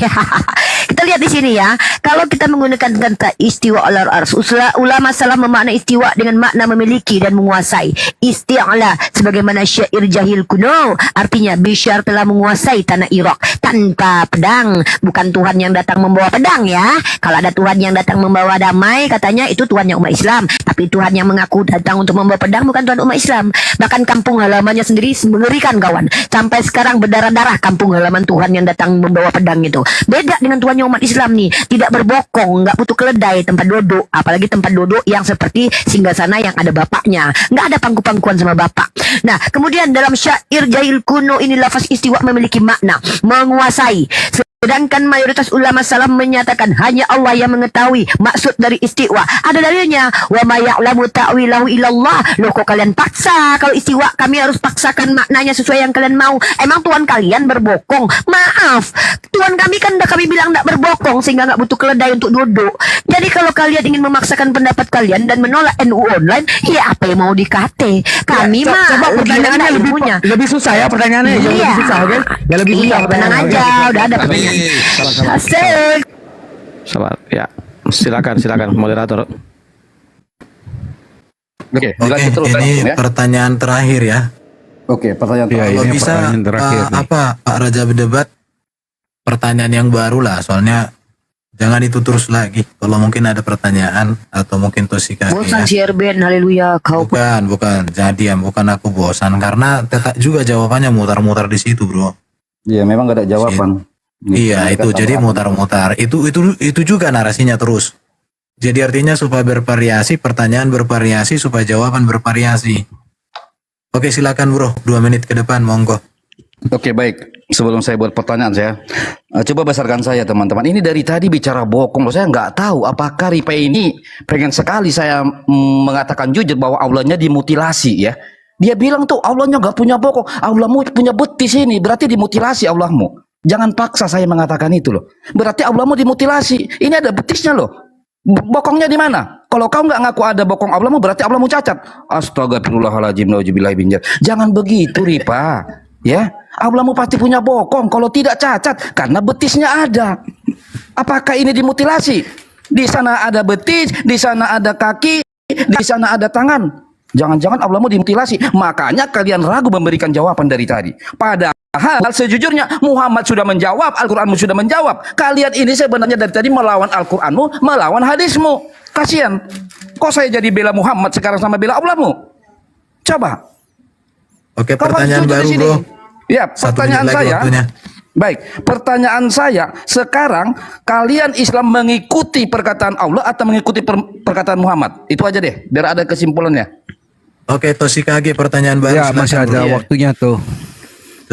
Kita lihat di sini ya, kalau kita menggunakan kata istiwa alal ars, ulama salah memaknai istiwa dengan makna memiliki dan menguasai. Isti'la sebagaimana syair jahil kuno, artinya Bishr telah menguasai tanah Irak tanpa pedang. Bukan Tuhan yang datang membawa pedang ya. Kalau ada Tuhan yang datang membawa damai, katanya itu Tuhannya umat Islam. Tapi Tuhan yang mengaku datang untuk membawa pedang bukan Tuhan umat Islam. Bahkan kampung halamannya sendiri mengerikan kawan. Sampai sekarang berdarah-darah kampung halaman Tuhan yang datang membawa pedang itu. Beda dengan Tuhannya umat Islam nih, tidak berbokong, nggak butuh keledai tempat duduk, apalagi tempat duduk yang seperti singgasana yang ada bapaknya, nggak ada pangku-pangkuan sama bapak. Nah, kemudian dalam syair jahil kuno ini lafaz istiwa memiliki makna menguasai. Sedangkan mayoritas ulama salam menyatakan hanya Allah yang mengetahui maksud dari istiwa. Ada dalilnya. Wa ma ya'lamu ta'wilahu illallah. Loh kok kalian paksa? Kalau istiwa kami harus paksakan maknanya sesuai yang kalian mau. Emang Tuhan kalian berbokong? Maaf. Tuhan kami kan udah kami bilang tidak berbokong sehingga nggak butuh keledai untuk duduk. Jadi kalau kalian ingin memaksakan pendapat kalian dan menolak NU Online, ya apa yang mau dikate? Kami mah Coba pertanyaannya lebih susah ya, pertanyaannya yang lebih susah, oke? Ya lebih susah. Iya, tenang aja, udah ada pertanyaan. Asik. Sabar, ya. Silakan moderator. Oke, Oke, dilanjut terus ini ya. pertanyaan terakhir ya. Oke, pertanyaan Iya, terakhir. Kalau ini bisa pertanyaan terakhir nih. apa Pak Raja berdebat pertanyaan yang baru lah, soalnya jangan itu terus lagi. Kalau mungkin ada pertanyaan atau mungkin Tosika Bosan ya. si Erben, haleluya kau. Bukan, jangan diam, bukan aku bosan karena tetap juga jawabannya mutar-mutar di situ, Bro. Iya, memang gak ada jawaban. Iya, Mereka itu jadi tambah- mutar-mutar. Itu juga narasinya terus. Jadi artinya supaya bervariasi, pertanyaan bervariasi supaya jawaban bervariasi. Oke, silakan Bro, 2 menit ke depan, monggo. Oke, baik. Sebelum saya buat pertanyaan saya, coba besarkan saya teman-teman. Ini dari tadi bicara bokong, saya nggak tahu apakah Ripe ini pengen sekali saya mengatakan jujur bahwa Allahnya dimutilasi ya. Dia bilang tuh Allahnya nggak punya bokong, Allahmu punya betis ini, berarti dimutilasi Allahmu. Jangan paksa saya mengatakan itu loh. Berarti Allahmu dimutilasi. Ini ada betisnya loh. Bokongnya di mana? Kalau kau nggak ngaku ada bokong Allahmu, berarti Allahmu cacat. Astagfirullahaladzim, nauzubillahi min dzalik. Jangan begitu, Ripa. Ya, Allahmu pasti punya bokong. Kalau tidak cacat, karena betisnya ada. Apakah ini dimutilasi? Di sana ada betis, di sana ada kaki, di sana ada tangan. Jangan-jangan Allahmu dimutilasi. Makanya kalian ragu memberikan jawaban dari tadi. Padahal sejujurnya Muhammad sudah menjawab, Al-Quranmu sudah menjawab. Kalian ini sebenarnya dari tadi melawan Al-Quranmu, melawan hadismu. Kasihan. Kok saya jadi bela Muhammad sekarang sama bela Allahmu? Coba. Oke, Kau pertanyaan jujur di baru, sini. Bro. Ya, 1 menit pertanyaan lagi saya. waktunya. Baik, pertanyaan saya sekarang, kalian Islam mengikuti perkataan Allah atau mengikuti perkataan Muhammad? Itu aja deh, biar ada kesimpulannya. Oke, Toshikage, pertanyaan baru. Ya, masih silakan, ada Bro. waktunya tuh.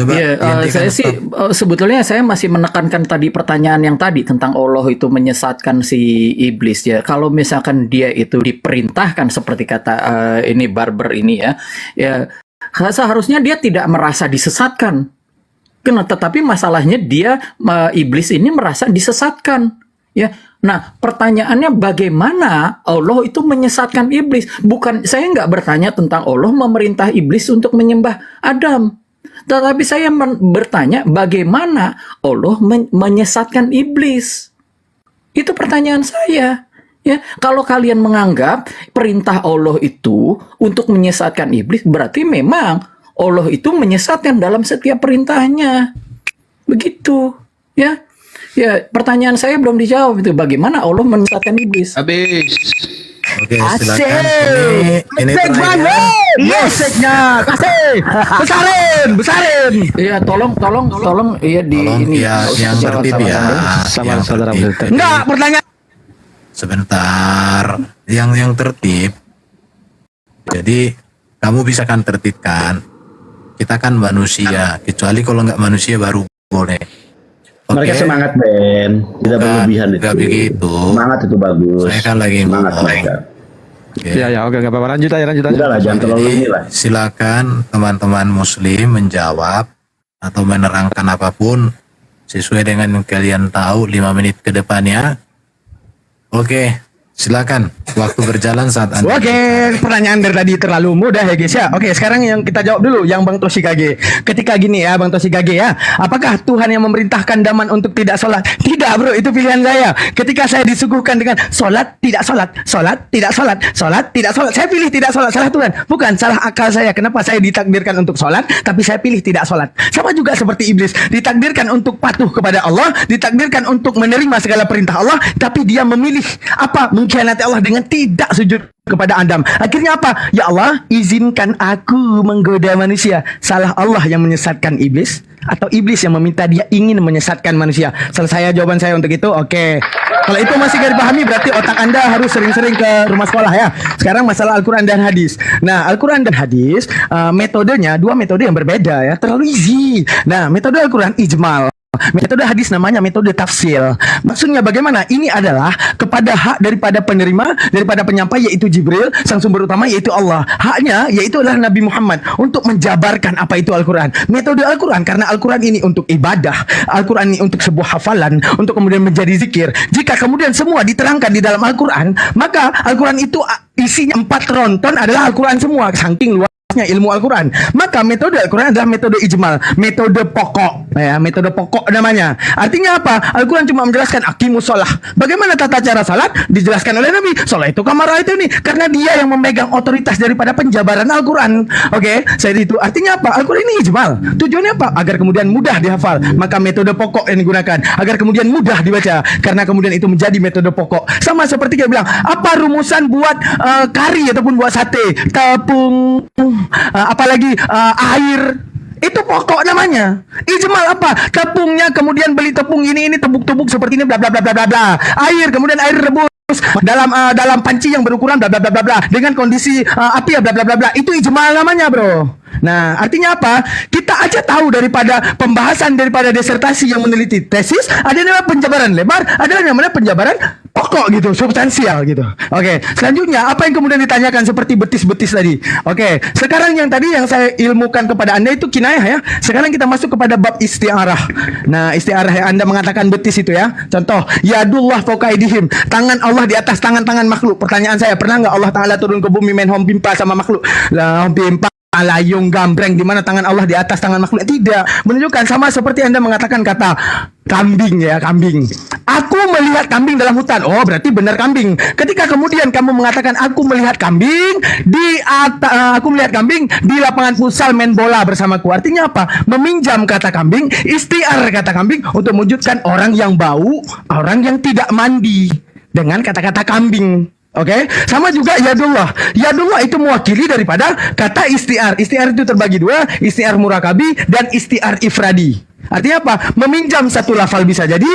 Coba Iya, dihentikan saya sih stop. sebetulnya saya masih menekankan tadi pertanyaan yang tadi tentang Allah itu menyesatkan si iblis ya. Kalau misalkan dia itu diperintahkan seperti kata ini barber ini ya seharusnya dia tidak merasa disesatkan. Tetapi masalahnya dia iblis ini merasa disesatkan. Ya, nah pertanyaannya bagaimana Allah itu menyesatkan iblis? Bukan, saya nggak bertanya tentang Allah memerintah iblis untuk menyembah Adam. Tetapi saya bertanya bagaimana Allah menyesatkan iblis. Itu pertanyaan saya. Ya, kalau kalian menganggap perintah Allah itu untuk menyesatkan iblis, berarti memang Allah itu menyesatkan dalam setiap perintahnya. Begitu, ya. Ya, pertanyaan saya belum dijawab itu bagaimana Allah menyesatkan iblis. Habis. Oke, silakan. Asik. Ini terakhir ya. Musiknya kasih. Besarin. Iya, tolong iya di Tolong ini. ya, yang tertib ya. Sabar, Yang saudara. tertib. Enggak, pertanyaan. Sebentar, yang tertib. Jadi kamu bisa kan tertibkan. Kita kan manusia, kecuali kalau nggak manusia baru boleh. Mereka semangat, Ben. Tidak berlebihan itu. Nggak begitu. Semangat itu bagus. Saya kan lagi semangat ngomong. mereka. Oke. Ya, oke, nggak apa-apa. Lanjut aja. Udah lah, jangan terlalu Jadi, inilah. silakan teman-teman muslim menjawab atau menerangkan apapun sesuai dengan yang kalian tahu 5 menit ke depannya. Oke, Silakan, waktu berjalan saat Anda. Oke, pertanyaan dari tadi terlalu mudah ya guys ya. Oke, sekarang yang kita jawab dulu yang Bang Toshikage. Ketika gini ya Bang Toshikage ya, apakah Tuhan yang memerintahkan Daman untuk tidak sholat? Tidak bro, itu pilihan saya. Ketika saya disuguhkan dengan sholat, tidak sholat, sholat, tidak sholat, sholat, tidak sholat, saya pilih tidak sholat. Salah Tuhan? Bukan, salah akal saya. Kenapa saya ditakdirkan untuk sholat, tapi saya pilih tidak sholat? Sama juga seperti iblis, ditakdirkan untuk patuh kepada Allah, ditakdirkan untuk menerima segala perintah Allah, tapi dia memilih apa? Mengkhianati Allah dengan tidak sujud kepada Adam. Akhirnya apa? Ya Allah, izinkan aku menggoda manusia. Salah Allah yang menyesatkan iblis atau iblis yang meminta dia ingin menyesatkan manusia? Selesai jawaban saya untuk itu. Oke. Kalau itu masih gak dipahami, berarti otak Anda harus sering-sering ke rumah sekolah ya. Sekarang masalah Al-Quran dan hadis. Nah, Al-Quran dan hadis metodenya dua metode yang berbeda ya. Terlalu easy. Nah, metode Al-Quran ijmal. Metode hadis namanya metode tafsil. Maksudnya bagaimana? Ini adalah kepada hak daripada penerima, daripada penyampai, yaitu Jibril, sang sumber utama yaitu Allah. Haknya yaitu adalah Nabi Muhammad untuk menjabarkan apa itu Al-Quran. Metode Al-Quran, karena Al-Quran ini untuk ibadah, Al-Quran ini untuk sebuah hafalan, untuk kemudian menjadi zikir. Jika kemudian semua diterangkan di dalam Al-Quran, maka Al-Quran itu isinya 4 tronton adalah Al-Quran semua, saking luasnya ilmu Al-Quran. Maka metode Al-Quran adalah metode ijmal, metode pokok ya, metode pokok namanya. Artinya apa? Al-Quran cuma menjelaskan aqimus shalah. Bagaimana tata cara salat dijelaskan oleh Nabi. Salat itu kamar itu nih, karena dia yang memegang otoritas daripada penjabaran Al-Quran. Oke, saya itu artinya apa? Al-Quran ini ijmal. Tujuannya apa? Agar kemudian mudah dihafal. Maka metode pokok yang digunakan agar kemudian mudah dibaca, karena kemudian itu menjadi metode pokok. Sama seperti kita bilang, apa rumusan buat kari ataupun buat sate? Tepung, apalagi air, itu pokok namanya. Ijmal apa? Tepungnya kemudian beli tepung ini tebuk-tebuk seperti ini bla bla bla bla bla bla. Air kemudian air rebus dalam panci yang berukuran bla bla bla bla bla dengan kondisi api ya bla bla bla bla. Itu ijmal namanya, bro. Nah, artinya apa? Kita aja tahu daripada pembahasan daripada disertasi yang meneliti tesis, ada yang namanya penjabaran lebar, ada yang namanya penjabaran pokok gitu, substansial gitu. Oke, selanjutnya apa yang kemudian ditanyakan seperti betis-betis tadi. Oke, sekarang yang tadi yang saya ilmukan kepada Anda itu kinayah ya. Sekarang kita masuk kepada bab isti'arah. Nah, isti'arah yang Anda mengatakan betis itu ya. Contoh, yadullah fawqa aydihim, tangan Allah di atas tangan-tangan makhluk. Pertanyaan saya, pernah nggak Allah Ta'ala turun ke bumi main hom pimpa sama makhluk? Lah, hom pimpa layung gambreng di mana tangan Allah di atas tangan makhluk? Tidak. Menunjukkan sama seperti Anda mengatakan kata kambing ya, kambing. Aku melihat kambing dalam hutan. Oh, berarti benar kambing. Ketika kemudian kamu mengatakan aku melihat kambing aku melihat kambing di lapangan futsal main bola bersamaku. Artinya apa? Meminjam kata kambing, istiar kata kambing untuk mewujudkan orang yang bau, orang yang tidak mandi dengan kata-kata kambing. Oke, sama juga yadullah. Yadullah itu mewakili daripada kata istiar. Istiar itu terbagi dua, istiar murakabi dan istiar ifradi. Artinya apa? Meminjam satu lafal bisa jadi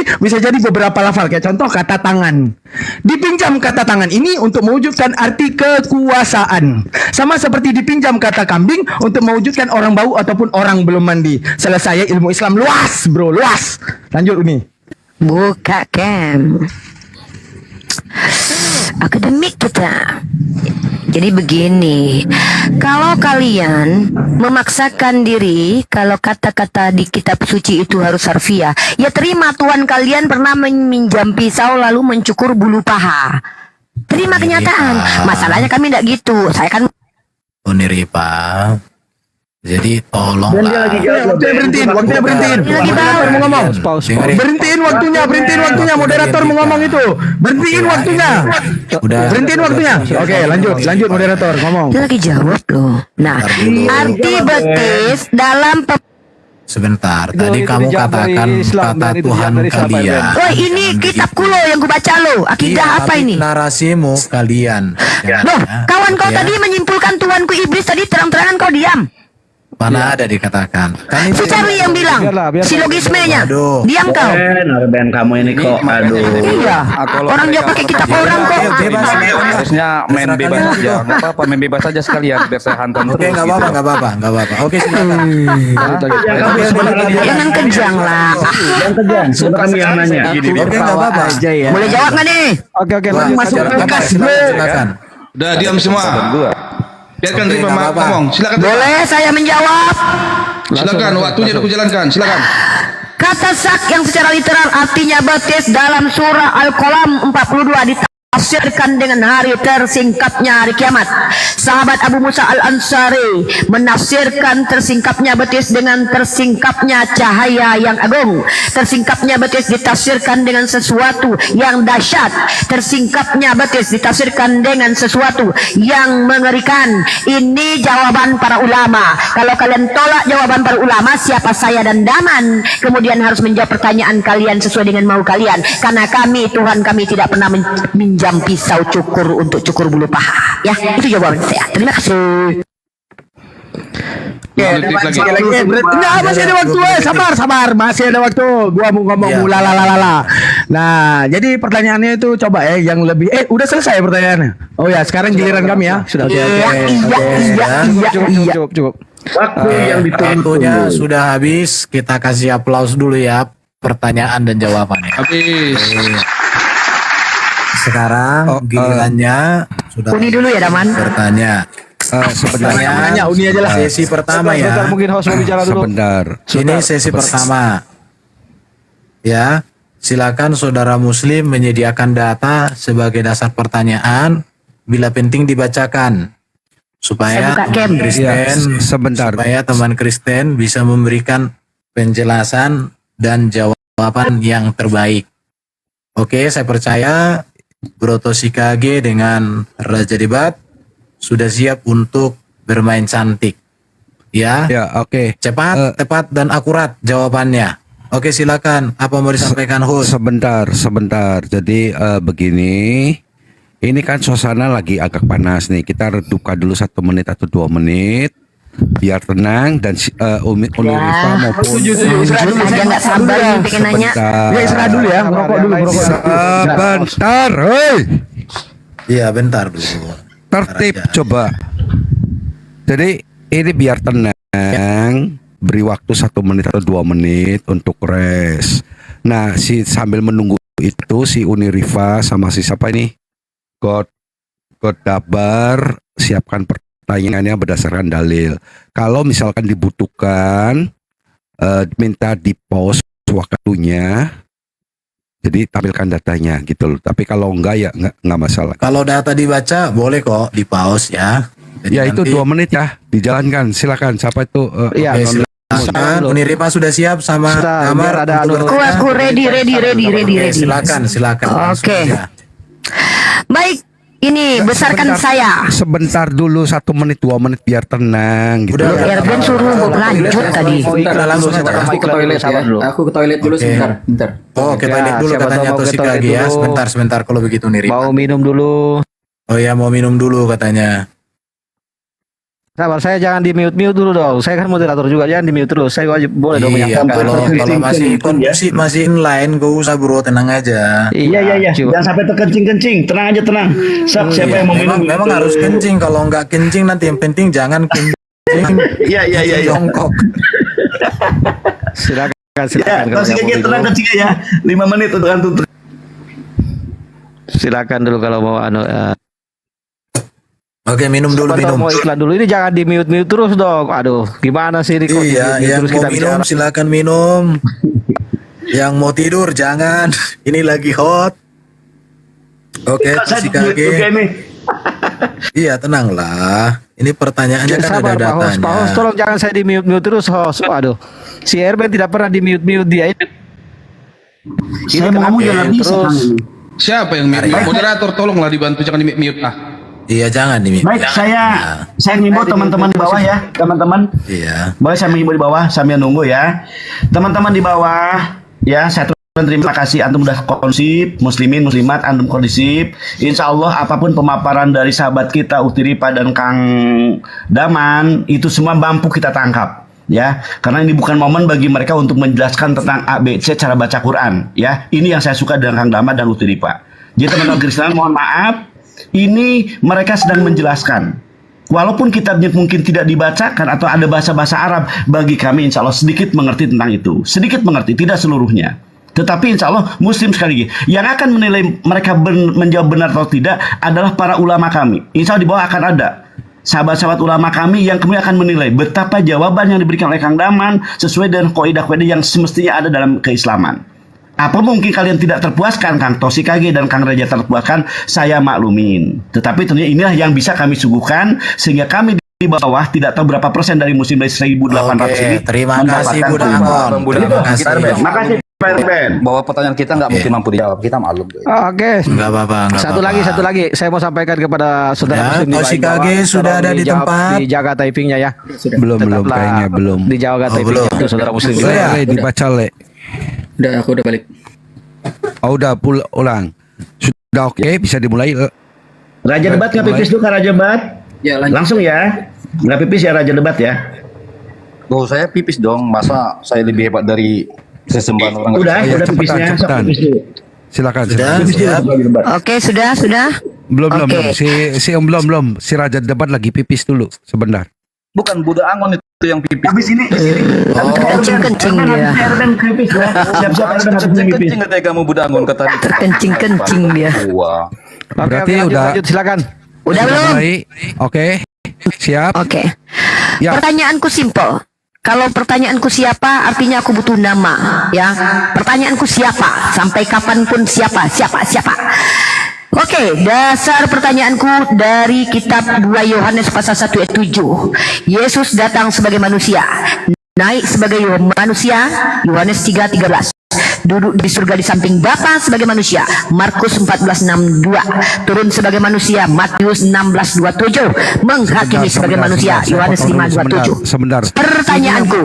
beberapa lafal. Kayak contoh kata tangan. Dipinjam kata tangan ini untuk mewujudkan arti kekuasaan. Sama seperti dipinjam kata kambing untuk mewujudkan orang bau ataupun orang belum mandi. Selesai, ilmu Islam luas, bro, luas. Lanjut Uni. Buka cam. Akademik kita. Jadi begini, kalau kalian memaksakan diri kalau kata-kata di kitab suci itu harus harfiah, ya terima Tuhan kalian pernah meminjam pisau lalu mencukur bulu paha. Terima kenyataan. Masalahnya kami tidak gitu. Saya kan Uniripa. Jadi tolonglah. Berhentiin, waktunya berhentiin. Moderator mau ngomong. Berhentiin waktunya. Moderator mau ngomong itu. Berhentiin waktunya. Berhentiin waktunya. Oke, lanjut moderator ngomong. dia lagi jawab loh. Nah, arti betis dalam Sebentar, tadi kamu katakan kata Tuhan kalian. oh ini kitab kulo yang gue baca lo. Akidah apa Tapi ini? narasimu kalian. Loh, kawan kau tadi menyimpulkan Tuhanku iblis tadi terang-terangan kau diam. Mana ada dikatakan? Kan Si Charlie yang bilang silogismenya. Aduh. Diam kau. Narben kamu ini kok, aduh. Iya. Orang dia pakai kitab orang kok. Harusnya main bebas aja. Nggak apa-apa, main bebas aja sekalian biar saya hantam Oke, nggak apa-apa. Oke, silakan. Jangan kejang lah. Yang kejang, sudah kami yang nanya. Oke, nggak apa-apa. Boleh jawab nggak nih? Oke, Masuk ke kas, bro. Silakan. Udah diam semua. Biarkan Rifa ngomong. Silakan. Boleh saya menjawab? Silakan, waktunya aku jalankan. Silakan. Kata sak yang secara literal artinya betis dalam surah Al-Qalam 42 ditafsirkan ditafsirkan dengan hari tersingkapnya hari kiamat. Sahabat Abu Musa Al-Ansari menafsirkan tersingkapnya betis dengan tersingkapnya cahaya yang agung. Tersingkapnya betis ditafsirkan dengan sesuatu yang dahsyat. Tersingkapnya betis ditafsirkan dengan sesuatu yang mengerikan. Ini jawaban para ulama. Kalau kalian tolak jawaban para ulama, siapa saya dan Daman kemudian harus menjawab pertanyaan kalian sesuai dengan mau kalian. Karena kami, Tuhan kami tidak pernah minjam pisau cukur untuk cukur bulu paha. Ya, itu jawaban saya. Terima kasih. Detik lagi. Enggak, masih ada waktu. Sabar. Masih ada waktu. Gua mau ngomong ulalalala. Nah, jadi pertanyaannya itu coba yang lebih. Udah selesai pertanyaannya. Oh ya, sekarang giliran kami ya. Sudah. Cukup. Waktu yang Waktunya sudah habis. Kita kasih aplaus dulu ya pertanyaan dan jawabannya. Habis. Sekarang gilirannya sudah Uni dulu ya, Daman. bertanya. Pertanyaannya Uni aja lah. Sesi pertama Sebentar, ya. mungkin host mau bicara dulu. Sebentar. Ini sesi pertama. Ya, silakan saudara muslim menyediakan data sebagai dasar pertanyaan bila penting dibacakan Saya supaya buka teman game. Kristen Sebentar. supaya teman Kristen bisa memberikan penjelasan dan jawaban yang terbaik. Oke, saya percaya Bro Toshikage dengan Raja Debat sudah siap untuk bermain cantik. Ya, Ya, oke. cepat, tepat, dan akurat jawabannya. Oke, silakan. Apa mau disampaikan host? Sebentar. Jadi begini, ini kan suasana lagi agak panas nih. Kita redupkan dulu 1 menit atau 2 menit, biar tenang dan Umi Rifa maupun Aja nggak sabar nih pengen nanya. Ya istirahat dulu ya. Merokok dulu. sebentar, hei, Iya, bentar dulu. tertib Raja. coba. Jadi ini biar tenang, beri waktu 1 menit atau 2 menit untuk rest. Nah, sambil menunggu itu si Uni Rifa sama si siapa ini? God Dabar siapkan pertanyaannya berdasarkan dalil. Kalau misalkan dibutuhkan minta di post waktunya. Jadi tampilkan datanya gitu loh. Tapi kalau enggak ya enggak masalah. Kalau data dibaca boleh kok di pause ya. Jadi Ya itu nanti- 2 menit ya, dijalankan. Silakan. Siapa itu? Iya, Oke, silakan. Uni Rifa sudah siap sama Sudah, Damar biar ada untuk anu- bertanya? Aku ready. Oke, silakan. Oke. Langsung aja. Baik, ini besarkan saya. Sebentar dulu 1 menit 2 menit biar tenang gitu. Udah, Erben suruh lanjut tadi. Udah, langsung aja. Aku ke toilet ya. Aku ke toilet dulu sebentar. Oh, Ya, ke toilet dulu siapa katanya tahu mau ke Toshikage toilet ya. dulu. Sebentar kalau begitu nih Rifa. Mau minum dulu. Oh ya, mau minum dulu katanya. Sabar, saya jangan di mute dulu dong. Saya kan moderator juga, jangan di mute terus. Saya wajib boleh dong Iya, menyampaikan. kalau masih kondusif masih inline, gak usah bro, tenang aja. Iya. coba. Jangan sampai terkencing-kencing. Tenang aja, tenang. Siapa Iya, yang mau minum? memang harus kencing. Kalau nggak kencing nanti yang penting jangan kencing. Iya. Jongkok. Silakan. Ya, kalau kasih yang mau aja tenang minum. kencingnya ya. 5 menit untuk antum. Silakan dulu kalau mau Oke, minum dulu, siapa tahu minum. mau iklan dulu. Ini jangan di mute terus dong. Aduh, gimana sih ini kok Iya, di-mute yang terus mau kita minum bicara. silakan minum. Yang mau tidur jangan. Ini lagi hot. Oke, Saya juga Toshikage. ini. Iya, tenanglah. Ini pertanyaannya kan Sabar ada Pak host, datanya. tolong jangan saya di mute terus host. Aduh, si Erben tidak pernah di mute dia ini. Saya mau ngomong jangan bisa. terus. Siapa yang mute? Moderator tolonglah dibantu jangan di mute ah. Iya, jangan nih. Baik, saya ngimbau teman-teman di bawah ya, teman-teman. Iya. Boleh saya mengimbau di bawah sambil nunggu ya. Teman-teman di bawah ya, saya terima kasih antum udah kondusif, muslimin, muslimat, antum kondusif. Insya Allah apapun pemaparan dari sahabat kita Utiripa dan Kang Daman itu semua mampu kita tangkap ya, karena ini bukan momen bagi mereka untuk menjelaskan tentang ABC cara baca Quran ya. Ini yang saya suka dengan Kang Daman dan Utiripa. Jadi teman-teman Kristen mohon maaf, ini mereka sedang menjelaskan. Walaupun kitabnya mungkin tidak dibacakan atau ada bahasa-bahasa Arab, bagi kami insya Allah sedikit mengerti tentang itu. Sedikit mengerti, tidak seluruhnya. Tetapi insya Allah Muslim sekali lagi, yang akan menilai mereka menjawab benar atau tidak adalah para ulama kami. Insya Allah di bawah akan ada sahabat-sahabat ulama kami yang kemudian akan menilai betapa jawaban yang diberikan oleh Kang Daman sesuai dengan kaidah-kaidah yang semestinya ada dalam keislaman. Apa mungkin kalian tidak terpuaskan, Kang Tosi KG dan Kang Raja terpuaskan, saya maklumin. Tetapi tentunya inilah yang bisa kami suguhkan sehingga kami di bawah tidak tahu berapa persen dari muslim dari 1.800 ini. Terima kasih mendapatkan Buddha perubahan. Angon. Terima kasih. Makasih Pak Erben. Bahwa pertanyaan kita nggak mungkin mampu dijawab, kita maklum. Oke. Enggak apa-apa, enggak Satu apa-apa. lagi, saya mau sampaikan kepada saudara Ya, muslim di Tosi bawah, KG sudah tolong ada di dijawab, tempat. dijaga typingnya ya. Belum Tetaplah kayaknya belum. Dijaga typingnya belum. untuk saudara muslim di Sudah, bawah. Le, dibaca Le. Udah, aku udah balik. Oh, udah ulang. Sudah oke, bisa dimulai. Raja debat nggak pipis dulu, Kak Raja debat? Ya, lanjut. Langsung ya. Nggak pipis ya Raja debat ya. Oh, saya pipis dong. Masa saya lebih hebat dari sesembahan orang? Udah, ya, udah cepetan, pipisnya. Sok cepetan. pipis dulu. Silakan. Sudah, silakan. Pipis dulu siap. Raja debat. Oke, sudah. Belum. Oke. Si Om belum. Si Raja debat lagi pipis dulu sebentar. Bukan Buddha Angon itu yang pipis. Habis ini. Kencing-kencing dia. Erben pipis ya. Siap-siap Erben habis ini pipis. Kencing katanya kamu Buddha Angon kata dia. Kencing-kencing dia. Wah. Berarti lanjut, udah. lanjut, silakan. Udah Sudah belum? mulai. Oke. Siap. Oke. Ya. Pertanyaanku simple. Kalau pertanyaanku siapa, artinya aku butuh nama, ya. Pertanyaanku siapa, sampai kapanpun siapa. Oke, dasar pertanyaanku dari kitab 2 Yohanes pasal 1 ayat 7. Yesus datang sebagai manusia, naik sebagai manusia, Yohanes 3:13. Duduk di surga di samping Bapa sebagai manusia, Markus 14:62. Turun sebagai manusia, Matius 16:27. Menghakimi sebagai manusia, Yohanes 5:27. Sebentar. Pertanyaanku,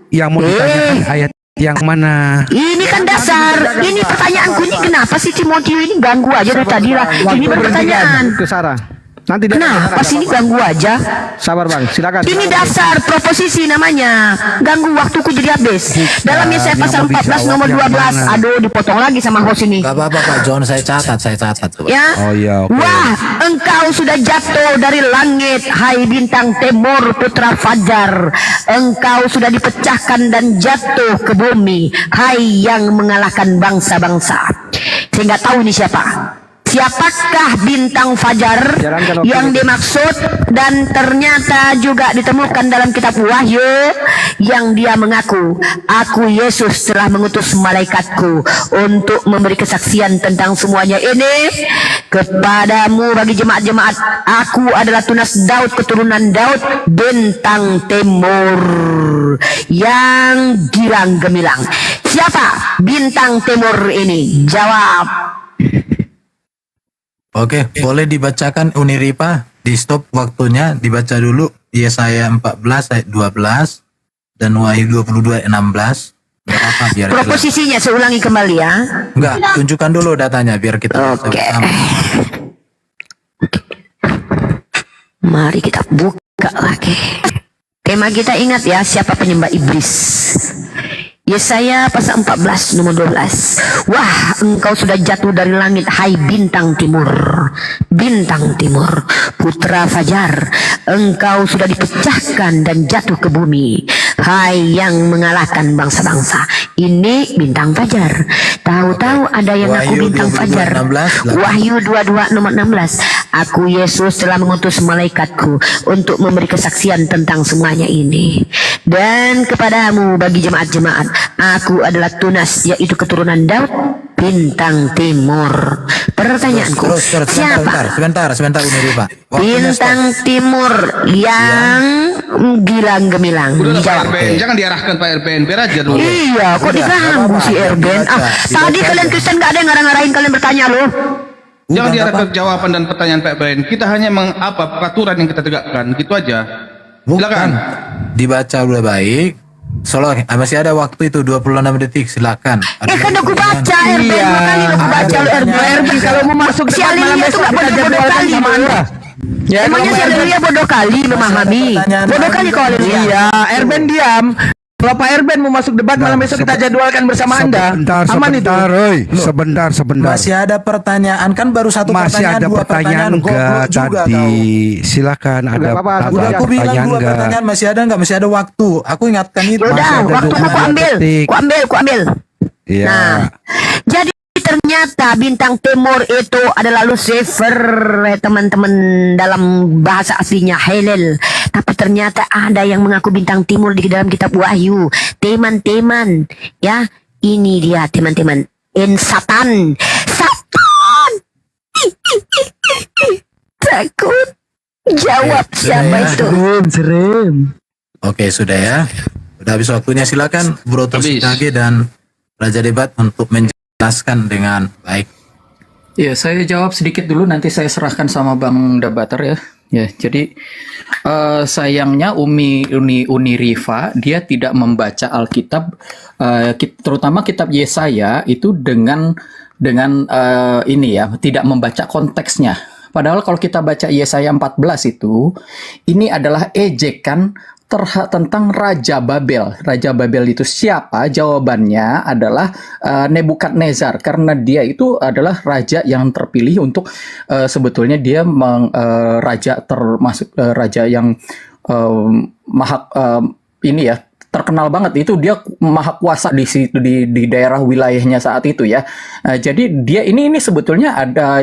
Yang mau ditanyakan ayat yang mana? ini kan dasar. Ini pertanyaanku ini kenapa sih Timotius ini ganggu aja dari tadi lah. Ini pertanyaan. Ke Sarah. Nanti dia Kenapa sih ini ganggu aja? Sabar Bang, silakan. Ini dasar proposisi namanya. Ganggu waktuku jadi habis. Dalam Yesaya yang pasal mau 14 nomor dijawab yang 12. mana? Aduh, dipotong lagi sama host ini. Enggak apa-apa Pak John, saya catat coba. Ya. Oh iya, oke. Wah, engkau sudah jatuh dari langit, hai bintang timur putra fajar. Engkau sudah dipecahkan dan jatuh ke bumi, hai yang mengalahkan bangsa-bangsa. Sehingga tahu ini siapa? Siapakah bintang fajar Jalankan waktu yang itu. dimaksud, dan ternyata juga ditemukan dalam kitab Wahyu yang dia mengaku, aku Yesus telah mengutus malaikatku untuk memberi kesaksian tentang semuanya ini kepadamu bagi jemaat-jemaat. Aku adalah tunas Daud, keturunan Daud, bintang timur yang girang gemilang. Siapa bintang timur ini? Jawab. Oke, boleh dibacakan Uniripa, di stop waktunya, dibaca dulu Yesaya 14 ayat 12 dan Wahyu 22 ayat 16. Enggak apa biar jelas. Proposisinya saya ulangi kembali ya. Enggak, tunjukkan dulu datanya biar kita bisa Oke. bersama. Mari kita buka lagi. Tema kita ingat ya, siapa penyembah iblis. Yesaya pasal 14 nomor 12. Wah, engkau sudah jatuh dari langit, hai bintang timur. Bintang timur, putra fajar. Engkau sudah dipecahkan dan jatuh ke bumi, hai yang mengalahkan bangsa-bangsa. Ini bintang fajar. Tahu-tahu ada yang aku Wahyu bintang 22, fajar. 16. Wahyu 22 nomor 16. Aku Yesus telah mengutus malaikatku untuk memberi kesaksian tentang semuanya ini. Dan kepadamu bagi jemaat-jemaat, aku adalah tunas, yaitu keturunan Daud, bintang timur. Pertanyaanku, Terus, siapa sebentar Uniripa. Waktunya stop. bintang timur yang gilang gemilang? Udah lah Pak Dijawab. Erben, jangan diarahkan Pak Erben, biar aja dulu. Iya, kok Udah, diganggu nggak si apa-apa. Erben? Dibaca. Tadi kalian Kristen gak ada yang ngarang-ngarahin kalian bertanya loh. Jangan Udah, diarahkan nggak jawaban dan pertanyaan Pak Erben. Kita hanya peraturan yang kita tegakkan, gitu aja. Bukan. Silakan. Dibaca udah baik. Solo, masih ada waktu itu 26 detik, silakan. Kan aku baca Erben, Iya. dua kali aku baca lo Erben. Kalau mau masuk si debat malam Alilia besok tuh gak kita bodoh jadwalkan kali sama loh. Anda. Ya, Emangnya si Alilia bodoh kali memahami. pertanyaan Bodoh kali kau Alilia. Iya, Erben diam. Kalau Pak Erben mau masuk debat malam besok kita jadwalkan bersama Anda. Aman itu. Sebentar, Roy. Sebentar. Masih ada pertanyaan, kan baru satu Masih pertanyaan, ada dua pertanyaan goblok enggak juga tadi? kau. Silakan ada Enggak apa-apa, tambah Udah aku bilang pertanyaan dua enggak? pertanyaan, masih ada nggak? Masih ada waktu. Aku ingatkan itu. Udah, ada waktu 24 aku ambil. detik. Ku ambil. Iya. Nah, jadi ternyata bintang timur itu adalah Lucifer, teman-teman, dalam bahasa aslinya Helel. Tapi ternyata ada yang mengaku bintang timur di dalam kitab Wahyu. Teman-teman, ya, Ini dia teman-teman. Satan. Satan. Takut. Jawab siapa itu? Serem. Oke, sudah ya. Sudah habis waktunya, silakan Bro Toshikage dan Raja Debat untuk menjelaskan dengan baik. Ya, saya jawab sedikit dulu, nanti saya serahkan sama Bang Debater ya. Ya, jadi sayangnya Uni Rifa dia tidak membaca Alkitab, terutama kitab Yesaya itu dengan ini ya, tidak membaca konteksnya. Padahal kalau kita baca Yesaya 14 itu, ini adalah ejekan tentang Raja Babel. Raja Babel itu siapa? Jawabannya adalah Nebukadnezar, karena dia itu adalah raja yang terpilih untuk sebetulnya dia raja termasuk raja yang ini ya, terkenal banget, itu dia maha kuasa di situ, di daerah wilayahnya saat itu ya. Jadi dia ini sebetulnya ada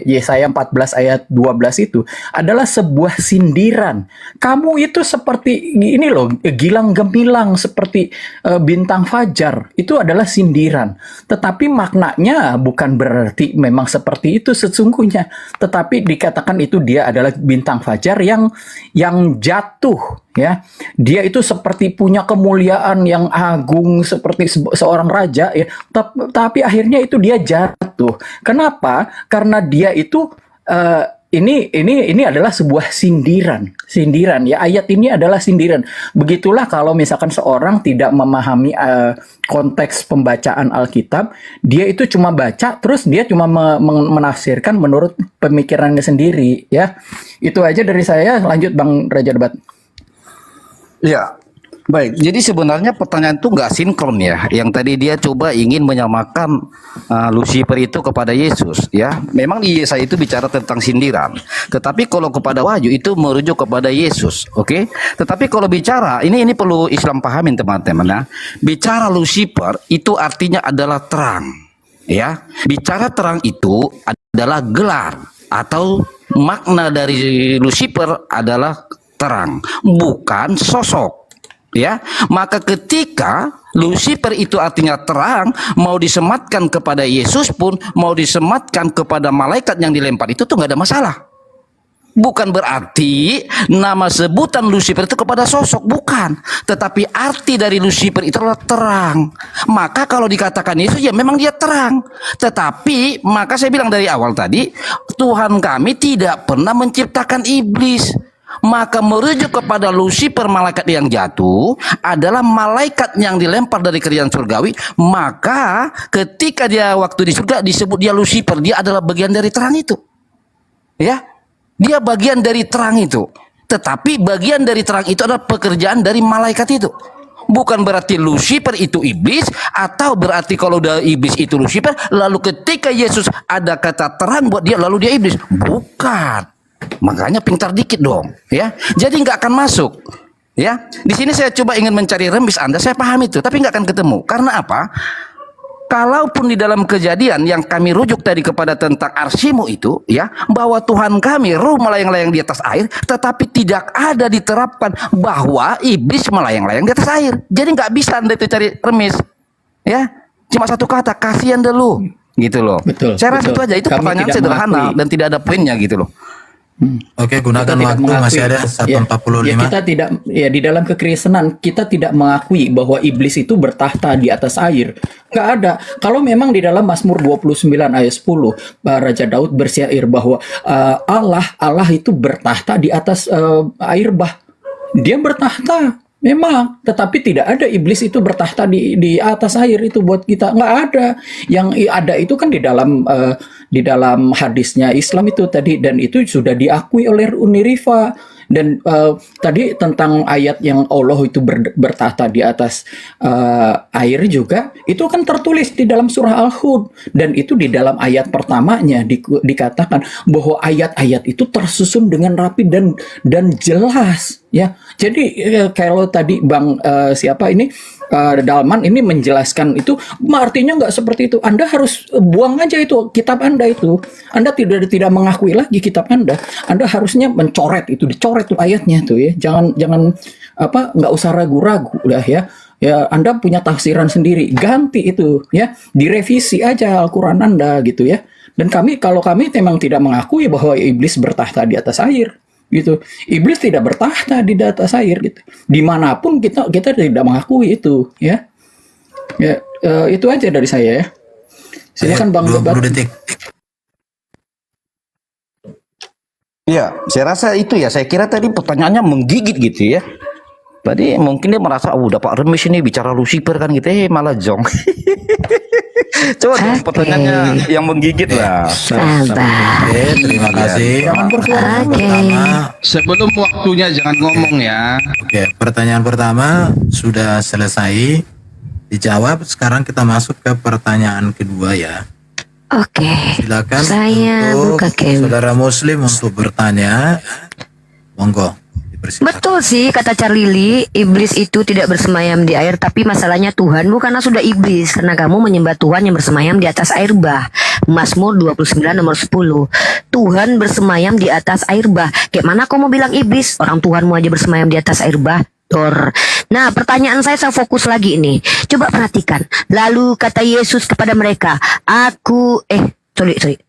Yesaya 14 ayat 12 itu adalah sebuah sindiran. Kamu itu seperti ini loh, gilang gemilang seperti bintang fajar. Itu adalah sindiran. Tetapi maknanya bukan berarti memang seperti itu sesungguhnya. Tetapi dikatakan itu dia adalah bintang fajar yang jatuh. Ya, dia itu seperti punya kemuliaan yang agung seperti seorang raja ya, tapi akhirnya itu dia jatuh. Kenapa? Karena dia itu ini adalah sebuah sindiran ya. Ayat ini adalah sindiran. Begitulah kalau misalkan seorang tidak memahami konteks pembacaan Alkitab, dia itu cuma baca terus dia cuma menafsirkan menurut pemikirannya sendiri ya. Itu aja dari saya. Lanjut Bang Raja Debat. Ya, baik. Jadi sebenarnya pertanyaan itu nggak sinkron ya. Yang tadi dia coba ingin menyamakan Lucifer itu kepada Yesus ya. Memang di Yesaya itu bicara tentang sindiran. Tetapi kalau kepada Wahyu itu merujuk kepada Yesus, oke? Tetapi kalau bicara ini perlu Islam pahamin teman-teman ya. Bicara Lucifer itu artinya adalah terang, ya. Bicara terang itu adalah gelar atau makna dari Lucifer adalah terang, bukan sosok, ya. Maka ketika Lucifer itu artinya terang, mau disematkan kepada Yesus pun, mau disematkan kepada malaikat yang dilempar itu tuh nggak ada masalah. Bukan berarti nama sebutan Lucifer itu kepada sosok, bukan. Tetapi arti dari Lucifer itu adalah terang. Maka kalau dikatakan Yesus ya memang dia terang. Tetapi maka saya bilang dari awal tadi, Tuhan kami tidak pernah menciptakan iblis. Maka merujuk kepada Lucifer, malaikat yang jatuh, adalah malaikat yang dilempar dari kerajaan surgawi. Maka ketika dia waktu di surga disebut dia Lucifer, dia adalah bagian dari terang itu, ya, dia bagian dari terang itu. Tetapi bagian dari terang itu adalah pekerjaan dari malaikat itu. Bukan berarti Lucifer itu iblis, atau berarti kalau udah iblis itu Lucifer, lalu ketika Yesus ada kata terang buat dia lalu dia iblis. Bukan. Makanya pintar dikit dong, ya. Jadi nggak akan masuk, ya. Di sini saya coba ingin mencari remis Anda, saya paham itu, tapi nggak akan ketemu. Karena apa? Kalaupun di dalam Kejadian yang kami rujuk tadi kepada tentang Arsimu itu, ya, bahwa Tuhan kami roh melayang-layang di atas air, tetapi tidak ada diterapkan bahwa iblis melayang-layang di atas air. Jadi nggak bisa Anda itu cari remis, ya. Cuma satu kata, kasihan dulu, gitu loh. Betul, Saya rasa betul. itu aja, itu Kami pertanyaan tidak sederhana mengakui. dan tidak ada poinnya, gitu loh. Oke, Kita gunakan tidak waktu, mengakui. masih ada 1:45. Ya, kita tidak, ya, di dalam kekristenan kita tidak mengakui bahwa iblis itu bertahta di atas air. Nggak ada. Kalau memang di dalam Mazmur 29 ayat 10 Raja Daud bersyair bahwa Allah itu bertahta di atas air bah. Dia bertahta memang, tetapi tidak ada iblis itu bertahta di atas air itu buat kita, nggak ada. Yang ada itu kan di dalam hadisnya Islam itu tadi, dan itu sudah diakui oleh Uni Rifa. Dan tadi tentang ayat yang Allah itu bertahta di atas air juga, itu kan tertulis di dalam surah Al-Hud, dan itu di dalam ayat pertamanya dikatakan bahwa ayat-ayat itu tersusun dengan rapi dan jelas, ya. Jadi kalau tadi Bang siapa ini Dalman ini menjelaskan itu, artinya nggak seperti itu. Anda harus buang aja itu kitab Anda itu. Anda tidak mengakui lagi kitab Anda. Anda harusnya dicoret tuh ayatnya tuh ya. Jangan nggak usah ragu-ragu udah ya. ya Anda punya tafsiran sendiri, ganti itu ya, direvisi aja Al-Quran Anda gitu ya. Dan kalau kami memang tidak mengakui bahwa iblis bertahta di atas air gitu. Iblis tidak bertahta di atas air gitu. Dimanapun kita tidak mengakui itu ya. Ya, itu aja dari saya ya. Silakan Bang 20 Debat. detik. Ya, saya rasa itu ya. Saya kira tadi pertanyaannya menggigit gitu ya. Tadi mungkin dia merasa, udah Pak Remis ini bicara Lucifer kan gitu, malah jong. Coba dong pertanyaannya yang menggigit lah. Sabar. Oke, terima kasih. Pertama, Sebelum waktunya jangan ngomong ya. oke, pertanyaan pertama sudah selesai dijawab. Sekarang kita masuk ke pertanyaan kedua ya. Oke. Silakan Saya untuk buka cam. saudara Muslim untuk bertanya. Monggo, dipersilakan. Betul sih kata Charlie, iblis itu tidak bersemayam di air, tapi masalahnya Tuhanmu karena sudah iblis, karena kamu menyembah Tuhan yang bersemayam di atas air bah. Mazmur 29 nomor 10. Tuhan bersemayam di atas air bah. Kayak mana kau mau bilang iblis? Orang Tuhanmu aja bersemayam di atas air bah. Nah, pertanyaan saya fokus lagi ini. Coba perhatikan. Lalu kata Yesus kepada mereka, sorry.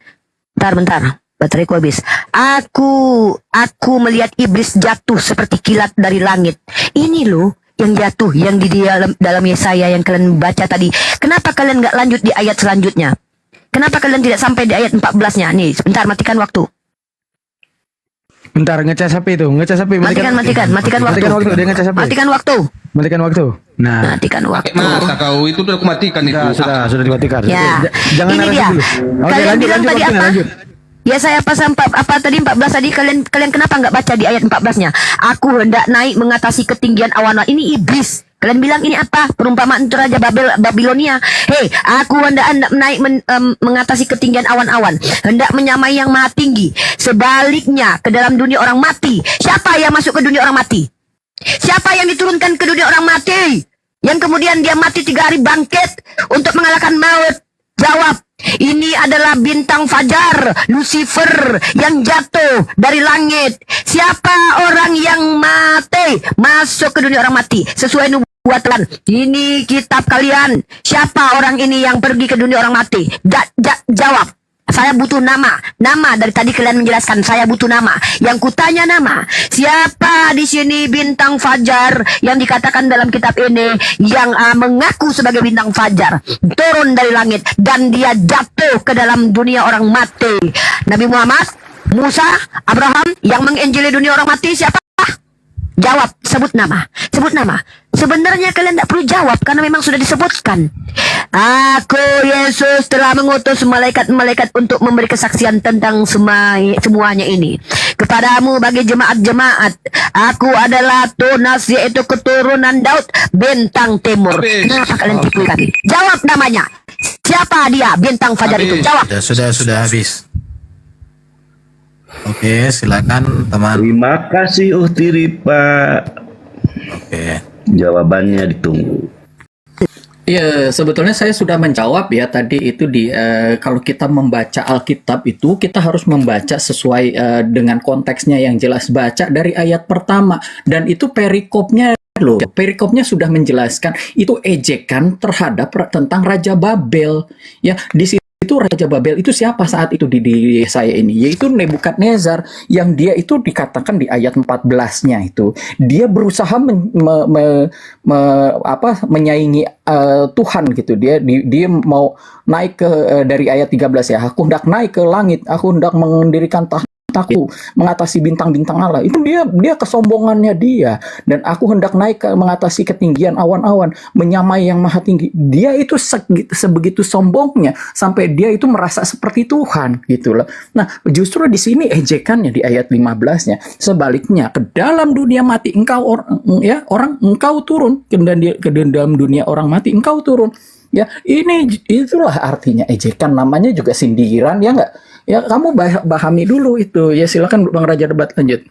Bentar. Bateraiku habis. Aku melihat iblis jatuh seperti kilat dari langit. Ini loh yang jatuh, yang di dalam Yesaya yang kalian baca tadi. Kenapa kalian nggak lanjut di ayat selanjutnya? Kenapa kalian tidak sampai di ayat 14-nya? Nih, sebentar, matikan waktu. Bentar, ngecas HP itu, ngecas HP. Matikan waktu. Dia ngecas HP. Matikan waktu. Matikan waktu. Nah, Matikan waktu. Masa kau itu udah aku matikan itu. sudah dimatikan. Ya, Jangan ini narasi dia. dulu. Oke, Kalian bilang tadi waktunya, apa? lanjut. Ya saya pasal apa tadi 14 tadi kalian kenapa nggak baca di ayat 14-nya? Aku hendak naik mengatasi ketinggian awan. Ini iblis. Kalian bilang ini apa? Perumpamaan itu Raja Babilonia. Hei, aku hendak naik mengatasi ketinggian awan-awan. Hendak menyamai yang maha tinggi. Sebaliknya ke dalam dunia orang mati. Siapa yang masuk ke dunia orang mati? Siapa yang diturunkan ke dunia orang mati? Yang kemudian dia mati 3 hari bangkit untuk mengalahkan maut. Jawab, ini adalah bintang fajar, Lucifer yang jatuh dari langit. Siapa orang yang mati masuk ke dunia orang mati sesuai nubuatan? Ini kitab kalian. Siapa orang ini yang pergi ke dunia orang mati? Jawab. Saya butuh nama. Nama dari tadi kalian menjelaskan. Saya butuh nama. Yang kutanya nama. Siapa di sini bintang fajar yang dikatakan dalam kitab ini yang mengaku sebagai bintang fajar turun dari langit dan dia jatuh ke dalam dunia orang mati? Nabi Muhammad, Musa, Abraham yang menginjili dunia orang mati siapa? Jawab, sebut nama. Sebenarnya kalian tidak perlu jawab karena memang sudah disebutkan. Aku Yesus telah mengutus malaikat-malaikat untuk memberi kesaksian tentang semuanya ini kepadamu bagi jemaat-jemaat. Aku adalah Tunas, yaitu keturunan Daud, bintang timur. Kenapa kalian tipu lagi? Jawab namanya. Siapa dia bintang fajar itu? Jawab. Sudah habis. Oke, silakan teman. Terima kasih Uhtiri Pak. Oke. Jawabannya ditunggu. Ya, sebetulnya saya sudah menjawab ya tadi itu kalau kita membaca Alkitab itu kita harus membaca sesuai dengan konteksnya yang jelas, baca dari ayat pertama dan itu perikopnya loh. Perikopnya sudah menjelaskan itu ejekan terhadap tentang Raja Babel. Ya, di situ Raja Babel itu siapa saat itu di saya ini? Yaitu Nebukadnezar yang dia itu dikatakan di ayat 14-nya itu. Dia berusaha menyaingi Tuhan gitu. Dia mau naik ke dari ayat 13 ya. Aku hendak naik ke langit, aku hendak mendirikan tahtaku, mengatasi bintang-bintang Allah. Itu dia kesombongannya dia. Dan aku hendak naik mengatasi ketinggian awan-awan, menyamai yang maha tinggi. Dia itu sebegitu sombongnya sampai dia itu merasa seperti Tuhan gitu loh. Nah, justru di sini ejekannya di ayat 15-nya. Sebaliknya, ke dalam dunia mati engkau engkau turun, ke dalam dunia orang mati engkau turun. Ya, itulah artinya ejekan, namanya juga sindiran ya enggak? Ya, kamu pahami dulu itu. Ya, silakan Bang Raja Debat lanjut.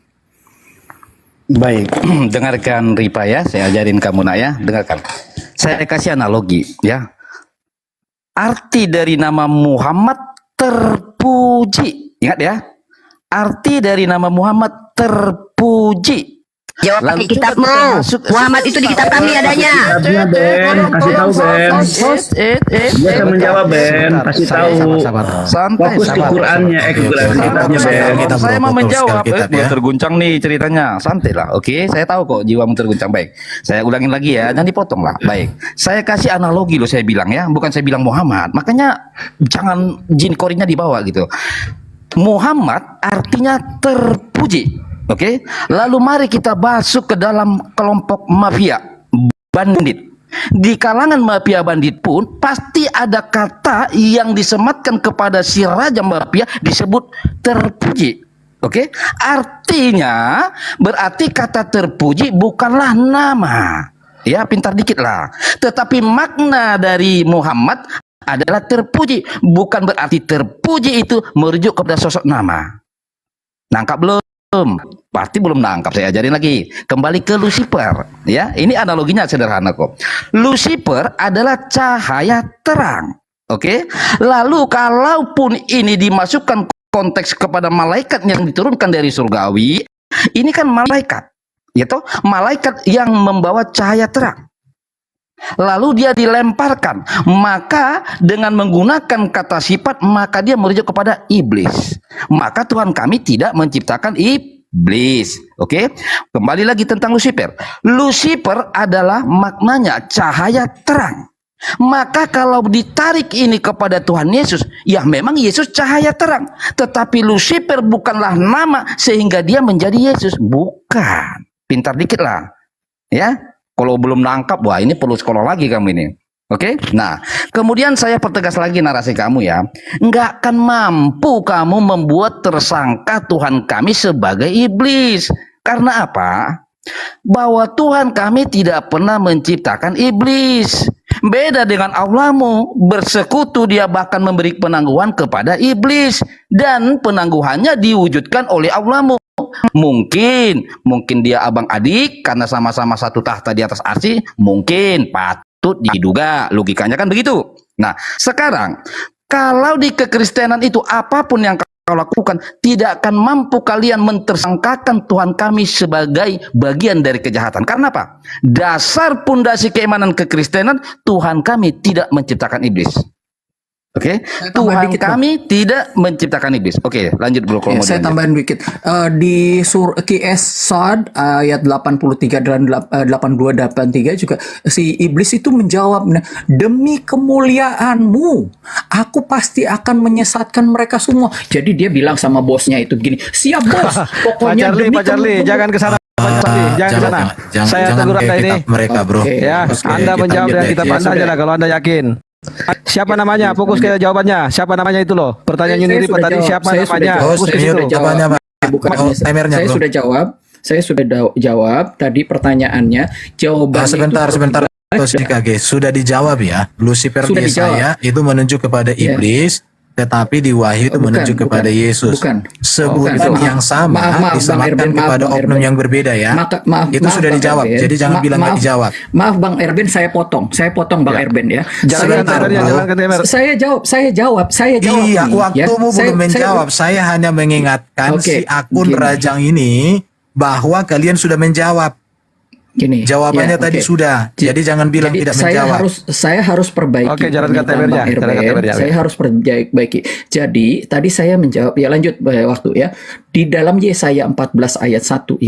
Baik, dengarkan Ripa ya, saya ajarin kamu nak ya, dengarkan. Saya kasih analogi ya. Arti dari nama Muhammad terpuji. Ingat ya. Arti dari nama Muhammad terpuji. Jawab pakai Lalu coba kitabmu. kita masuk Muhammad itu di kitab kami adanya. Kitabnya Ben, kasih tahu Ben. Dia akan menjawab Ben, kasih tahu. Santai, Fokus ke sabar. Qurannya, ke kitabnya Ben. Kita Saya mau betul menjawab, sekali kitab, dia ya. terguncang nih ceritanya. Santai lah, oke? Saya tahu kok jiwamu terguncang. Baik, saya ulangin lagi ya, jangan dipotong lah. Baik, saya kasih analogi loh, saya bilang ya, bukan saya bilang Muhammad. Makanya jangan jin korinnya dibawa gitu. Muhammad artinya terpuji, oke? Lalu mari kita masuk ke dalam kelompok mafia bandit. Di kalangan mafia bandit pun pasti ada kata yang disematkan kepada si raja mafia disebut terpuji. Oke? Artinya berarti kata terpuji bukanlah nama. Ya, pintar dikit lah. Tetapi makna dari Muhammad adalah terpuji, bukan berarti terpuji itu merujuk kepada sosok nama. Nangkap belum? Pasti belum nangkap, saya ajarin lagi. Kembali ke Lucifer, ya. Ini analoginya sederhana kok. Lucifer adalah cahaya terang. Oke? Lalu kalaupun ini dimasukkan konteks kepada malaikat yang diturunkan dari surgawi, ini kan malaikat, ya toh? Malaikat yang membawa cahaya terang. Lalu dia dilemparkan, maka dengan menggunakan kata sifat maka dia merujuk kepada iblis. Maka Tuhan kami tidak menciptakan iblis. Oke, kembali lagi tentang Lucifer. Lucifer adalah maknanya cahaya terang. Maka kalau ditarik ini kepada Tuhan Yesus, ya memang Yesus cahaya terang, tetapi Lucifer bukanlah nama sehingga dia menjadi Yesus. Bukan. Pintar dikit lah, ya. Kalau belum nangkap, wah ini perlu sekolah lagi kamu ini. Oke? Nah, kemudian saya pertegas lagi narasi kamu ya. Nggak akan mampu kamu membuat tersangka Tuhan kami sebagai iblis. Karena apa? Bahwa Tuhan kami tidak pernah menciptakan iblis. Beda dengan Allahmu, bersekutu dia bahkan memberi penangguhan kepada iblis. Dan penangguhannya diwujudkan oleh Allahmu. Mungkin dia abang adik karena sama-sama satu tahta di atas arsy, mungkin patut diduga, logikanya kan begitu. Nah, sekarang kalau di kekristenan itu apapun yang kau lakukan tidak akan mampu kalian mentersangkakan Tuhan kami sebagai bagian dari kejahatan. Karena apa? Dasar pondasi keimanan kekristenan, Tuhan kami tidak menciptakan iblis. Oke, Tuhan kami tidak menciptakan iblis. Oke, lanjut bro. Ya, saya tambahin dikit. Di QS Sad ayat 83 dan 8283 juga si iblis itu menjawab, demi kemuliaanmu, aku pasti akan menyesatkan mereka semua. Jadi dia bilang sama bosnya itu begini, siap bos, pokoknya Pak Charlie, jangan ke sana. Pak Charlie, jangan ke sana. Saya tegur Anda ini. Mereka bro. Ya, Oke, Anda menjawab dengan kitab Ya, Anda aja lah kalau Anda yakin. Siapa namanya? Fokus ke jawabannya. Siapa namanya itu loh. Pertanyaan Yuniri tadi siapa namanya? Host, Fokus ke ini situ. jawabannya Pak. Bukan, Timernya, saya bro. sudah jawab. Saya sudah jawab tadi pertanyaannya. Jawaban Sebentar. KG sudah dijawab ya. Lucifer Sudah di dijawab. saya itu menunjuk kepada iblis, tetapi di Wahyu itu menunjuk kepada Yesus. Bukan. Sebutan Bukan. yang sama Maaf, Bang disematkan Erben, kepada Bang oknum Erben. yang berbeda ya. Maaf, Itu sudah Bang dijawab. Erben. Jadi jangan bilang nggak dijawab. Maaf Bang Erben, saya potong Bang Erben ya. Jangan Sebentar, bro. Saya jawab. Iya, nih, waktumu ya. belum menjawab. Saya hanya mengingatkan Oke, si akun gini. Rajang ini bahwa kalian sudah menjawab. Gini, Jawabannya ya, tadi oke. sudah. Jadi jangan bilang tidak menjawab. Saya harus perbaiki. Oke, jalankan pernyataan timernya, Bang Erben. jalankan timernya. Saya harus perbaiki. Jadi tadi saya menjawab. Ya lanjut waktu ya. Di dalam Yesaya 14 ayat 1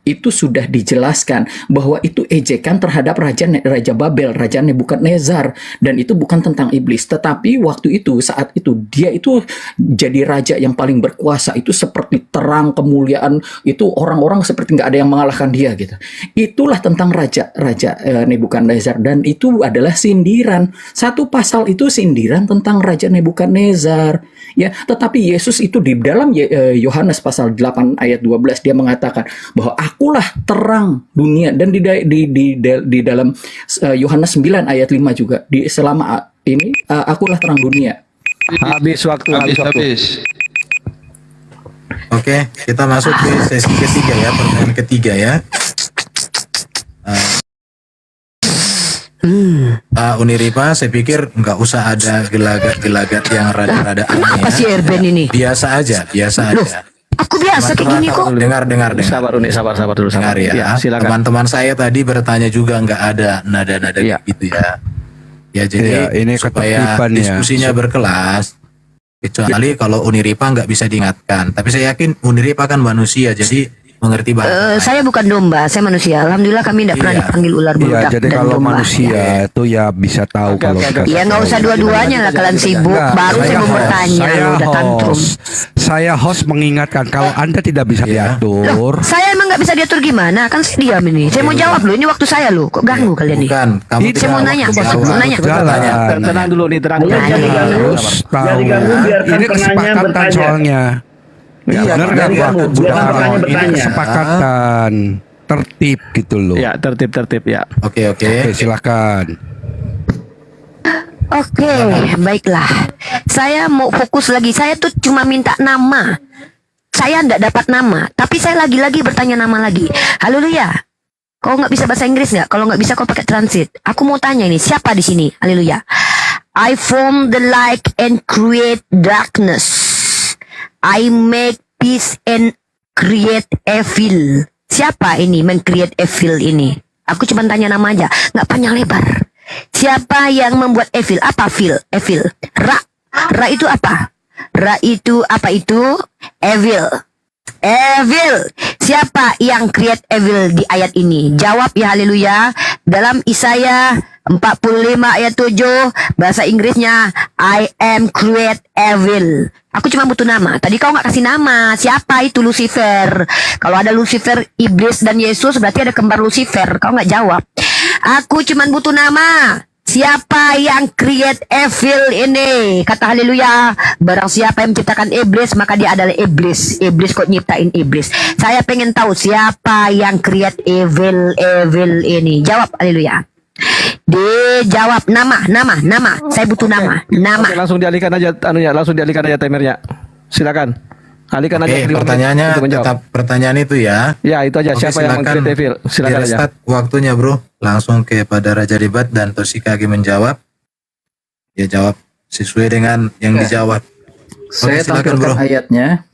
itu sudah dijelaskan bahwa itu ejekan terhadap Raja Babel, Raja Nebukadnezar, dan itu bukan tentang iblis. Tetapi waktu itu, saat itu dia itu jadi raja yang paling berkuasa. Itu seperti terang kemuliaan. Itu orang-orang seperti nggak ada yang mengalahkan dia gitu. Itulah tentang Raja Nebukadnezar, dan itu adalah sindiran. Satu pasal itu sindiran tentang Raja Nebukadnezar. Ya, tetapi Yesus itu di dalam Yohanes pasal 8 ayat 12 dia mengatakan bahwa akulah terang dunia, dan di dalam Yohanes 9 ayat 5 juga selama ini akulah terang dunia. Habis waktu. Habis. Oke, kita masuk ke sesi ketiga ya, pertanyaan ketiga ya. Uniripa, saya pikir nggak usah ada gelagat-gelagat yang rada-rada aneh. Apa sih Erben ini? Biasa aja. Aku biasa kayak gini kok. Dengar. Sabar Uni, sabar dulu, sabar. Dengar ya. Silakan. Teman-teman saya tadi bertanya juga nggak ada nada-nada Iya. gitu ya. Ya jadi Iya, ini supaya ketertiban ya. diskusinya berkelas. Kecuali kalau Uniripa nggak bisa diingatkan. Tapi saya yakin Uniripa kan manusia, jadi mengerti bahasa. Saya bukan domba, saya manusia. Alhamdulillah kami tidak pernah Iya. dipanggil ular Iya, beludak jadi dan kalau domba. manusia itu ya bisa tahu Oke, kalau oke, kita oke. Ya nggak usah dua-duanya lah, kalian sibuk. Enggak, Baru saya mau host. bertanya, Saya lo udah tantrum. host. Saya host mengingatkan kalau Anda tidak bisa Iya. diatur. Saya emang nggak bisa diatur gimana? Kan saya diam ini. Saya mau jawab loh. Ini waktu saya loh. Kok ganggu kalian nih? Bukan, kamu Itu Saya mau nanya, waktu saya jawab. mau nanya. Jalan. Tenang dulu nih, tenang dulu. Jangan diganggu. Harus tahu. diganggu, biarkan Ini penanya kesepakatan bertanya. soalnya. Iya, Benar nggak jangan Pak? diganggu, Bukan biarkan penanya ini bertanya. kesepakatan tertib gitu loh. Ya, tertib ya. Oke. Oke, silakan. Oke, baiklah. Saya mau fokus lagi. Saya tuh cuma minta nama. Saya nggak dapat nama, tapi saya lagi-lagi bertanya nama lagi. Haleluya. Kau nggak bisa bahasa Inggris nggak? Kalau nggak bisa kau pakai transit. Aku mau tanya ini, siapa di sini? Haleluya. I form the light and create darkness. I make peace and create evil. Siapa ini men-create evil ini? Aku cuma tanya nama aja, nggak panjang lebar. Siapa yang membuat evil? Apa evil? Ra itu apa? Ra itu apa itu? Evil. Siapa yang create evil di ayat ini? Jawab ya haleluya. Dalam Isaya 45 ayat 7 bahasa Inggrisnya I am create evil. Aku cuma butuh nama. Tadi kau nggak kasih nama. Siapa itu Lucifer? Kalau ada Lucifer, iblis dan Yesus berarti ada kembar Lucifer. Kau nggak jawab. Aku cuma butuh nama. Siapa yang create evil ini? Kata haleluya. Barang siapa yang menciptakan iblis, maka dia adalah iblis. Iblis kok nyiptain iblis? Saya pengen tahu siapa yang create evil ini. Jawab haleluya. Dijawab nama. Saya butuh nama. Oke, langsung dialihkan aja langsung dialihkan aja timernya. Silakan. Alihkan aja. Oke, 5 menit pertanyaannya untuk menjawab. tetap pertanyaan itu ya. Ya, itu aja. Oke, Siapa yang meng-create evil? Silakan aja. Di-restart waktunya bro. Langsung kepada Raja Debat dan Toshikage menjawab. Ya jawab sesuai dengan yang dijawab. Saya silakan, tampilkan bro. ayatnya.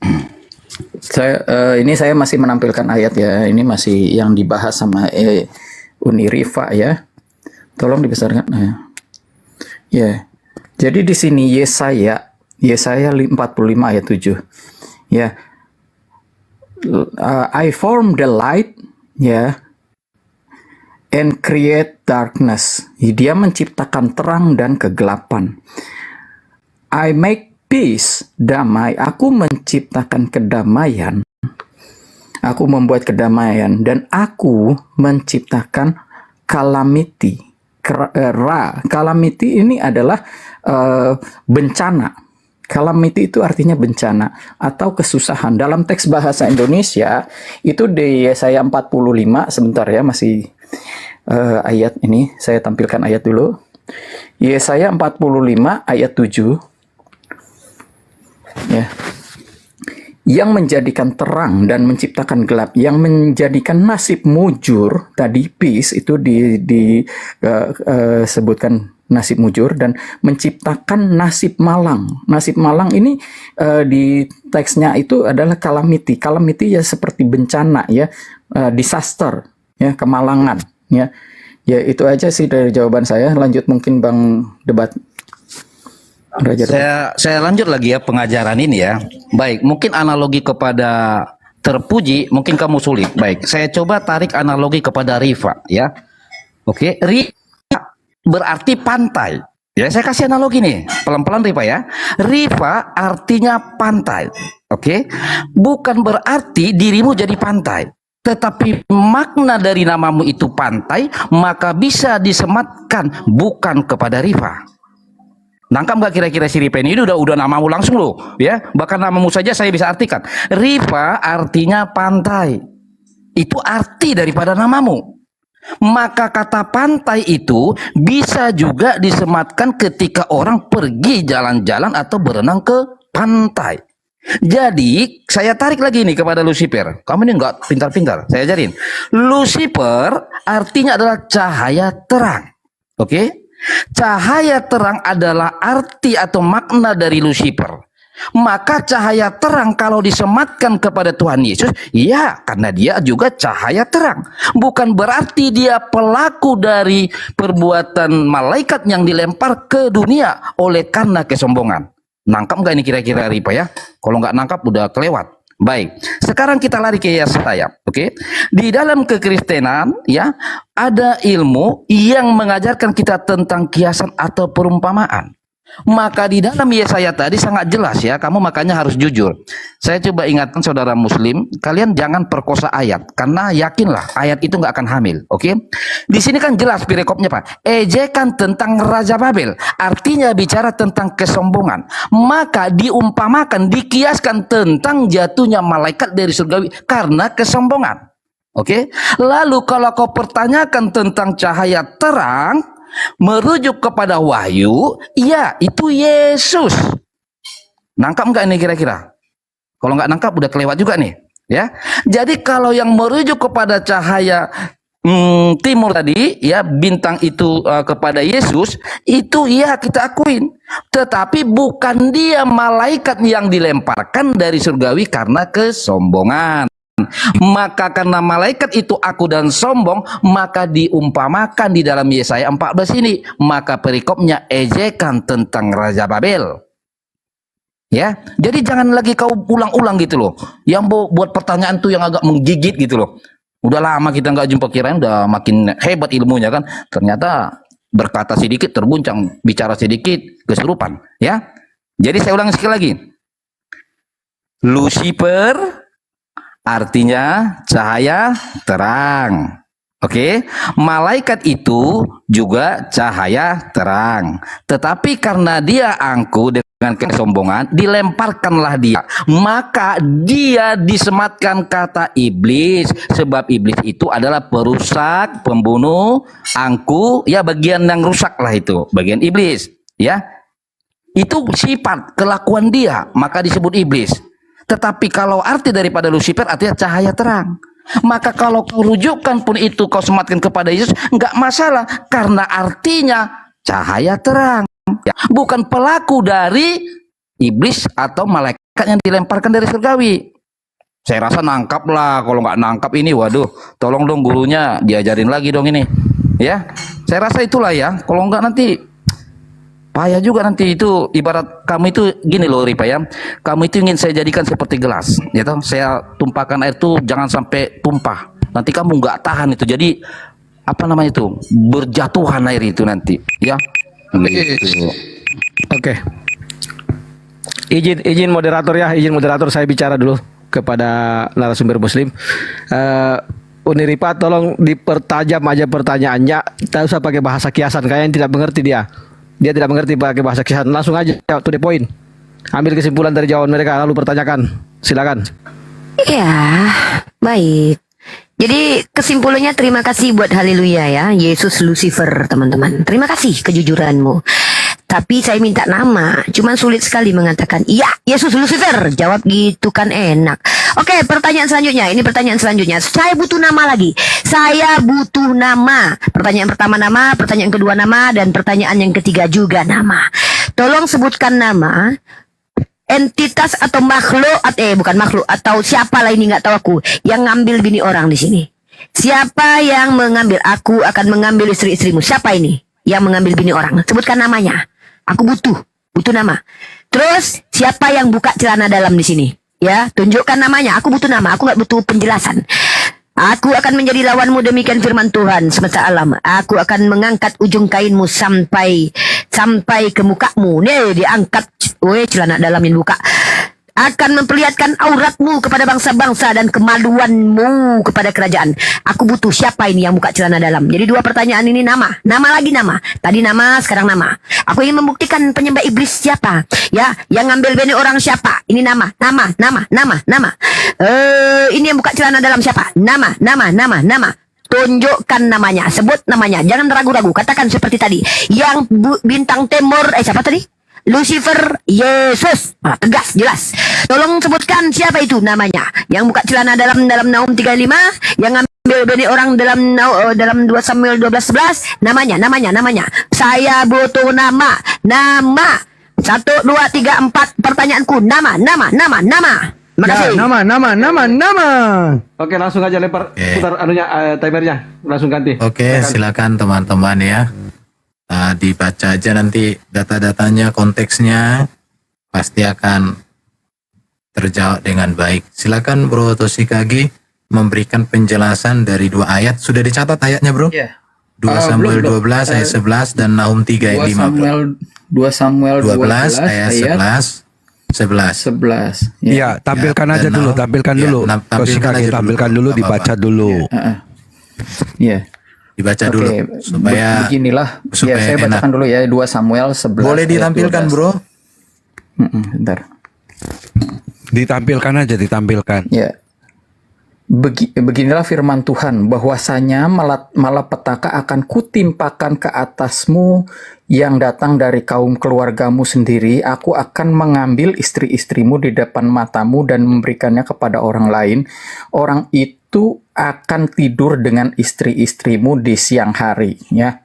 Ini saya masih menampilkan ayat ya. Ini masih yang dibahas sama Unirifa ya. Tolong dibesarkan. Ya. Jadi di sini Yesaya 45 ayat 7. Ya. I form the light ya and create darkness. Dia menciptakan terang dan kegelapan. I make peace, damai. Aku menciptakan kedamaian. Aku membuat kedamaian dan aku menciptakan calamity. Calamity ini adalah bencana. Calamity itu artinya bencana atau kesusahan. Dalam teks bahasa Indonesia itu di Yesaya 45, sebentar ya, masih ayat ini saya tampilkan ayat dulu. Yesaya 45 ayat 7. Ya. Yang menjadikan terang dan menciptakan gelap, yang menjadikan nasib mujur, tadi peace itu disebutkan nasib mujur, dan menciptakan nasib malang. Nasib malang ini di teksnya itu adalah calamity. Calamity ya seperti bencana ya, disaster ya, kemalangan ya. Ya itu aja sih dari jawaban saya. Lanjut mungkin Bang Debat. Saya lanjut lagi ya pengajaran ini ya. Baik, mungkin analogi kepada terpuji mungkin kamu sulit. Baik, saya coba tarik analogi kepada Rifa ya. Oke, Rifa berarti pantai. Ya, saya kasih analogi nih, pelan-pelan Rifa ya. Rifa artinya pantai. Oke, bukan berarti dirimu jadi pantai. Tetapi makna dari namamu itu pantai, maka bisa disematkan bukan kepada Rifa. Nangkap nggak kira-kira si Rifa ini udah namamu langsung loh ya, bahkan namamu saja saya bisa artikan. Rifa artinya pantai, itu arti daripada namamu. Maka kata pantai itu bisa juga disematkan ketika orang pergi jalan-jalan atau berenang ke pantai. Jadi saya tarik lagi nih kepada Lucifer. Kamu ini nggak pintar-pintar, saya ajarin. Lucifer artinya adalah cahaya terang. Oke? Cahaya terang adalah arti atau makna dari Lucifer. Maka cahaya terang kalau disematkan kepada Tuhan Yesus, ya karena dia juga cahaya terang. Bukan berarti dia pelaku dari perbuatan malaikat yang dilempar ke dunia oleh karena kesombongan. Nangkap nggak ini kira-kira Ripa ya? Kalau nggak nangkap udah kelewat. Baik, sekarang kita lari ke Yesaya, oke? Di dalam kekristenan ya ada ilmu yang mengajarkan kita tentang kiasan atau perumpamaan. Maka di dalam Yesaya tadi sangat jelas ya, kamu makanya harus jujur. Saya coba ingatkan saudara muslim, kalian jangan perkosa ayat, karena yakinlah ayat itu nggak akan hamil, oke? Di sini kan jelas perikopnya Pak, ejekan tentang Raja Babel, artinya bicara tentang kesombongan. Maka diumpamakan, dikiaskan tentang jatuhnya malaikat dari surgawi karena kesombongan, oke? Lalu kalau kau pertanyakan tentang cahaya terang, merujuk kepada wahyu, ya itu Yesus. Nangkap nggak ini kira-kira? Kalau nggak nangkap udah kelewat juga nih, ya. Jadi kalau yang merujuk kepada cahaya timur tadi, ya bintang itu kepada Yesus, itu ya kita akuin. Tetapi bukan dia malaikat yang dilemparkan dari surgawi karena kesombongan. Maka karena malaikat itu aku dan sombong, maka diumpamakan di dalam Yesaya 14 ini, maka perikopnya ejekan tentang Raja Babel. Ya, jadi jangan lagi kau ulang-ulang gitu loh. Yang buat pertanyaan tuh yang agak menggigit gitu loh. Udah lama kita nggak jumpa, kirain udah makin hebat ilmunya kan. Ternyata berkata sedikit terguncang, bicara sedikit kesurupan. Ya, jadi saya ulang sekali lagi. Lucifer artinya cahaya terang. Oke, malaikat itu juga cahaya terang. Tetapi karena dia angkuh dengan kesombongan, dilemparkanlah dia. Maka dia disematkan kata iblis. Sebab iblis itu adalah perusak, pembunuh, angkuh. Ya bagian yang rusak lah itu, bagian iblis. Ya, itu sifat kelakuan dia, maka disebut iblis. Tetapi kalau arti daripada Lucifer artinya cahaya terang. Maka kalau kau rujukan pun itu kau sematkan kepada Yesus, enggak masalah. Karena artinya cahaya terang. Ya, bukan pelaku dari iblis atau malaikat yang dilemparkan dari surgawi. Saya rasa nangkap lah. Kalau nggak nangkap ini, waduh, tolong dong gurunya diajarin lagi dong ini. Ya, saya rasa itulah ya. Kalau nggak nanti payah juga nanti. Itu ibarat kamu itu gini loh Ripa ya, kamu itu ingin saya jadikan seperti gelas ya toh, saya tumpahkan air itu jangan sampai tumpah, nanti kamu nggak tahan itu, jadi apa namanya itu, berjatuhan air itu nanti ya. Gitu. Oke. Izin moderator ya, izin moderator saya bicara dulu kepada narasumber muslim. Uniripa tolong dipertajam aja pertanyaannya, tak usah pakai bahasa kiasan, kayaknya tidak mengerti dia. Dia tidak mengerti pakai bahasa kiasan. Langsung aja to the point. Ambil kesimpulan dari jawaban mereka lalu pertanyakan. Silakan. Ya, baik. Jadi kesimpulannya terima kasih buat haleluya ya, Yesus Lucifer teman-teman. Terima kasih kejujuranmu. Tapi saya minta nama, cuman sulit sekali mengatakan iya Yesus Lucifer. Jawab gitu kan enak. Oke, pertanyaan selanjutnya. Ini pertanyaan selanjutnya. Saya butuh nama lagi. Saya butuh nama. Pertanyaan pertama nama, pertanyaan kedua nama, dan pertanyaan yang ketiga juga nama. Tolong sebutkan nama entitas atau makhluk, bukan makhluk, atau siapa lah ini nggak tahu aku, yang ngambil bini orang di sini. Siapa yang mengambil? Aku akan mengambil istri-istrimu. Siapa ini yang mengambil bini orang? Sebutkan namanya. Aku butuh nama. Terus siapa yang buka celana dalam di sini? Ya, tunjukkan namanya. Aku butuh nama. Aku nggak butuh penjelasan. Aku akan menjadi lawanmu, demikian firman Tuhan semesta alam. Aku akan mengangkat ujung kainmu sampai ke mukamu. Nih, diangkat. Celana dalam yang buka. Akan memperlihatkan auratmu kepada bangsa-bangsa dan kemaluanmu kepada kerajaan. Aku butuh siapa ini yang buka celana dalam. Jadi dua pertanyaan ini nama. Nama lagi nama. Tadi nama, sekarang nama. Aku ingin membuktikan penyembah iblis siapa. Ya, yang ngambil bini orang siapa. Ini nama. Ini yang buka celana dalam siapa. Nama. Tunjukkan namanya. Sebut namanya. Jangan ragu-ragu. Katakan seperti tadi. Yang bintang timur. Siapa tadi? Lucifer, Yesus. Tegas, jelas. Tolong sebutkan siapa itu namanya. Yang buka celana dalam Nahum 35, yang ngambil bini orang dalam 2 Samuel 12:11, namanya. Saya butuh nama. 1, 2, 3, 4. Pertanyaanku, nama. Makasih. Ya, nama. Oke, langsung aja lempar Oke. putar timernya. Langsung ganti. Oke, silakan teman-teman ya. Dibaca aja nanti data-datanya, konteksnya pasti akan terjawab dengan baik. Silakan Bro Toshikage memberikan penjelasan dari 2 ayat. Sudah dicatat ayatnya, Bro? Ya. 2 Samuel Belum. 12 ayat 11 dan Nahum 3 ayat 5, Bro. 2 Samuel 12 ayat 11. 11. Ya, tampilkan Ya, aja dan dulu, now- tampilkan ya, dulu. tampilkan Toshikage, aja dulu, tampilkan dulu, nggak dibaca apa-apa. dulu. Iya. Dibaca Oke, dulu supaya beginilah. supaya Ya, saya enak. bacakan dulu ya 2 Samuel 11. Boleh ayat ditampilkan, 12. Bro? Bentar. Ditampilkan aja, ditampilkan. Ya. Beginilah firman Tuhan, bahwasanya malapetaka akan kutimpakan ke atasmu yang datang dari kaum keluargamu sendiri. Aku akan mengambil istri-istrimu di depan matamu dan memberikannya kepada orang lain. Orang itu akan tidur dengan istri-istrimu di siang hari. Ya.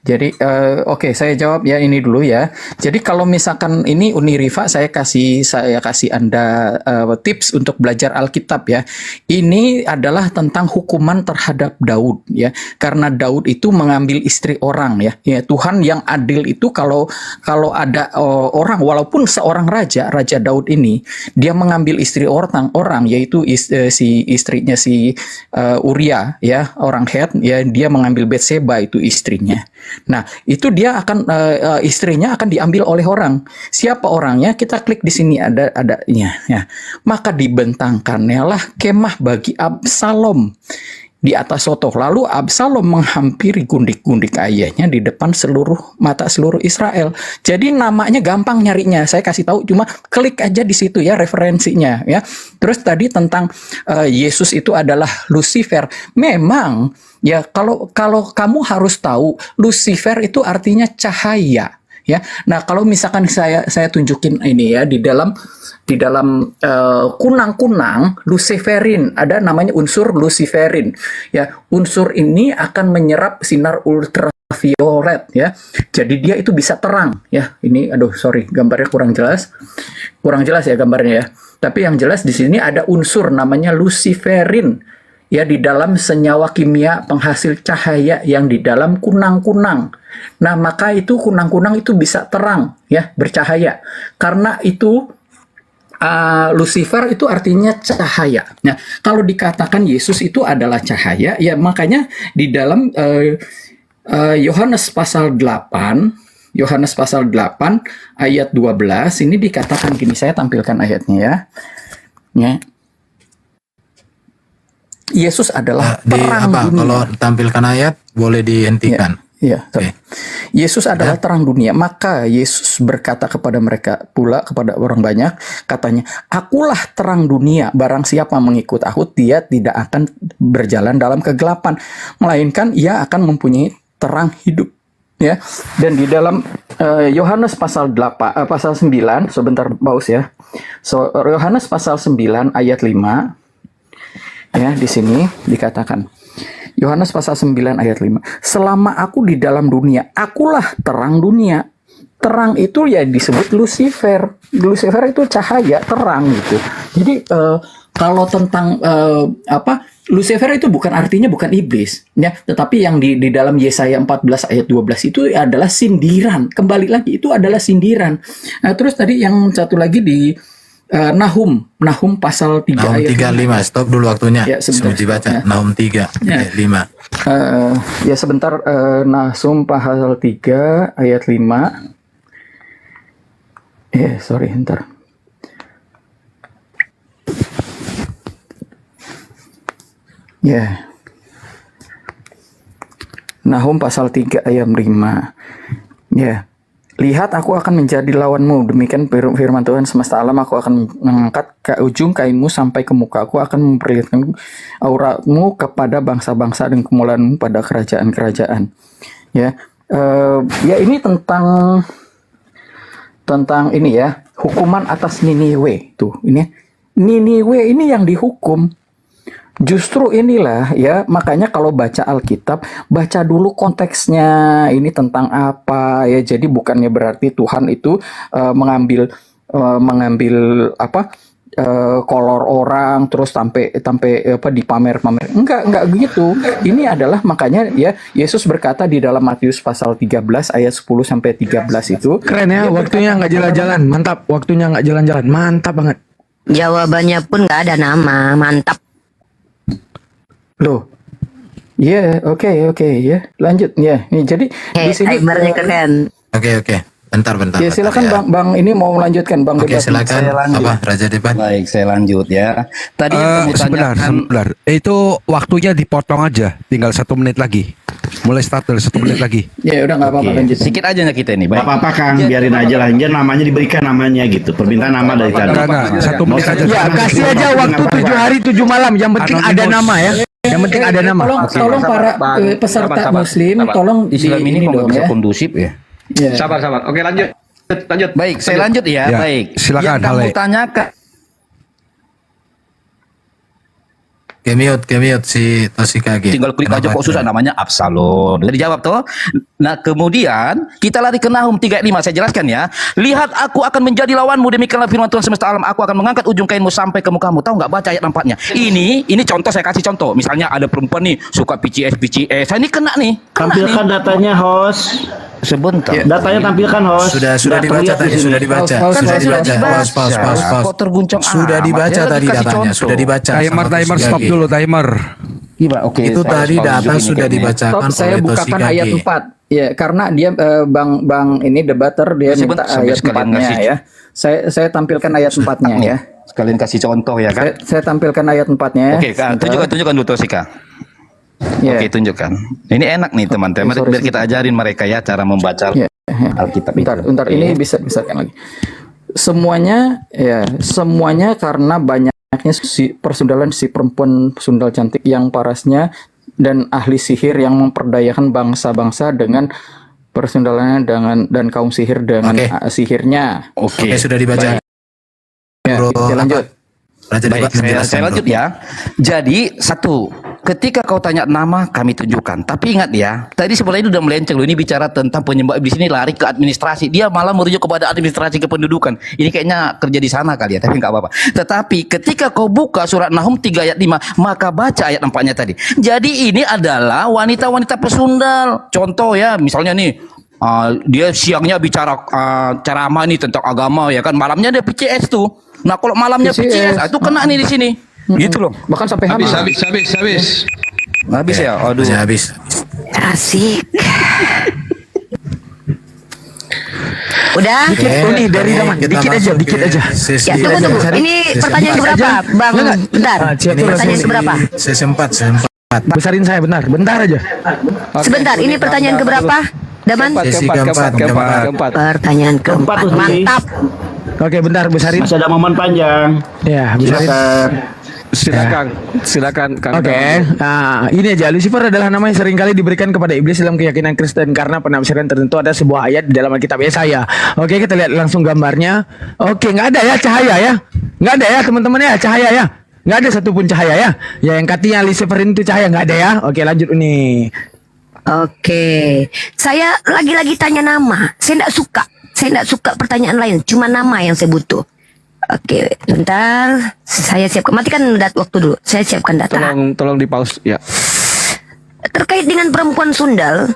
Jadi oke, saya jawab ya ini dulu ya. Jadi kalau misalkan ini Uni Rifa, saya kasih Anda tips untuk belajar Alkitab ya. Ini adalah tentang hukuman terhadap Daud ya. Karena Daud itu mengambil istri orang ya. Ya, Tuhan yang adil itu kalau ada orang, walaupun seorang raja Daud ini, dia mengambil istri orang yaitu si istrinya si Uria ya, orang Het ya, dia mengambil Betseba itu istrinya. Nah, itu dia akan istrinya akan diambil oleh orang. Siapa orangnya? Kita klik di sini adanya ya. Maka dibentangkannya lah kemah bagi Absalom di atas sotoh. Lalu Absalom menghampiri gundik-gundik ayahnya di depan mata seluruh Israel. Jadi namanya gampang nyarinya. Saya kasih tahu, cuma klik aja di situ ya referensinya ya. Terus tadi tentang Yesus itu adalah Lucifer. Memang ya, kalau kamu harus tahu, Lucifer itu artinya cahaya ya. Nah, kalau misalkan saya tunjukin ini ya, di dalam kunang-kunang luciferin, ada namanya unsur luciferin ya. Unsur ini akan menyerap sinar ultraviolet ya. Jadi dia itu bisa terang ya. Ini sorry, gambarnya kurang jelas ya gambarnya ya. Tapi yang jelas di sini ada unsur namanya luciferin ya, di dalam senyawa kimia penghasil cahaya yang di dalam kunang-kunang. Nah, maka itu kunang-kunang itu bisa terang ya, bercahaya. Karena itu Lucifer itu artinya cahaya. Nah, kalau dikatakan Yesus itu adalah cahaya, ya makanya di dalam Yohanes pasal 8 ayat 12 ini dikatakan gini, saya tampilkan ayatnya ya. Ya. Yesus adalah terang dunia. Kalau tampilkan ayat boleh dihentikan. Ya, Yesus adalah terang dunia. Maka Yesus berkata kepada mereka pula, kepada orang banyak, katanya, akulah terang dunia. Barang siapa mengikut aku, dia tidak akan berjalan dalam kegelapan, melainkan ia akan mempunyai terang hidup. Ya, dan di dalam Yohanes pasal 9, sebentar Paus ya. Yohanes pasal 9 ayat 5. Ya, di sini dikatakan, Yohanes pasal 9 ayat 5. Selama aku di dalam dunia, akulah terang dunia. Terang itu ya disebut Lucifer. Lucifer itu cahaya, terang gitu. Jadi kalau tentang Lucifer itu artinya bukan iblis ya, tetapi yang di dalam Yesaya 14 ayat 12 itu adalah sindiran. Kembali lagi, itu adalah sindiran. Nah, terus tadi yang satu lagi di Nahum pasal 3 Nahum ayat 3:5. Stop dulu waktunya. Ya, sebentar. Sebelum dibaca. Ya. Nahum 3 ayat 5. Ya sebentar, Nahum pasal 3 ayat 5. Sorry, bentar. Ya. Nahum pasal 3 ayat 5. Ya. Lihat, aku akan menjadi lawanmu. Demikian firman Tuhan semesta alam. Aku akan mengangkat ke ujung kainmu sampai ke muka. Aku akan memperlihatkan auramu kepada bangsa-bangsa dan kemuliaanmu pada kerajaan-kerajaan. Ya, ya ini tentang ini ya, hukuman atas Niniwe tuh. Ini Niniwe ini yang dihukum. Justru inilah ya, makanya kalau baca Alkitab, baca dulu konteksnya ini tentang apa ya. Jadi bukannya berarti Tuhan itu mengambil kolor orang terus sampai apa dipamer-pamer. Enggak begitu. Ini adalah makanya ya Yesus berkata di dalam Matius pasal 13 ayat 10 sampai 13 itu. Keren ya, waktunya nggak jalan-jalan. Mantap, waktunya nggak jalan-jalan. Mantap banget. Jawabannya pun nggak ada nama. Mantap. Loh. Ya, oke, ya. Lanjut ya. Nih, jadi di sini Timernya keren. Oke. Bentar. ya silakan ya. Bang ini mau melanjutkan Bang Oke, debat. silakan. Saya lanjut. Apa Raja Debat? Baik, saya lanjut ya. Tadi yang kamu Sebentar. tanyakan, Itu waktunya dipotong aja. Tinggal 1 menit lagi. Mulai start dari 1 menit lagi. Ya udah nggak apa-apa Oke. lanjut. sedikit aja nggak kita ini. Gak Baik. apa-apa Kang, biarin aja lah. Dia namanya diberikan namanya gitu. Permintaan nama dari tadi. Enggak, 1 menit aja. Ya, kasih aja waktu 7 hari 7 malam. Yang penting ada Anonymous. nama ya. Yang penting ada nama. Tolong para peserta Muslim tolong Islam ini kok dong nggak bisa ya. kondusif ya. Ya. Sabar. Oke, lanjut. Baik, saya lanjut ya. Ya, Baik. silakan, Yang kamu Hale. tanyakan. Kemiut si Toshikage. Tinggal klik aja kok susah, namanya Absalom. Udah dijawab toh. Nah kemudian kita lari ke Nahum 3:5. Saya jelaskan ya. Lihat aku akan menjadi lawanmu, demikianlah firman Tuhan semesta alam. Aku akan mengangkat ujung kainmu sampai ke mukamu. Tahu nggak baca ayat 4-nya? Ini contoh, saya kasih contoh. Misalnya ada perempuan nih suka PCS. Saya ini kena nih. Tampilkan datanya host. Sebentar. Datanya tampilkan host. Sudah Nggak dibaca terlihat di tadi, sini. sudah dibaca. Pause, Sudah pause, dibaca. pause, Pause. Kok terguncang Sudah amat? dibaca Saya tadi kasih datanya, contoh. sudah dibaca. Timer sama stop Toshikage. dulu timer. Gimana? Oke. Itu saya tadi harus data tunjukin ini sudah kayaknya. dibacakan Stop, saya oleh bukakan Toshikage. ayat 4. Ya, karena dia bang ini debater dia Masih minta sampai ayat sekalian 4-nya ngasih. ya. Saya tampilkan ayat 4-nya ya. Sekalian kasih contoh ya kan. Saya tampilkan ayat 4-nya ya. Oke, kan. Tunjukkan dulu Tosika. Ya. Oke, tunjukkan. Ini enak nih teman-teman. Sorry, Biar kita ajarin mereka ya cara membaca Ya. Alkitab Bentar, itu. bentar. Ini bisa kan lagi. Semuanya karena banyaknya persundalan si perempuan sundal cantik yang parasnya dan ahli sihir yang memperdayakan bangsa-bangsa dengan persundalannya dan kaum sihir dengan Oke. sihirnya. Oke. Oke, sudah dibaca. Ya, Bro, kita lanjut. Raja Baik, Debat menjelaskan, saya bro. lanjut ya. Jadi satu, ketika kau tanya nama kami tunjukkan. Tapi ingat ya, tadi sebenarnya udah melenceng loh. Ini bicara tentang penyembah iblis ini lari ke administrasi. Dia malah merujuk kepada administrasi kependudukan. Ini kayaknya kerja di sana kali ya, tapi nggak apa-apa. Tetapi ketika kau buka surat Nahum 3 ayat 5, maka baca ayat 4-nya tadi. Jadi ini adalah wanita-wanita pesundal. Contoh ya, misalnya nih, dia siangnya bicara ceramah nih tentang agama ya kan, malamnya dia PCS tuh. Nah kalau malamnya PCS, itu kena nih di sini, gitu loh. Bahkan sampai Habis. Habis ya, aduh. Sudah habis. Asik. Udah? Nih dari zaman, Kita dikit aja, masuk dikit ke aja. sesi- Ya tunggu. Ini pertanyaan keberapa, Bang? Bentar. Siap, Pertanyaan keberapa? Sesi 4. Besarin saya bentar aja. Sebentar. Ini pertanyaan keberapa? Daman? Sesi keempat. Pertanyaan keempat. Keempat, Ustaz. Mantap. Oke, bentar besarin. Masih ada momen panjang. Ya, besarin. Silakan Kang. Oke, nah ini aja, Lucifer adalah nama yang seringkali diberikan kepada iblis dalam keyakinan Kristen karena penafsiran tertentu ada sebuah ayat di dalam Alkitab Yesaya. Oke, kita lihat langsung gambarnya. Oke, nggak ada ya cahaya ya, nggak ada ya teman-teman ya cahaya ya, nggak ada satupun cahaya ya. Ya yang katanya Lucifer itu cahaya nggak ada ya. Oke, lanjut nih. Oke. Saya lagi-lagi tanya nama. Saya tidak suka pertanyaan lain. Cuma nama yang saya butuh. Oke, bentar. Saya siapkan. Matikan waktu dulu. Saya siapkan data. Tolong di pause ya. Terkait dengan perempuan sundal,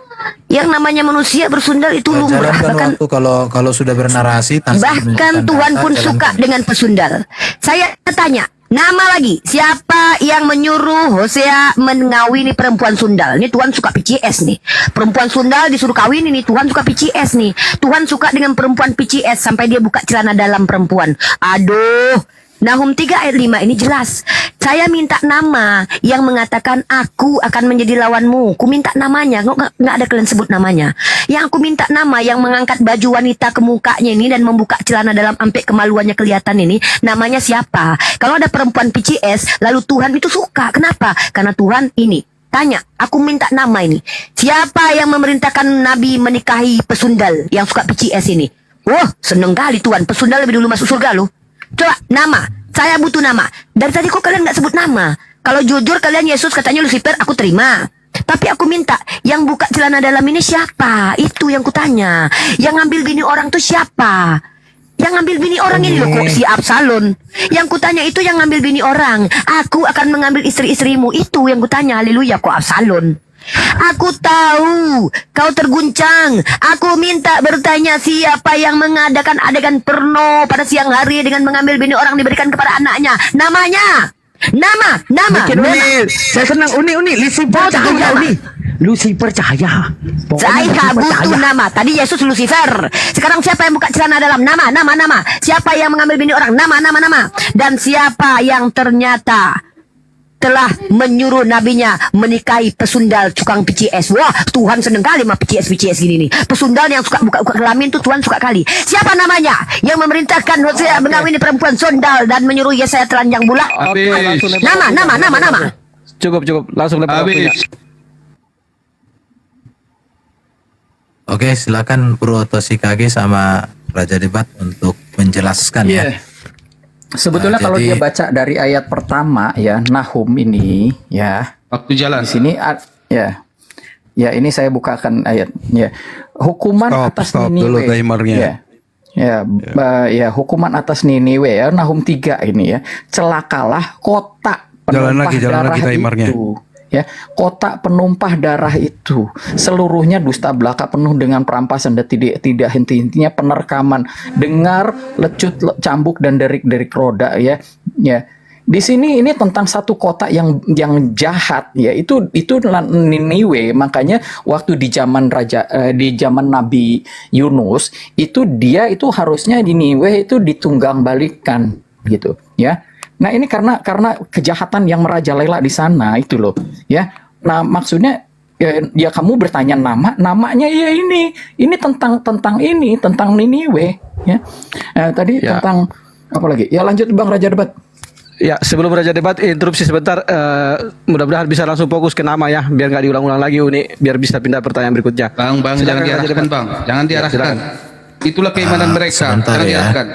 yang namanya manusia bersundal itu lumrah. Jalankan Bahkan waktu kalau sudah bernarasi. tanpa bahkan menunjukkan Tuhan data, pun jalankan. suka dengan pesundal. Saya tanya, nama lagi. Siapa yang menyuruh Hosea mengawini perempuan sundal? Ini Tuhan suka PCS nih. Perempuan sundal disuruh kawin ini. Tuhan suka PCS nih. Tuhan suka dengan perempuan PCS sampai dia buka celana dalam perempuan. Aduh. Nahum 3 ayat 5 ini jelas. Saya minta nama yang mengatakan aku akan menjadi lawanmu. Ku minta namanya, nggak ada kalian sebut namanya. Yang aku minta nama yang mengangkat baju wanita ke mukanya ini dan membuka celana dalam sampai kemaluannya kelihatan ini. Namanya siapa? Kalau ada perempuan PCS, lalu Tuhan itu suka. Kenapa? Karena Tuhan ini. Tanya, aku minta nama ini. Siapa yang memerintahkan Nabi menikahi pesundal yang suka PCS ini? Wah, seneng kali Tuhan. Pesundal lebih dulu masuk surga loh. Coba nama, saya butuh nama. Dari tadi kok kalian nggak sebut nama? Kalau jujur kalian Yesus katanya Lucifer, aku terima. Tapi aku minta yang buka celana dalam ini siapa? Itu yang kutanya. Yang ngambil bini orang tuh siapa? Yang ngambil bini orang ini loh kok si Absalom. Yang kutanya itu yang ngambil bini orang. Aku akan mengambil istri-istrimu. Itu yang kutanya. Haleluya kok Absalom. Aku tahu kau terguncang. Aku minta bertanya siapa yang mengadakan adegan porno pada siang hari dengan mengambil bini orang diberikan kepada anaknya. Namanya. Nama. Saya senang Uni Lucifer Cahaya Uni. Lucifer Cahaya. Saya butuh nama. Tadi Yesus Lucifer. Sekarang siapa yang buka celana dalam? Nama. Siapa yang mengambil bini orang? Nama. Dan siapa yang ternyata telah menyuruh nabinya menikahi pesundal tukang PCS. Wah, Tuhan seneng kali sama PCS gini nih. Pesundal yang suka buka kelamin tuh Tuhan suka kali. Siapa namanya yang memerintahkan Hosea mengawini perempuan sundal dan menyuruh Yesaya telanjang bulat? Nama. Cukup. Langsung lempar waktunya. Oke, silakan Bro Toshikage sama Raja Debat untuk menjelaskan ya. Sebetulnya Nah, kalau jadi- dia baca dari ayat pertama ya, Nahum ini ya. Waktu jalan. Di sini ya ini saya bukakan ayat ya. Hukuman atas Stop dulu Niniwe. timernya. Ya, hukuman atas Niniwe ya, Nahum 3 ini ya. Celakalah kota Jalan penumpah lagi darah timernya. itu. Ya, kota penumpah darah itu seluruhnya dusta belaka, penuh dengan perampasan dan tidak henti-hentinya penerkaman, dengar lecut cambuk dan derik-derik roda ya. Di sini ini tentang satu kota yang jahat ya, itu Niniwe. Makanya waktu di zaman di zaman Nabi Yunus itu dia itu harusnya Niniwe itu ditunggang balikan gitu ya. Nah, ini karena kejahatan yang merajalela di sana itu loh ya. Nah, maksudnya ya kamu bertanya namanya ya ini tentang Niniwe ya. Tadi Ya. tentang apa lagi? Ya lanjut Bang Raja Debat. Ya, sebelum Raja Debat interupsi sebentar, mudah-mudahan bisa langsung fokus ke nama ya, biar nggak diulang-ulang lagi Uni, biar bisa pindah pertanyaan berikutnya. Bang, Silakan, jangan Raja diarahkan Debat. Bang. Jangan diarahkan. silakan. Itulah keimanan mereka. sebentar Jangan ya. diarahkan.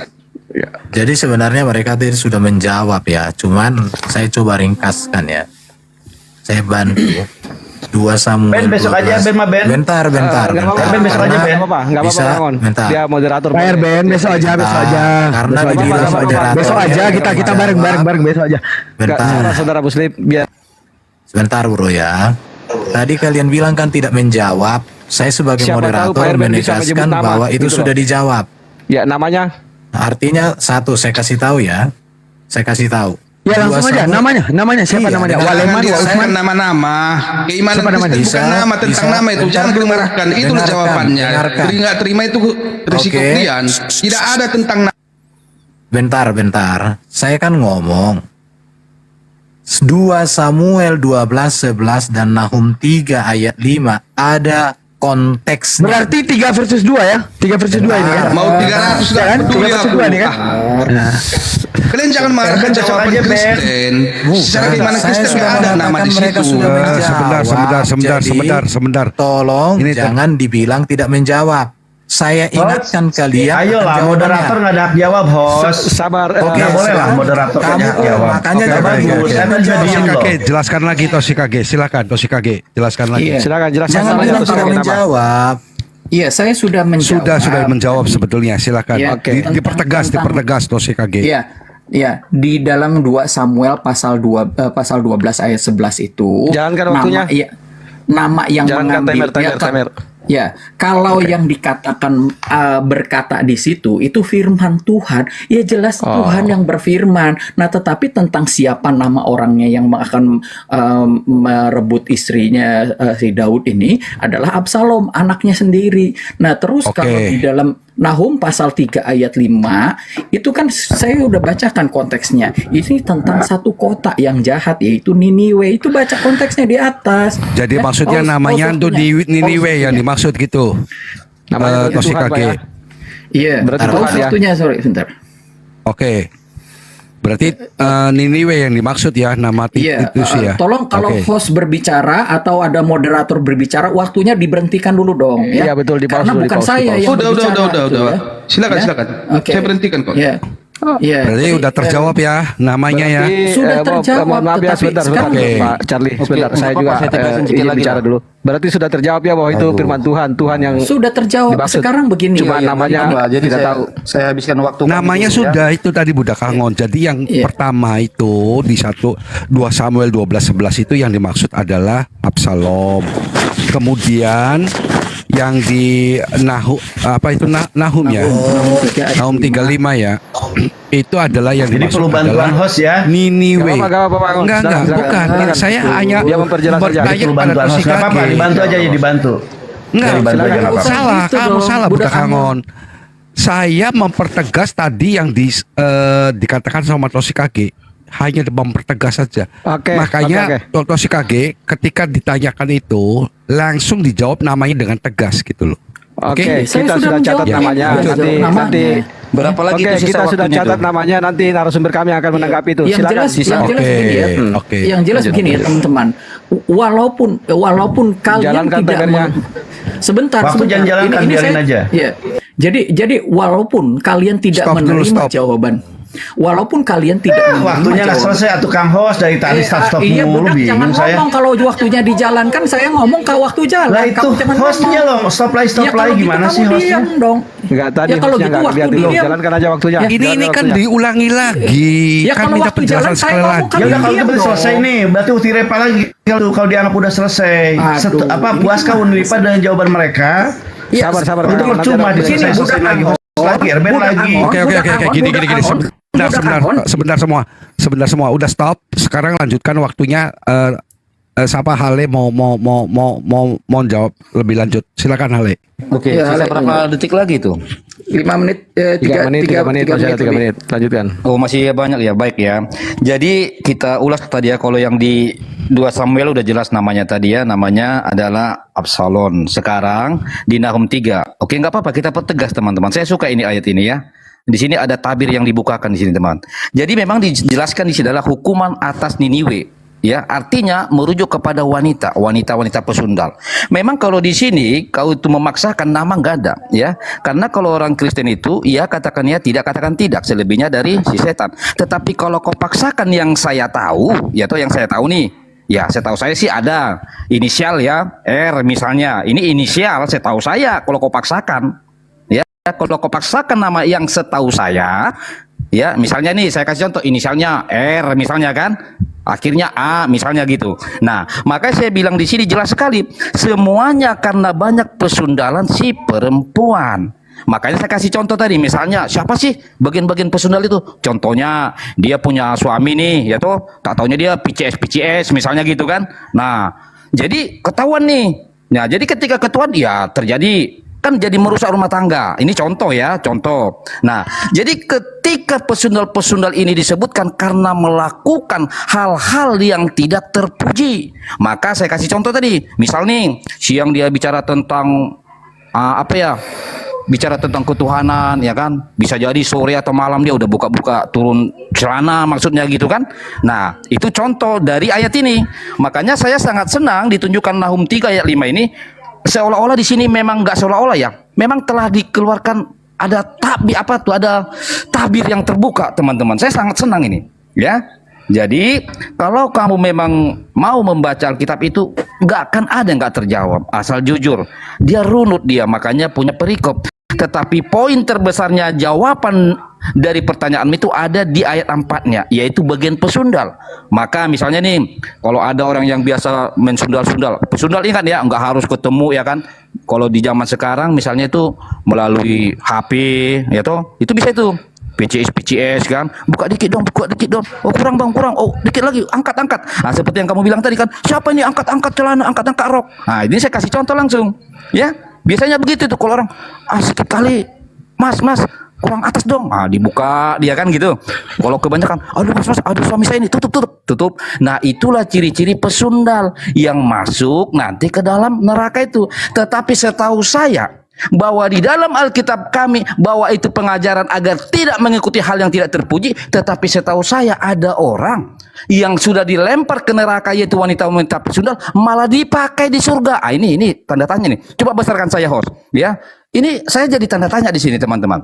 Jadi sebenarnya mereka tadi sudah menjawab ya, cuman saya coba ringkaskan ya. Saya bantu 2 Samuel Ben, besok 12. aja, Ben, mah, Ben. Bentar. Nggak apa-apa, Ben, besok aja, Ben. nggak apa-apa, Bisa, Rangon. bentar. Dia moderator. Bayar Ben besok aja. Karena Besok aja. dibilang moderator. Besok aja kita bareng besok aja. Bentar. Saudara Muslim, biar Sebentar Bro ya. Tadi kalian bilang kan tidak menjawab. Saya sebagai Siapa tahu moderator Pak Herben bisa menegaskan menyebut nama, bahwa itu gitu sudah loh. dijawab. ya namanya. Artinya satu, saya kasih tahu ya. Saya kasih tahu. Ya langsung 2 aja. Samuel- Namanya siapa Iya, namanya? dengan- Waleman, Jangan Wa diarahkan Usman. nama-nama. Keimanan Siapa namanya? Kristen bukan nama tentang Bisa. nama itu. Jangan Bentar dulu. dimarahkan. Itulah Dengarkan, jawabannya. dengarkan. Nggak terima itu risiko Oke. kalian. Tidak ada tentang nama. Bentar. Saya kan ngomong 2 Samuel 12:11 dan Nahum 3 ayat 5 ada konteksnya. Berarti 3 versus 2 ya. 3 versus 2 ini kan. Mau 300 Ya kan? nggak peduli 3 versus aku. 2 nih kan. Kalian jangan marahkan Ben, besok jawaban aja, Ben. Kristen. Secara keimanan Saya Kristen sudah nggak ada nama mengatakan di mereka situ. sudah menjawab. Sebentar. Tolong Ini jangan dibilang tidak menjawab. Saya ingatkan kalian. Ayolah, jawabannya. moderator nggak ada hak jawab, host. Sabar. Oke, Nggak boleh lah sekarang moderator kamu nggak hak jawab. makanya Oke, jangan bagus. dulu. Saya kan juga diem loh. Toshikage, jelaskan lagi Toshikage. Silakan Toshikage, jelaskan lagi. Iya. Silakan jelaskan Jangan namanya bilang terus tidak kenapa. menjawab. Iya, saya sudah menjawab. Sudah menjawab sebetulnya. Silakan. Iya, Oke. Dipertegas Toshikage. Iya, di dalam 2 Samuel pasal 12 ayat 11 itu Jalankan waktunya. nama yang Jalankan mengambil timer. Ya, kalau yang dikatakan berkata di situ itu firman Tuhan, ya jelas Tuhan yang berfirman. Nah, tetapi tentang siapa nama orangnya yang akan merebut istrinya si Daud ini adalah Absalom, anaknya sendiri. Nah, terus Oke. kalau di dalam Nahum pasal 3 ayat 5 itu kan saya udah bacakan konteksnya. Ini tentang satu kota yang jahat yaitu Niniwe. Itu baca konteksnya di atas. Jadi Ya, maksudnya namanya tuh di Niniwe yang dimaksud gitu. Namanya Tuhan, Pak, Toshikage. ya. Iya, Berarti pause Tuhan ya. waktunya, sorry, sebentar. Oke. Berarti Niniwe yang dimaksud ya nama Iya, itu sih ya. tolong kalau Oke. host berbicara atau ada moderator berbicara, waktunya diberhentikan dulu dong. Ya. Iya, betul, di pause Karena dulu, bukan di pause, saya di pause. yang Udah. berbicara. gitu, ya. Silakan. Oke. Saya berhentikan kok. Ya. Ya, Berarti jadi, udah terjawab ya namanya ya. Sudah terjawab, mohon maaf ya tetapi sebentar, sekarang- Oke. Pak Charlie, sebentar. Oke, Saya nggak juga apa-apa, saya tegasin sedikit ingin lagi bicara lah. dulu. Berarti sudah terjawab ya bahwa itu Aduh. firman Tuhan, Tuhan yang sudah terjawab. dimaksud. Sekarang begini. Cuma namanya Mbak, jadi tidak saya, tahu. saya habiskan waktu. Namanya kami dulu, sudah itu tadi Budak Angon. Jadi yang Iya. pertama itu di 2 Samuel 12:11 itu yang dimaksud adalah Absalom. Kemudian yang di Nahum ya. Nahum 35 ya. Itu adalah yang Jadi dimaksud perlu bantuan adalah host ya. Niniwe. Gak apa-apa, Pak Angon. Enggak, Silakan, bukan. silakan. Saya hanya Dia memperjelas saja. bertanya Perlu pada bantuan host. Gak apa-apa, Toshikage. dibantu aja ya, dibantu. Enggak, Ya, dibantu aja silakan. nggak apa-apa. salah, Gitu kamu dong, salah Budak Budak Angon. Saya mempertegas tadi yang dikatakan sama Toshikage, hanya mempertegas saja. Oke, Makanya oke. Toshikage ketika ditanyakan itu langsung dijawab namanya dengan tegas gitu loh. Oke, Saya kita sudah sudah catat menjawab namanya. ini. Nanti Namanya. nanti Berapa lagi Oke, itu sisa kita sudah waktunya catat tuh? namanya, nanti narasumber kami akan menanggapi itu. Yang Silakan. jelas, yang jelas Oke, begini ya. oke. Yang jelas Lanjut. begini ya teman-teman. Walaupun kalian Jalankan tidak tagarnya. sebentar. Waktu sebentar. jangan jalankan, biarin aja. Ya. Jadi walaupun kalian tidak Stop dulu, menerima stop. jawaban. Walaupun kalian tidak menerima Waktunya nggak jawaban. selesai, tukang host dari tadi stop Iya, mulu, Budak, jangan bingung saya. ngomong kalau waktunya dijalankan. Saya ngomong ke waktu jalan. Lah itu Kamu jangan hostnya ngomong. loh, stop lagi Ya, kalau gitu gimana kamu sih hostnya? diam dong. Enggak, tadi Ya, kalau hostnya gitu nggak waktu lihat dulu. diam. Jalankan aja waktunya. Ini Jalankan kan waktunya. diulangi lagi. Ya, Kan kalau minta waktu penjelasan jalan saya sekali ngomong lagi. kan Ya udah kalau diam itu dong. selesai nih, berarti utirepa lagi kalau dianggap udah selesai. Aduh, Puaskah Uniripa dengan jawaban mereka? Ya, Sabar. Itu Nanti percuma ada- selesai Budak lagi Angon. host lagi, Erben Budak lagi. Angon. Oke, gini. Budak Angon. Sebentar semua. Udah stop. Sekarang lanjutkan waktunya. Siapa Hale mau jawab lebih lanjut. Silakan Hale. Oke, Ya, sisa Alek, berapa detik lagi tuh? 5 menit, 3 menit, masih ada 3 menit. Lanjutkan. Oh, masih banyak ya, baik ya. Jadi kita ulas tadi ya, kalau yang di 2 Samuel udah jelas namanya tadi ya, namanya adalah Absalom. Sekarang di Nahum 3. Oke, nggak apa-apa, kita pertegas teman-teman. Saya suka ini ayat ini ya. Di sini ada tabir yang dibukakan di sini teman. Jadi memang dijelaskan di sini adalah hukuman atas Niniwe. Ya, artinya merujuk kepada wanita pesundal. Memang kalau di sini kau itu memaksakan nama nggak ada, ya. Karena kalau orang Kristen itu, ya katakan ya tidak, katakan tidak, selebihnya dari si setan. Tetapi kalau kau paksakan yang saya tahu, ya toh yang saya tahu nih, ya saya tahu saya sih ada inisial ya, R misalnya. Ini inisial, saya tahu saya. Kalau kau paksakan, ya kalau kau paksakan nama yang setahu saya, ya misalnya nih saya kasih contoh inisialnya R misalnya kan. Akhirnya A misalnya gitu. Nah, makanya saya bilang di sini jelas sekali, semuanya karena banyak pesundalan si perempuan. Makanya saya kasih contoh tadi, misalnya siapa sih bagian-bagian pesundal itu? Contohnya dia punya suami nih, ya toh, tak taunya dia PCS misalnya gitu kan. Nah, jadi ketahuan nih. Nah, jadi ketika ketahuan ya terjadi kan jadi merusak rumah tangga. Ini contoh ya, contoh. Nah, jadi ketika pesundal-pesundal ini disebutkan karena melakukan hal-hal yang tidak terpuji, maka saya kasih contoh tadi. Misal nih, siang dia bicara tentang bicara tentang ketuhanan, ya kan? Bisa jadi sore atau malam dia udah buka-buka turun celana, maksudnya gitu kan? Nah, itu contoh dari ayat ini. Makanya saya sangat senang ditunjukkan Nahum 3 ayat 5 ini. Seolah-olah di sini memang nggak seolah-olah ya, memang telah dikeluarkan ada tabir yang terbuka teman-teman. Saya sangat senang ini, ya. Jadi kalau kamu memang mau membaca Alkitab itu nggak akan ada yang nggak terjawab, asal jujur. Dia runut dia, makanya punya perikop. Tetapi poin terbesarnya jawaban dari pertanyaan itu ada di ayat 4-nya, yaitu bagian pesundal. Maka misalnya nih, kalau ada orang yang biasa mensundal-sundal, pesundal ingat ya, nggak harus ketemu ya kan. Kalau di zaman sekarang misalnya itu melalui HP, ya toh, itu bisa itu. PCS kan, buka dikit dong, oh kurang bang, oh dikit lagi, angkat. Nah seperti yang kamu bilang tadi kan, siapa ini angkat celana, angkat rok. Nah ini saya kasih contoh langsung, ya biasanya begitu tuh kalau orang, sedikit kali, mas, kurang atas dong, dibuka dia kan gitu. Kalau kebanyakan, aduh mas, aduh suami saya ini, tutup. Nah itulah ciri-ciri pesundal yang masuk nanti ke dalam neraka itu. Tetapi setahu saya, bahwa di dalam Alkitab kami bahwa itu pengajaran agar tidak mengikuti hal yang tidak terpuji, tetapi setahu saya ada orang yang sudah dilempar ke neraka yaitu wanita-wanita pesundal malah dipakai di surga. Ini tanda tanya nih. Coba besarkan saya host, ya. Ini saya jadi tanda tanya di sini teman-teman.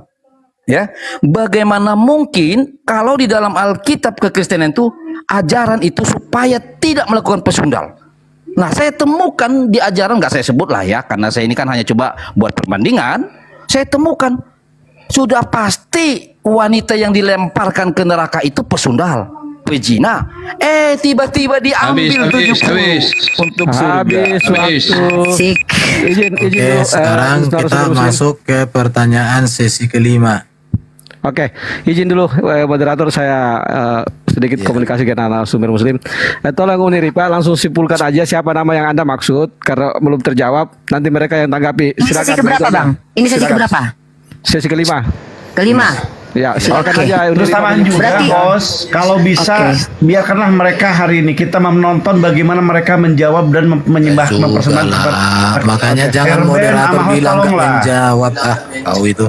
Ya, bagaimana mungkin kalau di dalam Alkitab kekristenan itu ajaran itu supaya tidak melakukan pesundal? Nah, saya temukan di ajaran, nggak saya sebut lah ya, karena saya ini kan hanya coba buat perbandingan. Saya temukan sudah pasti wanita yang dilemparkan ke neraka itu pesundal, pezina. Tiba-tiba diambil Habis. untuk surga. Sik. Izin Oke, dulu, sekarang kita saudara-saudara muslim. masuk ke pertanyaan sesi kelima. Oke, izin dulu moderator, saya sedikit komunikasi dengan sumber muslim. Tolong Uni Ripa langsung simpulkan aja siapa nama yang Anda maksud, karena belum terjawab. Nanti mereka yang tanggapi. Ini sesi keberapa, Bang? Ini sesi keberapa? Sesi kelima. Kelima. Ya, silakan Oke. aja Uni Terus Ripa. tambahan juga, Berarti- bos, kalau bisa biarkanlah mereka hari ini kita menonton bagaimana mereka menjawab dan menyembah mempersembahkan Sudahlah, makanya jangan Herben, moderator Amahot, bilang gak tolonglah. menjawab. Kau itu.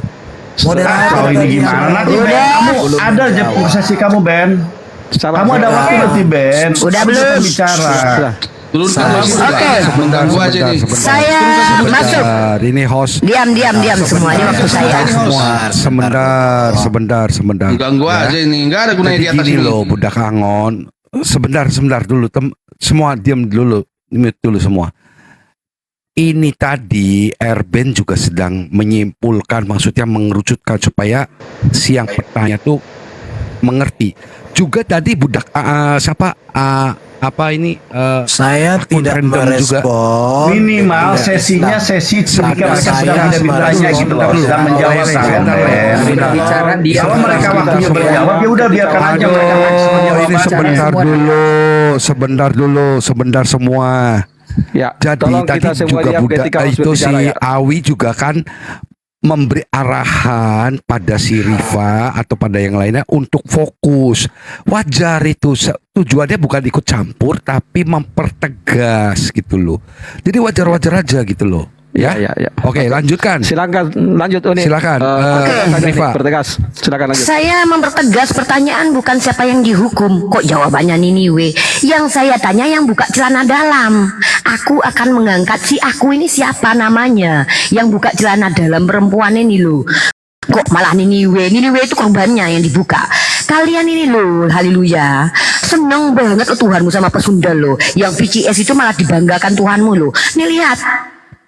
Kalau ini gimana nanti Ben, kamu ada aja sesi kamu Ben. Sabar, Kamu ada sabar. waktu nanti Ben. Udah belum? Bicara. Turunkan dulu. Oke. Mengganggu aja nih. Saya masuk. Ini host. Diam semua. Ini waktu saya. Sebentar. Mengganggu aja ini. Nggak ada gunanya Jadi di atas gini ini. loh, budak Angon. Sebentar dulu. Semua diam dulu. Mute dulu semua. Ini tadi Erben juga sedang menyimpulkan, maksudnya mengerucutkan supaya si yang bertanya tuh mengerti. Juga tadi budak Saya tidak random juga. merespon. Minimal sesinya sesi ketika mereka saya sedang tidak ditanya gitu loh, sedang menjawab kan Ben. Bicara dia. Kalau mereka waktunya berjawab ya udah biarkan aja mereka menjawab. Ini sebentar semua. Ya, Jadi tolong tadi kita semua juga diam budak ketika harus itu si berbicara, ya. Awi juga kan memberi arahan pada si Riva atau pada yang lainnya untuk fokus. Wajar itu, tujuannya bukan ikut campur tapi mempertegas gitu loh. Jadi wajar-wajar aja gitu loh. Ya. Ya. Oke, lanjutkan. Silakan lanjut Uni. Silakan. Riva. Bertegas. Silakan lanjut. Saya mempertegas pertanyaan bukan siapa yang dihukum. Kok jawabannya Niniwe? Yang saya tanya yang buka celana dalam. Aku akan mengangkat si aku ini siapa namanya. Yang buka celana dalam perempuan ini loh. Kok malah Niniwe? Niniwe itu korbannya yang dibuka. Kalian ini loh, haleluya. Seneng banget loh Tuhanmu sama pesundal loh. Yang PCS itu malah dibanggakan Tuhanmu loh. Nih lihat.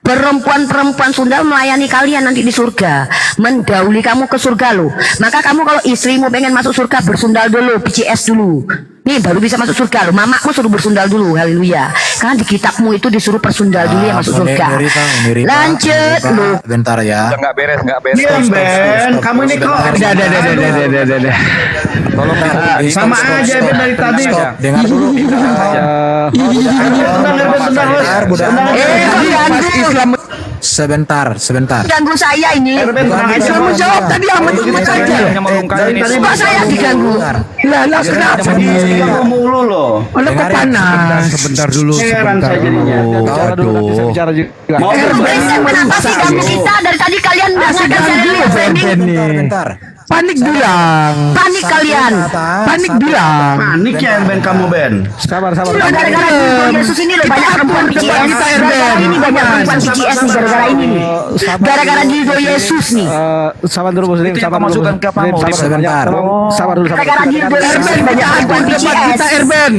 Perempuan-perempuan sundal melayani kalian nanti di surga, mendahului kamu ke surga loh. Maka kamu kalau istrimu pengen masuk surga bersundal dulu, PCS dulu. Nih baru bisa masuk surga loh. Mamamu suruh bersundal dulu, haleluya. Karena di kitabmu itu disuruh persundal dulu yang masuk surga. Lanjut loh. Bentar ya. Enggak beres. Diam Ben, kamu ini kok Udah. Tolong sama aja Ben dari tadi. Dengar dulu. Sebentar. Ganggu saya ini. Kamu jawab tadi Ahmad itu saja. Kok saya diganggu? Lah kenapa? Kamu mulu loh. Sebentar dulu. Heran saya jadinya. Aduh. Bicara juga. Mau Kenapa sih ganggu kita? Dari tadi kalian dengarkan saya dulu, Bentar. Panik bilang. Panik kalian. Panik bilang. panik ya Ben kamu Ben. Sabar. Gara-gara di Yesus ini loh banyak perempuan PCS. Gara-gara ini banyak perempuan PCS nih gara-gara ini nih. Gara-gara di Yesus nih. Sabar dulu muslim. Sabar dulu. masukan ke apa, Muslim? Sebentar. Sabar dulu. Gara-gara di Yesus banyak perempuan Debat kita PCS. Erben.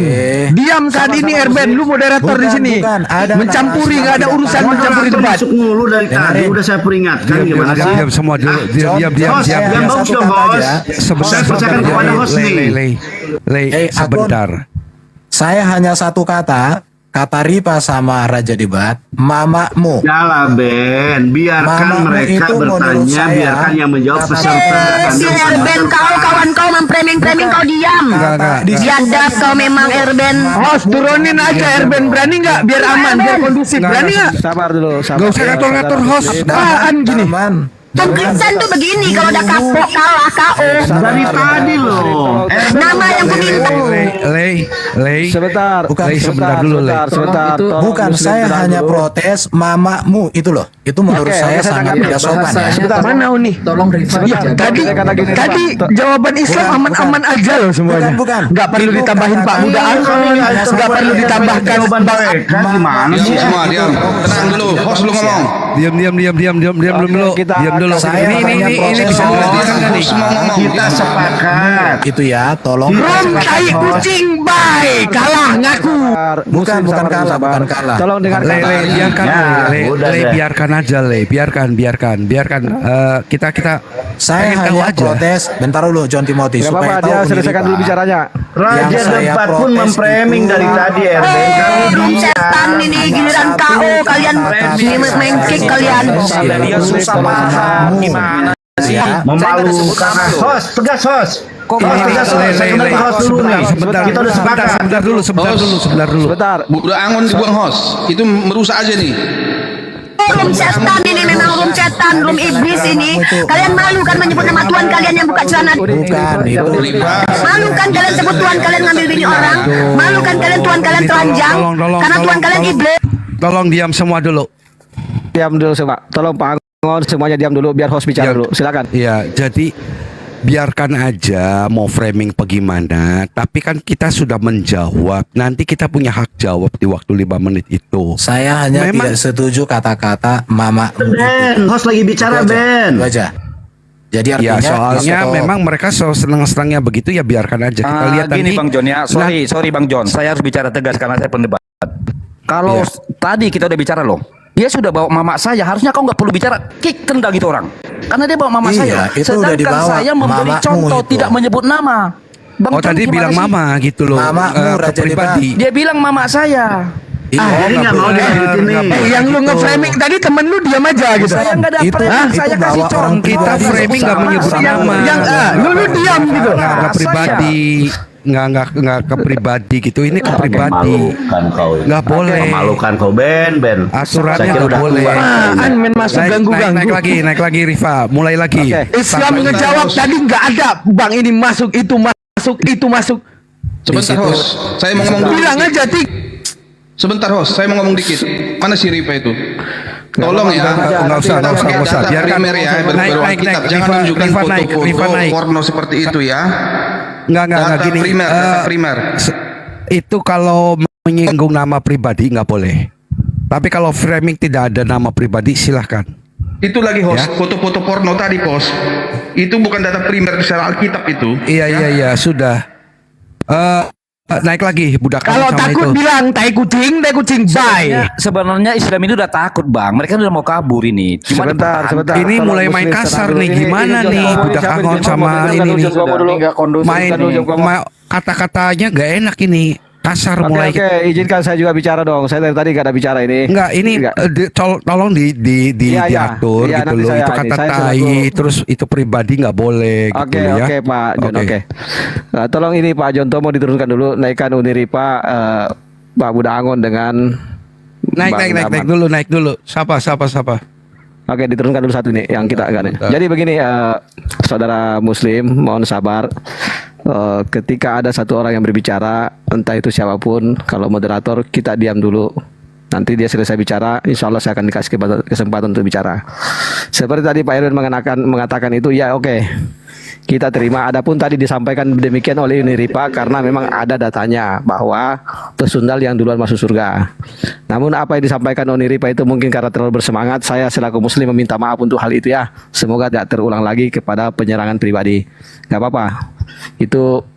Diam saat ini Erben. Lu moderator di sini. Bukan. Ada Mencampuri, nggak ada urusan mencampuri Moderator debat. masuk mulu dari tadi udah saya peringatkan gimana sih? Diam semua dulu. Diam. Host, yang bagus dong host. Sebentar. Saya percayakan kepada host nih. Sebentar. Saya hanya satu kata Ripa sama Raja Debat, mamamu. Yalah Ben, biarkan Mamamu mereka itu menurut bertanya, saya, biarkan yang menjawab kata- peserta. Si Erben kau kawan kau mempreming kau diam. Enggak. Biadab kau memang Erben. Host turunin aja Erben, berani nggak? Biar aman, biar kondusif. Berani nggak? Sabar dulu. Gak usah ngatur-ngatur host. Apaan gini? Aman. Kan Kristen tuh begini kalau udah kapok kalah KO. Dari tadi loh. Nama yang kuminta. Lei. Sebentar. Bukan, sebentar dulu, Le. Sebentar. Bukan, saya hanya protes mamamu itu loh. Itu menurut saya sangat tidak sopan ya. Bahasanya Mana Uni? tolong Rifa Ya, dijaga. tadi tadi jawaban Islam aman-aman aja loh semuanya. Bukan. Nggak perlu Itu ditambahin Pak kata- Muda Angon, nggak perlu ditambahkan jawaban mereka gimana Diam sih? semua, diam. Tenang dulu, host lu ngomong. Diam dulu. kita Diam dulu. Saya Ini proses bisa host. dijelaskan nggak nih? Host mau ngomong. Kita sepakat. Itu ya, tolong. Rom tai kucing bay, kalah ngaku. Bukan kalah. Tolong dengarkan. Biarkan Ya, udah deh. biarkan aja biarkan kita Saya pengen tahu hanya aja. protes. Bentar dulu John Timothy Gak supaya apa-apa, tahu dia Uni selesaikan Rifa. dulu bicaranya. Raja Yang saya Debat pun protes memframing itu- dari tadi Erben. Kamu Rum diam. setan ini giliran KO kalian ini main kick kalian. Dia susah paham gimana sih? Ya. Memalukan. Host, tegas host. Host, tegas host. Saya kembali ke host dulu nih. Kita udah sepakat. Sebentar dulu. Sebentar. Budak Angon dibuang host. Itu merusak aja nih. Rum setan ini memang rum setan, rum iblis ini. Kalian malu kan menyebut nama Tuhan kalian yang buka celana? Bukan, itu Malu kan kalian sebut Tuhan kalian ngambil bini orang? Malu kan kalian Tuhan kalian telanjang? Karena Tuhan kalian iblis. Tolong diam semua dulu. Diam dulu coba. Tolong Pak Angon semuanya diam dulu biar host bicara Ya. dulu. Silakan. Iya, jadi biarkan aja mau framing bagaimana, tapi kan kita sudah menjawab. Nanti kita punya hak jawab di waktu 5 menit itu. saya hanya Memang- tidak setuju kata-kata mama. Ben, host lagi bicara Ben. Itu aja. Jadi Ya artinya soalnya kalau- memang mereka senang-senangnya begitu ya biarkan aja. Kita lihat Gini nanti. Bang John ya, sorry Bang John, saya harus bicara tegas karena saya pendebat. Kalau tadi kita udah bicara loh, dia sudah bawa mama saya, harusnya kau nggak perlu bicara, kick tendang itu orang, karena dia bawa mama Iya, saya. itu udah Sedangkan dibawa saya memberi mamamu contoh itu. tidak menyebut nama. Bang Oh John tadi gimana bilang sih? mama gitu loh. Mamamu, ke Raja pribadi. Dia bilang mama saya. Iya, Jadi nggak mau dilanjutin nih. Yang lu nge-framing tadi temen lu diam aja gitu. Saya nggak Itu- dapat, itu saya kasih bawa orang contoh. Kita pribadi, framing nggak sama- menyebut sama- nama. Lu diam gitu. Nggak pribadi. Nggak ke pribadi gitu. Ini ke pribadi. Memalukan kau. Nggak boleh. Memalukan kau Ben. Aturannya Saya kira nggak udah boleh. tua. Apaan men masuk Naik ganggu-ganggu. lagi Rifa. Mulai lagi. Islam Sampai- ngejawab tadi nggak ada. Bang ini masuk, itu masuk. Sebentar host. Saya mau ngomong dulu. Bilang aja Tik. Sebentar host, saya mau ngomong dikit. Mana si Rifa itu? Tolong ya. Nggak usah. Data Biarkan primer ya, naik. Alkitab. Jangan Rifa tunjukkan naik. foto-foto porno seperti itu ya. Nggak Data gini. primer. Itu kalau menyinggung nama pribadi nggak boleh. Tapi kalau framing tidak ada nama pribadi silahkan. Itu lagi host, Ya. foto-foto porno tadi host. Itu bukan data primer secara Alkitab itu. Iya sudah. Naik lagi budak Kalau sama takut itu. bilang tai kucing, bye. Sebenarnya Islam itu udah takut Bang, mereka udah mau kabur ini. Cuma Sebentar. Ini Tolong mulai main Muslim kasar tenang nih. dulu. Gimana Ini nih John, budak siapa Angon John? sama John, ini nih. John, dulu. Main kata-katanya gak enak ini. Kasar mulai. Oke, izinkan saya juga bicara dong. Saya dari tadi gak ada bicara ini. Enggak, ini Enggak. tolong Iya, diatur iya, gitu nanti loh. saya Itu ini, kata saya tai, selaku- terus itu pribadi nggak boleh gitu Oke, loh ya. oke Pak John, Oke. oke. Nah, tolong ini Pak Jonto mau diturunkan dulu, naikkan Uniripa Pak Budak Angon dengan Naik Bang Daman. naik dulu. Siapa? Oke, diturunkan dulu satu nih yang kita agak nih. Jadi begini saudara Muslim, mohon sabar. Ketika ada satu orang yang berbicara, entah itu siapapun, kalau moderator kita diam dulu. Nanti dia selesai bicara, insya Allah saya akan dikasih kesempatan untuk bicara. Seperti tadi Pak Erwin mengatakan itu, ya oke. Kita terima. Adapun tadi disampaikan demikian oleh Uniripa karena memang ada datanya bahwa pesundal yang duluan masuk surga. Namun apa yang disampaikan Uniripa itu mungkin karena terlalu bersemangat. Saya selaku Muslim meminta maaf untuk hal itu ya. Semoga tidak terulang lagi kepada penyerangan pribadi. Gak apa-apa. Itu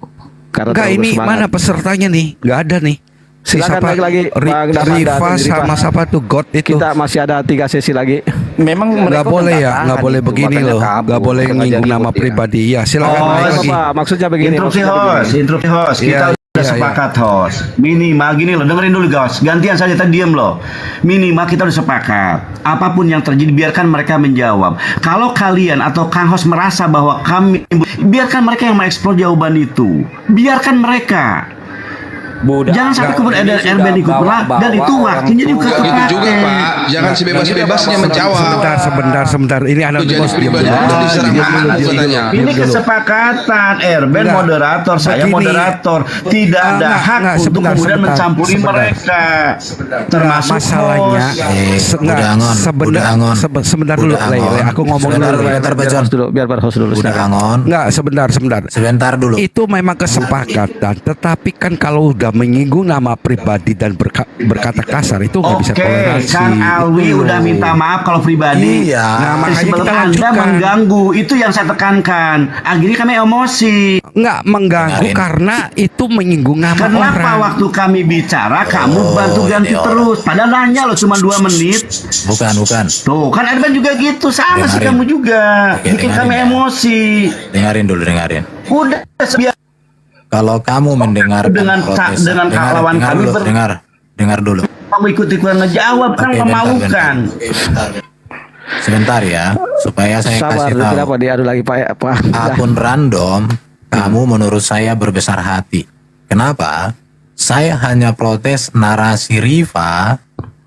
karena Enggak, terlalu ini bersemangat. mana pesertanya nih? Nggak ada nih. Silakan naik lagi, Bang Daman dan Rifa Uniripa. sama siapa tuh God itu? Kita masih ada 3 sesi lagi. memang Nggak mereka boleh udah ya, tahan nggak boleh itu, begini makanya loh. kabur, Nggak boleh sengaja menyinggung nama ribut ya. pribadi. Ya silakan Oh, naik lagi. Pak, maksudnya begini. Instruksi maksudnya host, begini. instruksi host. Kita Iya, udah iya, sepakat host. Minimal gini loh, dengerin dulu guys. Gantian saja tadi diem loh. Minimal kita udah sepakat. Apapun yang terjadi biarkan mereka menjawab. Kalau kalian atau Kang host merasa bahwa kami, biarkan mereka yang mengeksplor jawaban itu. Biarkan mereka. Jangan sampai kemudian ada Erben ikut dan itu waktunya juga Enggak gitu juga kepake. Pak. Jangan sebebas-bebasnya menjawab. Sebentar. Ini anak Itu jadi pribadi itu diserang Muhammad katanya. Ini kesepakatan Erben Enggak. moderator, saya Begini. moderator. Tidak ada hak untuk sebentar, kemudian sebentar, mencampuri sebentar. mereka. Termasuk masalahnya host. Udah angon, udah angon. sebentar dulu, Udah Le, angon. aku ngomong Sebentar, dulu. sebentar, Pak John. Biar Pak host dulu. Udah silakan. angon. Enggak, sebentar. Sebentar dulu. Itu memang kesepakatan, tetapi kan kalau udah menyinggung nama pribadi dan berkata kasar itu nggak bisa Oke, toleransi. Kang Alwi Itu udah loh. minta maaf kalau pribadi. Iya. Nah, makanya Sebelum kita Anda lanjutkan. mengganggu, itu yang saya tekankan. Akhirnya kami emosi. Nggak mengganggu Dengarin. karena itu menyinggung nama Kenapa orang. waktu kami bicara kamu bantu ganti ini terus? Padahal nanya lo cuma 2 menit. Bukan. Tuh, kan Erben juga gitu, sama sih Dengarin. kamu juga. Oke, Bikin kami dengarin ya. emosi. Dengarin dulu. Udah biar Kalau kamu mendengarkan Dengan protes, dengan lawan dengar kami dulu, dengar dulu. kamu ikut-ikutan ngejawab kan Oke, memaukan. Sebentar ya, supaya saya Sabar, kasih tahu. kenapa diadu lagi Pak? Akun random, kamu menurut saya berbesar hati. Kenapa? Saya hanya protes narasi Rifa,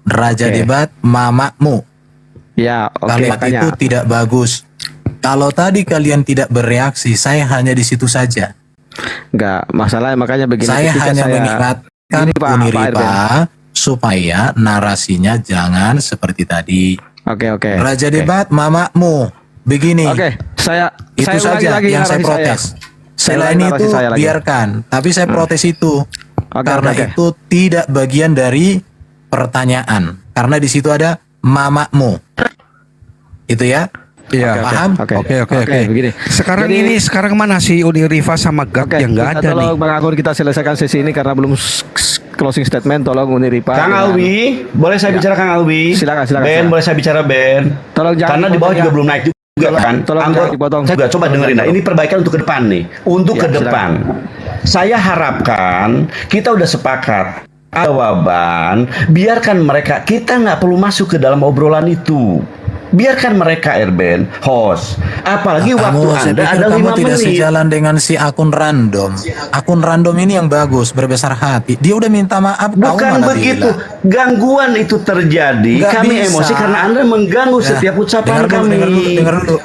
Raja Oke. Debat, mamamu. Ya, oke Kalian makanya. itu tidak bagus. Kalau tadi kalian tidak bereaksi, saya hanya di situ saja. Enggak, masalah makanya begini. Saya ketika hanya saya- mengingatkan Ini, Pak, Uniripa Erben. supaya narasinya jangan seperti tadi. Oke. Raja Oke. Debat, mamamu. Begini. Oke, Itu saya ulangi saja lagi yang saya narasi protes. Saya Selain ulangi narasi itu saya lagi. biarkan, tapi saya protes itu karena oke. itu tidak bagian dari pertanyaan. Karena di situ ada mamamu. Itu ya? Iya. Paham? Oke. Begini. Sekarang mana si Unirifa sama GAP yang nggak ada nih? Tolong Bang Akun kita selesaikan sesi ini karena belum closing statement. Tolong Uniripa. Kang dengan- Alwi, boleh saya bicara Kang Alwi? Silakan. Ben, boleh saya bicara Ben? Tolong jangan Karena di bawah dipotong juga ya. belum naik juga kan. Tolong Anggota- jangan dipotong. Saya juga coba dengerin. Nah, ini perbaikan untuk ke depan nih. Untuk Ya, ke depan. Saya harapkan kita udah sepakat. Jawaban, biarkan mereka. Kita nggak perlu masuk ke dalam obrolan itu. Biarkan mereka Erben, host. Apalagi waktu saya Anda pikir ada kamu 5 tidak menit. sejalan dengan si akun random. Akun random ini yang bagus, berbesar hati. Dia udah minta maaf, kamu Bukan malah begitu. bilang. Gangguan itu terjadi. Nggak Kami bisa. emosi karena Anda mengganggu setiap ucapan kami. Dengar dulu.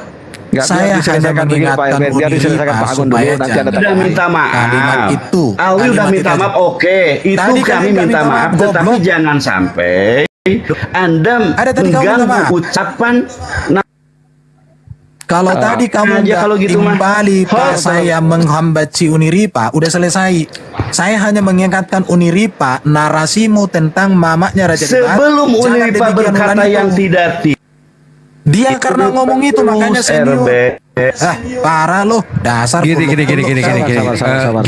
Nggak, Saya biar hanya diselesaikan begini, Pak mengingatkan Erben. Biar diselesaikan Pak Agun dulu, supaya nanti Anda jangan Sudah minta maaf. kalimat itu. Alwi udah Kalimat minta itu maaf. aja. Oke, itu Tadi kan kami dia minta maaf. Tetapi goblok. jangan sampai Anda Ada tadi kamu minta mengganggu maaf. ucapan. Kalau tadi kamu aja nggak kalau gitu mah. timbali Pak, Host. saya menghambat si Uniripa, udah selesai. Saya hanya mengingatkan Uniripa narasimu tentang mamanya Raja Debat. Sebelum Jangan Uniripa demikian berkata ulangi yang itu. tidak Dia karena ngomong itu makanya senior. RB. Parah loh, dasar Gini goblok. Sabar,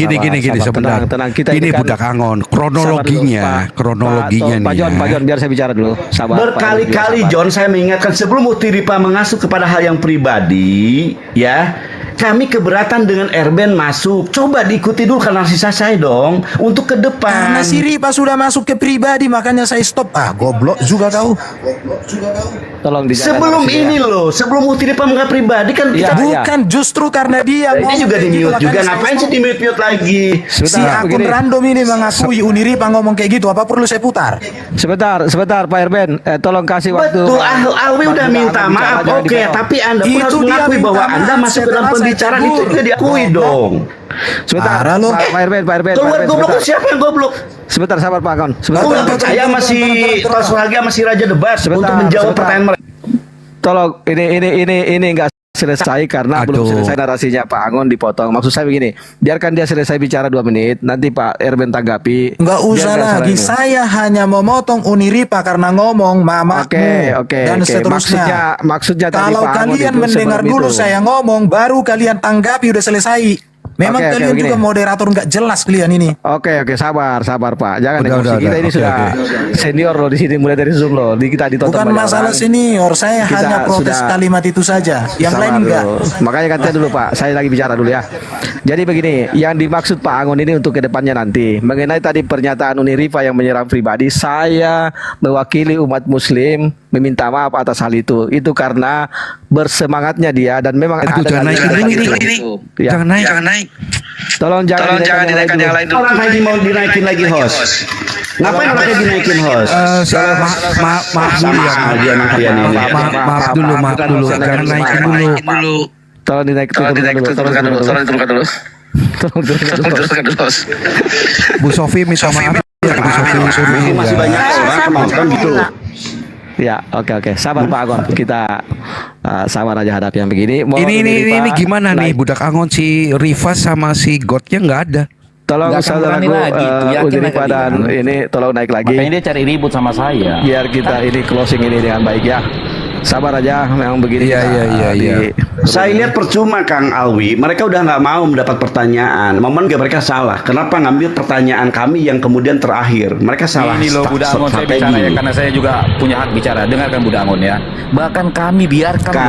gini sabar. sebentar. Tenang. Kita Ini kan- budak angon, Sabar dulu, kronologinya Pak nih. John, biar saya bicara dulu. Sabar. Berkali-kali Pak John saya mengingatkan sebelum Utiripa mengasuh kepada hal yang pribadi, ya. Kami keberatan dengan Erben masuk. Coba diikuti dulu karena sisa saya dong untuk ke depan. Karena si Ripa sudah masuk ke pribadi makanya saya stop. Goblok juga kau. Tolong dijaga Sebelum narasinya. ini loh, sebelum Utiripa menganggap pribadi kan Iya, kita Bukan justru karena dia ini ngomong juga kayak di gitu, mute juga. makanya saya Ngapain sih stop. di mute lagi? Si Sebentar, akun begini. random ini mengakui Uniripa ngomong kayak gitu. Apa perlu saya putar? Sebentar Pak Erben. Tolong kasih waktu. Betul, Alwi udah Bantu minta Bang Agun maaf. bicara, jangan Oke, dipotong. tapi Anda pun Itu harus dia mengakui minta bahwa maaf, Anda masuk ke dalam setelah saya pembicaraan itu tegur. juga diakui Goblok. dong. Sebentar, Parah lu. Pak Erben. Keluar goblok itu siapa yang goblok? Sebentar, sabar Pak Agun. Kamu nggak percaya masih Taswagi masih Raja Debat untuk menjawab pertanyaan mereka? Tolong, ini enggak selesai karena belum Aduh. selesai narasinya Pak Angon dipotong. Maksud saya begini, biarkan dia selesai bicara 2 menit, nanti Pak Erben tanggapi. Nggak usah Biarkan lagi. ini. Saya hanya memotong Uniripa karena ngomong mamamu Oke. dan seterusnya. Maksudnya tadi Kalau Pak Angon kalian itu mendengar sebelum dulu itu. saya ngomong, baru kalian tanggapi udah selesai. Memang Oke, kalian begini. juga moderator nggak jelas kalian ini. Oke, sabar Pak. Jangan Udah, emosi. Kita ini oke, sudah senior loh di sini, mulai dari Zoom loh. Kita ditonton Bukan banyak masalah orang. senior, saya Kita hanya protes sudah- kalimat itu saja. Yang Sabar lain enggak. dulu. Makanya gantian dulu Pak, saya lagi bicara dulu ya. Jadi begini, yang dimaksud Pak Angon ini untuk kedepannya nanti mengenai tadi pernyataan Uniripa yang menyerang pribadi, saya mewakili umat Muslim meminta maaf atas hal itu. Itu karena bersemangatnya dia dan memang Aduh, ada jangan naik dalil ini. itu. Ya. Jangan naik. Tolong jangan dinaikkan yang lain dulu. Orang kayak mau dinaikin lagi host. Ngapain orang kayak dinaikin host? Maaf dulu ya. Sama aja emang kalian ini. Maaf dulu. Jangan naikin dulu. Tolong diturunkan dulu. Tolong diturunkan dulu. Bu Sofi minta maaf ya, Bu Sofi. Masih banyak orang penonton gitu. Ya, oke. Sabar Pak Agon. Kita sabar aja hadapi yang begini. Ini gimana nih budak Angon, si Rifas sama si Godnya nggak ada. Tolong Nggak akan saudaraku berani lagi, itu yakin Udin mereka dan bilang. ini tolong naik lagi. Makanya dia cari ribut sama saya. Biar kita ini closing ini dengan baik ya. Sabar aja, memang begini. Iya. Saya lihat percuma Kang Alwi, mereka udah nggak mau mendapat pertanyaan. Momen gak mereka salah. Kenapa ngambil pertanyaan kami yang kemudian terakhir? Mereka salah. Ini loh Budak Angon, saya bicara ya, karena saya juga punya hak bicara. Dengarkan Budak Angon ya. Bahkan kami biarkan